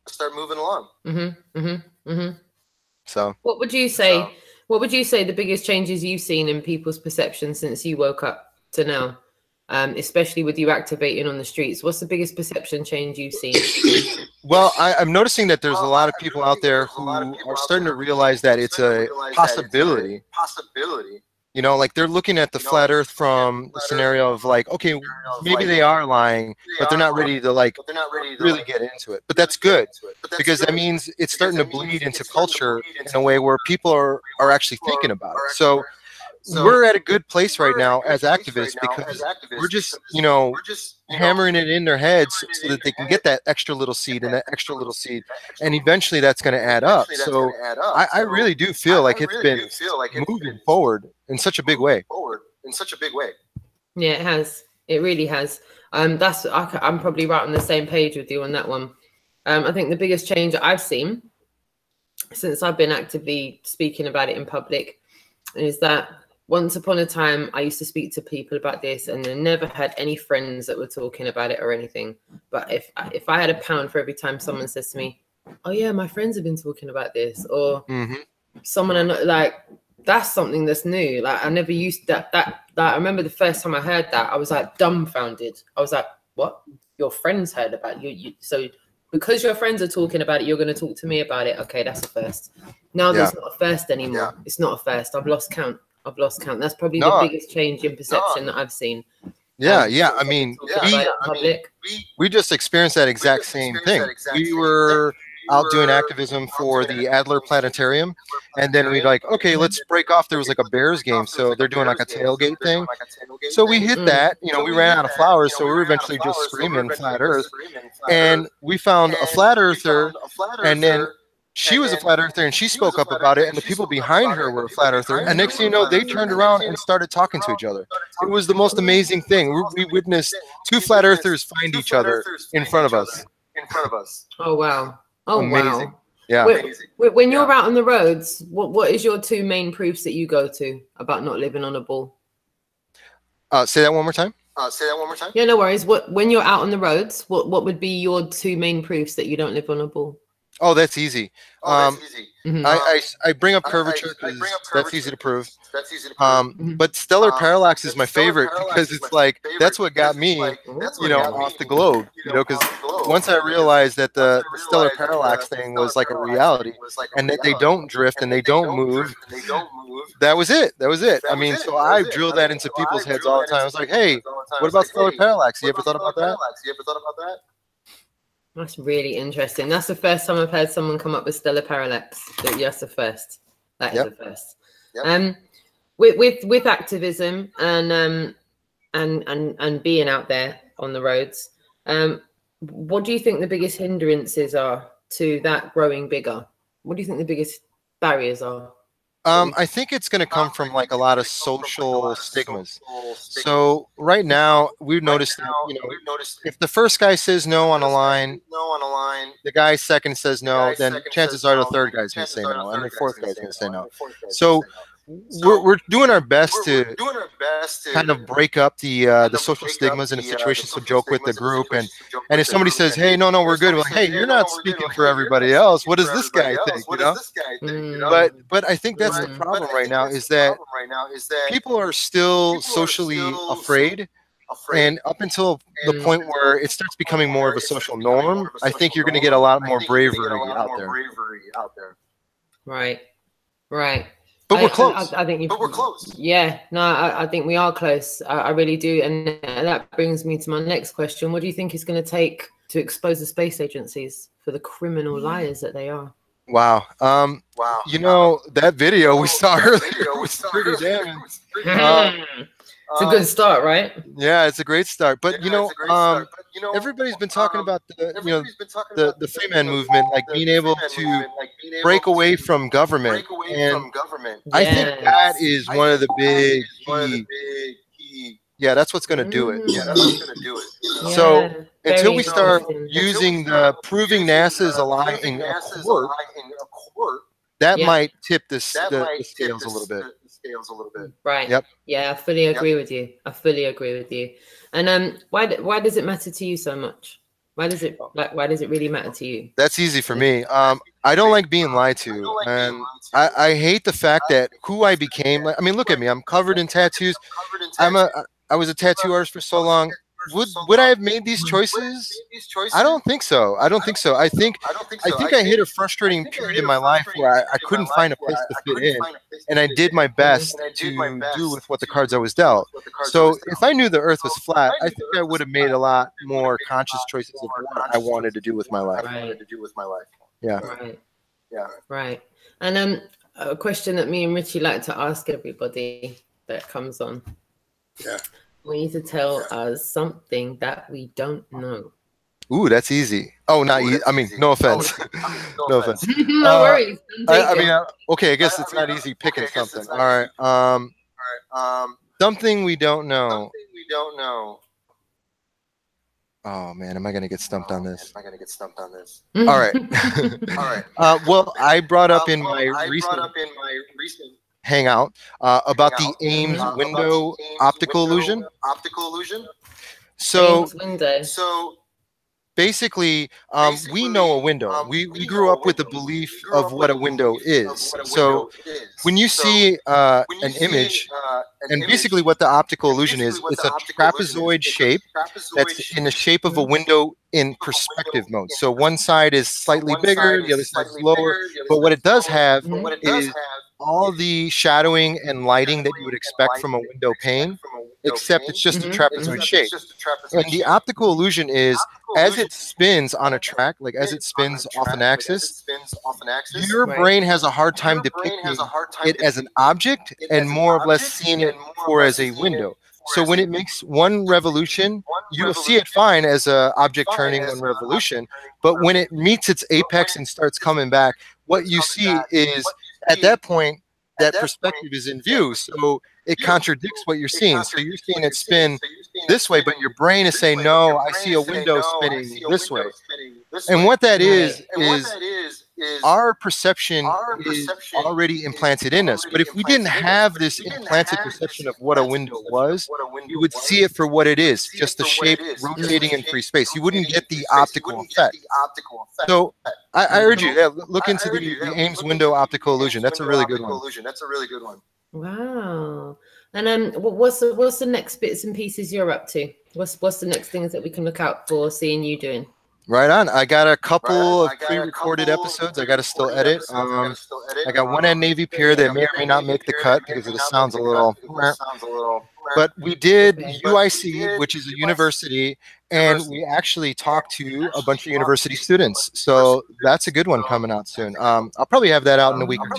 So what would you say? What would you say the biggest changes you've seen in people's perception since you woke up to now, especially with you activating on the streets? What's the biggest perception change you've seen? Well, I'm noticing that there's a lot of people out there who are starting to realize that it's a possibility. You know, like they're looking at the flat Earth from the scenario of like, okay, maybe they are lying, but they're not ready to like really get into it. But that's good, because that means it's starting to bleed into culture in a way where people are actually thinking about it. So we're at a good place right now as activists, because we're just, hammering it in their heads so that they can get that extra little seed and that extra little seed, and eventually that's going to add up. So I really do feel like it's been moving forward in such a big way. Yeah, it has. It really has. I'm probably right on the same page with you on that one. I think the biggest change I've seen since I've been actively speaking about it in public is that once upon a time, I used to speak to people about this, and I never had any friends that were talking about it or anything. But if I had £1 for every time someone says to me, "Oh yeah, my friends have been talking about this," or someone I know, like, that's something that's new. Like, I never used that. I remember the first time I heard that, I was like dumbfounded. I was like, "What? Your friends heard about you? So because your friends are talking about it, you're going to talk to me about it? Okay, that's a first." Now there's not a first anymore. It's not a first. I've lost count. That's probably the biggest change in perception that I've seen. I mean, we just experienced that exact same thing. We were out doing activism for the Adler Planetarium, and then we'd like, okay, let's break off. There was like a Bears game, so they're doing like a tailgate thing. So we hit that. We ran out of flowers, so we were eventually just screaming flat Earth, and we found a flat earther, and then she was a flat earther, and she spoke up about it, and the people behind her were a flat earther. And next thing you know, they turned around and started talking to each other. It was the most amazing thing. We witnessed two flat earthers find each other in front of us. Oh, wow. Oh, amazing. Wow. Yeah. When you're out on the roads, what is your two main proofs that you go to about not living on a ball? Say that one more time. Yeah, no worries. When you're out on the roads, what would be your two main proofs that you don't live on a ball? Oh, that's easy. I bring up curvature because that's easy to prove. But stellar parallax is my favorite, because it's like that's what got me, off the globe. Because once I realized that the stellar parallax thing was like a reality, and that they don't drift and they don't move, that was it. I mean, so I drill that into people's heads all the time. I was like, hey, what about stellar parallax? You ever thought about that? That's really interesting. That's the first time I've heard someone come up with stellar parallax. That's the first. That is the first. Yep. With activism and being out there on the roads, what do you think the biggest hindrances are to that growing bigger? What do you think the biggest barriers are? I think it's going to come from like a lot of social stigmas. So right now we've noticed that, you know, if the first guy says no on a line, the guy second says no, then chances are the third guy's going to say no, and the fourth guy's going to say no. So we're doing our best to kind of break up the social stigmas in a situation. So joke with the group, and if somebody says, "Hey, no, we're good," we're like, "Hey, you're not speaking for everybody else. What does this guy think?" You know. But I think that's the problem right now is that people are still socially afraid. And up until the point where it starts becoming more of a social norm, I think you're going to get a lot more bravery out there. Right. But we're close. I think we're close. Yeah, no, I think we are close. I really do. And that brings me to my next question. What do you think it's going to take to expose the space agencies for the criminal liars that they are? Wow. You know, that video we saw earlier was pretty damning. It's a good start, right? Yeah, it's a great start. But you know, everybody's been talking about the free man movement, like being able to break away from government. And I think that is one of the big key. Yeah, that's what's going to do it. So until we start using the proving NASA is a lie in a court, that might tip the scales a little bit. Right. Yep. Yeah, I fully agree with you. And why does it matter to you so much? Why does it really matter to you? That's easy for me. I don't like being lied to, and I hate the fact that who I became. I mean, look at me. I'm covered in tattoos. I was a tattoo artist for so long. Would I have made these choices? I don't think so. I think I hit a frustrating period in my life where I couldn't find a place to fit in, and I did my best to do with what the cards I was dealt. So if I knew the Earth was flat, I think I would have made a lot more conscious choices of what I wanted to do with my life. Yeah. Right. And a question that me and Richie like to ask everybody that comes on. Yeah. We need to tell us something that we don't know. Ooh, that's easy. Oh, not easy. I mean, no offense. No offense. No worries. I mean, okay. I guess it's not easy picking something. All right. Something we don't know. Oh man, am I gonna get stumped on this? All right. All right. Well, I brought up in my recent hangout about the Ames window optical illusion. So basically, we know a window. We grew up with the belief of what a window is. So when you see an image, and basically what the optical illusion is, it's a trapezoid shape that's in the shape of a window in perspective mode. So one side is slightly bigger, the other side is lower. But what it does have is all the shadowing and lighting that you would expect from a window pane, except it's just a trapezoid shape. And the optical illusion is, as it spins on a track, like as it spins off an axis, your brain has a hard time depicting it as an object and more or less seeing it for as a window. So when it makes one revolution, you will see it fine as an object turning one revolution. But when it meets its apex and starts coming back, what you see is, at that point, that perspective is in view. So it contradicts what you're seeing. So you're seeing it spin this way, but your brain is saying, no, I see a window spinning this way. And what that is our perception is already implanted in us. But if we didn't have this implanted perception of what a window was, you would see it for what it is, just the shape rotating in free space. You wouldn't get the optical effect. So I urge you, look into the Ames window optical illusion. That's a really good one. Wow. And what's the next bits and pieces you're up to? What's the next things that we can look out for seeing you doing? Right on. I got a couple of pre-recorded episodes I got to still edit. I got one at Navy Pier that may or may not make the cut because it sounds a little. but we did UIC, which is a university, and we actually talked to a bunch of university students. So that's a good one coming out soon. I'll probably have that out in a week or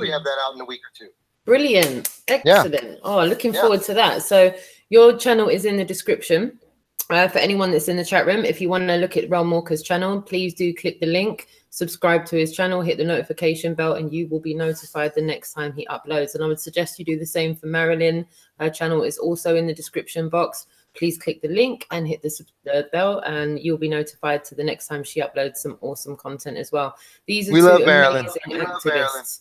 two. Brilliant. Excellent. Yeah. Oh, looking forward to that. So your channel is in the description. For anyone that's in the chat room, if you want to look at Realmwalker's channel, please do click the link, subscribe to his channel, hit the notification bell, and you will be notified the next time he uploads. And I would suggest you do the same for MARILYN. Her channel is also in the description box. Please click the link and hit the bell, and you'll be notified to the next time she uploads some awesome content as well. These are two amazing activists.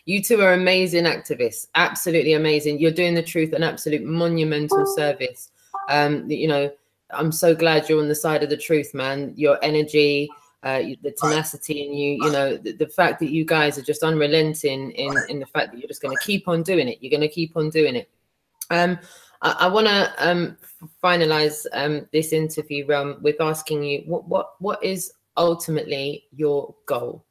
You two are amazing activists. Absolutely amazing. You're doing the truth an absolute monumental service. You know, I'm so glad you're on the side of the truth, man. Your energy, the tenacity in you, you know, the fact that you guys are just unrelenting in the fact that you're just going to keep on doing it. You're going to keep on doing it. I want to finalize this interview with asking you what is ultimately your goal?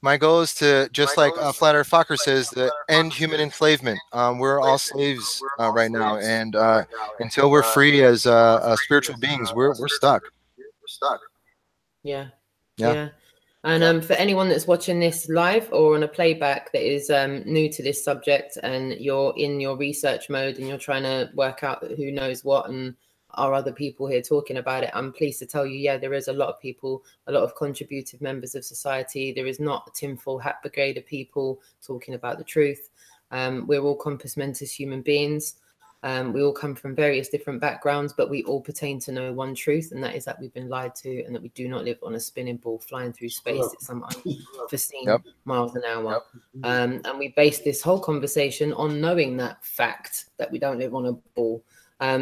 My goal is to, just like Flat Earth Fokker says, to end human enslavement. We're all slaves right now, and until we're free as spiritual beings, we're stuck. Yeah. And for anyone that's watching this live or on a playback that is new to this subject, and you're in your research mode and you're trying to work out who knows what and are other people here talking about it, I'm pleased to tell you, yeah, there is a lot of people, a lot of contributive members of society. There is not a tinfoil hat brigade of people talking about the truth. We're all compass mentis human beings. We all come from various different backgrounds, but we all pertain to know one truth, and that is that we've been lied to, and that we do not live on a spinning ball flying through space at some unforeseen miles an hour. And we base this whole conversation on knowing that fact, that we don't live on a ball.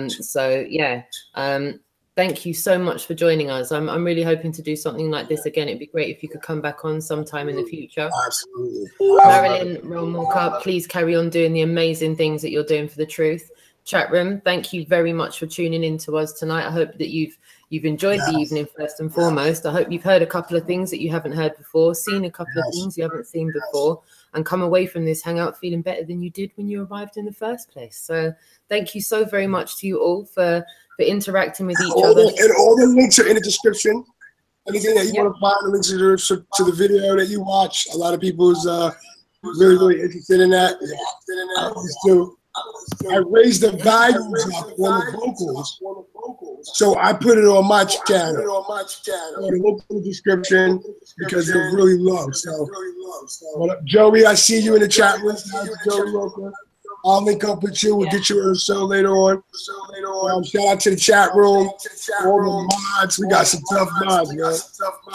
So yeah, thank you so much for joining us. I'm really hoping to do something like this again. It'd be great if you could come back on sometime in the future. Absolutely. MARILYN, Realmwalker, please carry on doing the amazing things that you're doing for the truth. Chat room, thank you very much for tuning in to us tonight. I hope that you've enjoyed the evening first and foremost. I hope you've heard a couple of things that you haven't heard before, seen a couple of things you haven't seen before, and come away from this hangout feeling better than you did when you arrived in the first place. So thank you so very much to you all for interacting with each other. And all the links are in the description. Anything that you want to find, the links to the video that you watch. A lot of people is really interested in that. I raised the values up on the vocals, so I put it on my channel. The link in the description because they're really low. So, Joey, I see you in the chat room. Joey Walker. I'll link up with you. We'll get you on the show later on. Shout out to the chat room. All the mods. We got some tough mods, man.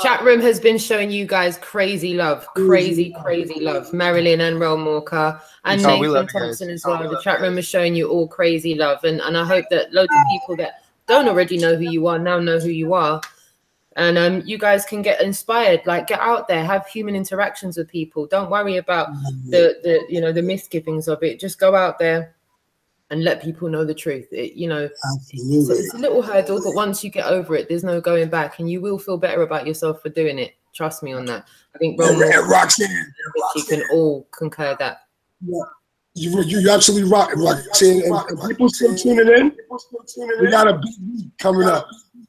Chat room has been showing you guys crazy love. Crazy love. MARILYN and Realmwalker and Nathan Thompson as well. The chat room is showing you all crazy love. And I hope that loads of people that don't already know who you are now know who you are. And you guys can get inspired, like get out there, have human interactions with people. Don't worry about the misgivings of it. Just go out there and let people know the truth. It's a little hurdle, but once you get over it, there's no going back, and you will feel better about yourself for doing it. Trust me on that. I think Roxanne, you can all concur that. Yeah. You absolutely rock, Roxanne. And people still tuning in. We got a big week coming up.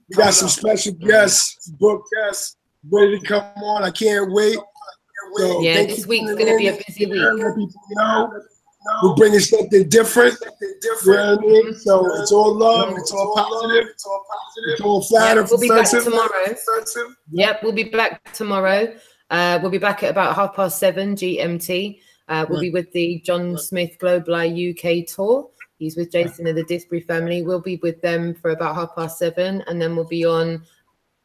We got some special guests, booked guests, ready to come on. I can't wait. So yeah, this week's going to be a busy week. We're bringing something different. You know what I mean? So it's all love. It's all positive. It's all flat. We'll be back tomorrow. Yep, we'll be back tomorrow. We'll be back at about 7:30 GMT. We'll be with the John Smith Global UK tour. He's with Jason and the Disbury family. We'll be with them for about 7:30, and then we'll be on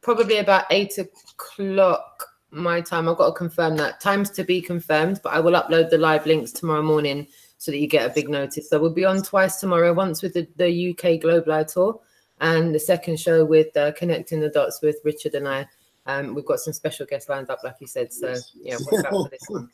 probably about 8 o'clock my time. I've got to confirm that. Time's to be confirmed, but I will upload the live links tomorrow morning so that you get a big notice. So we'll be on twice tomorrow, once with the UK Global tour, and the second show with Connecting the Dots with Richard and I. We've got some special guests lined up, like you said. So yeah, watch out for this one.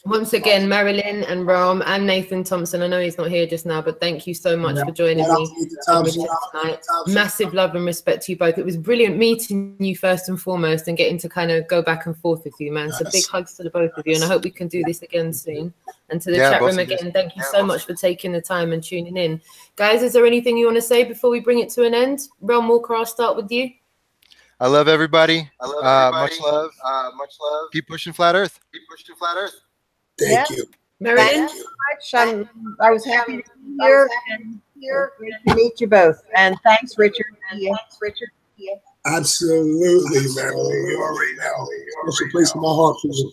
Once again, Marilyn and Ram and Nathan Thompson. I know he's not here just now, but thank you so much for joining me tonight. Massive love and respect to you both. It was brilliant meeting you first and foremost, and getting to kind of go back and forth with you, man. So big hugs to the both of you, and I hope we can do this again soon. And to the chat room again, thank you so much for taking the time and tuning in. Guys, is there anything you want to say before we bring it to an end? REALMWALKER, I'll start with you. I love everybody. Much love. Much love. Keep pushing flat Earth. Keep pushing flat Earth. Thank you. Marilyn? I was happy to be here and great to meet you both. And thanks, Richard. Absolutely, Marilyn. You already know. Special place in my heart for you.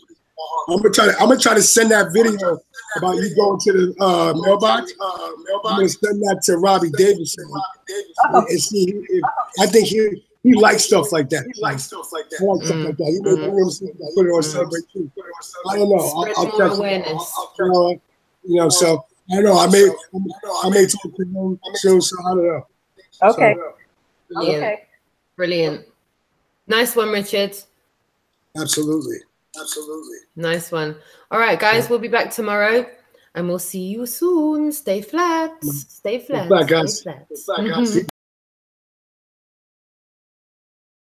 I'm gonna try to send that video about you going to the mailbox. I'm gonna send that to Robbie Davidson and see if I think he likes stuff like that. He likes stuff like that. He may put it on Celebrate too. I don't know. I'll test awareness. You know, so I don't know. I may talk to him soon. So I don't know. Okay. Brilliant. Brilliant. Nice one, Richard. Absolutely. Nice one. All right, guys, we'll be back tomorrow and we'll see you soon. Stay flat. Stay flat. Stay flat, guys. Stay flat.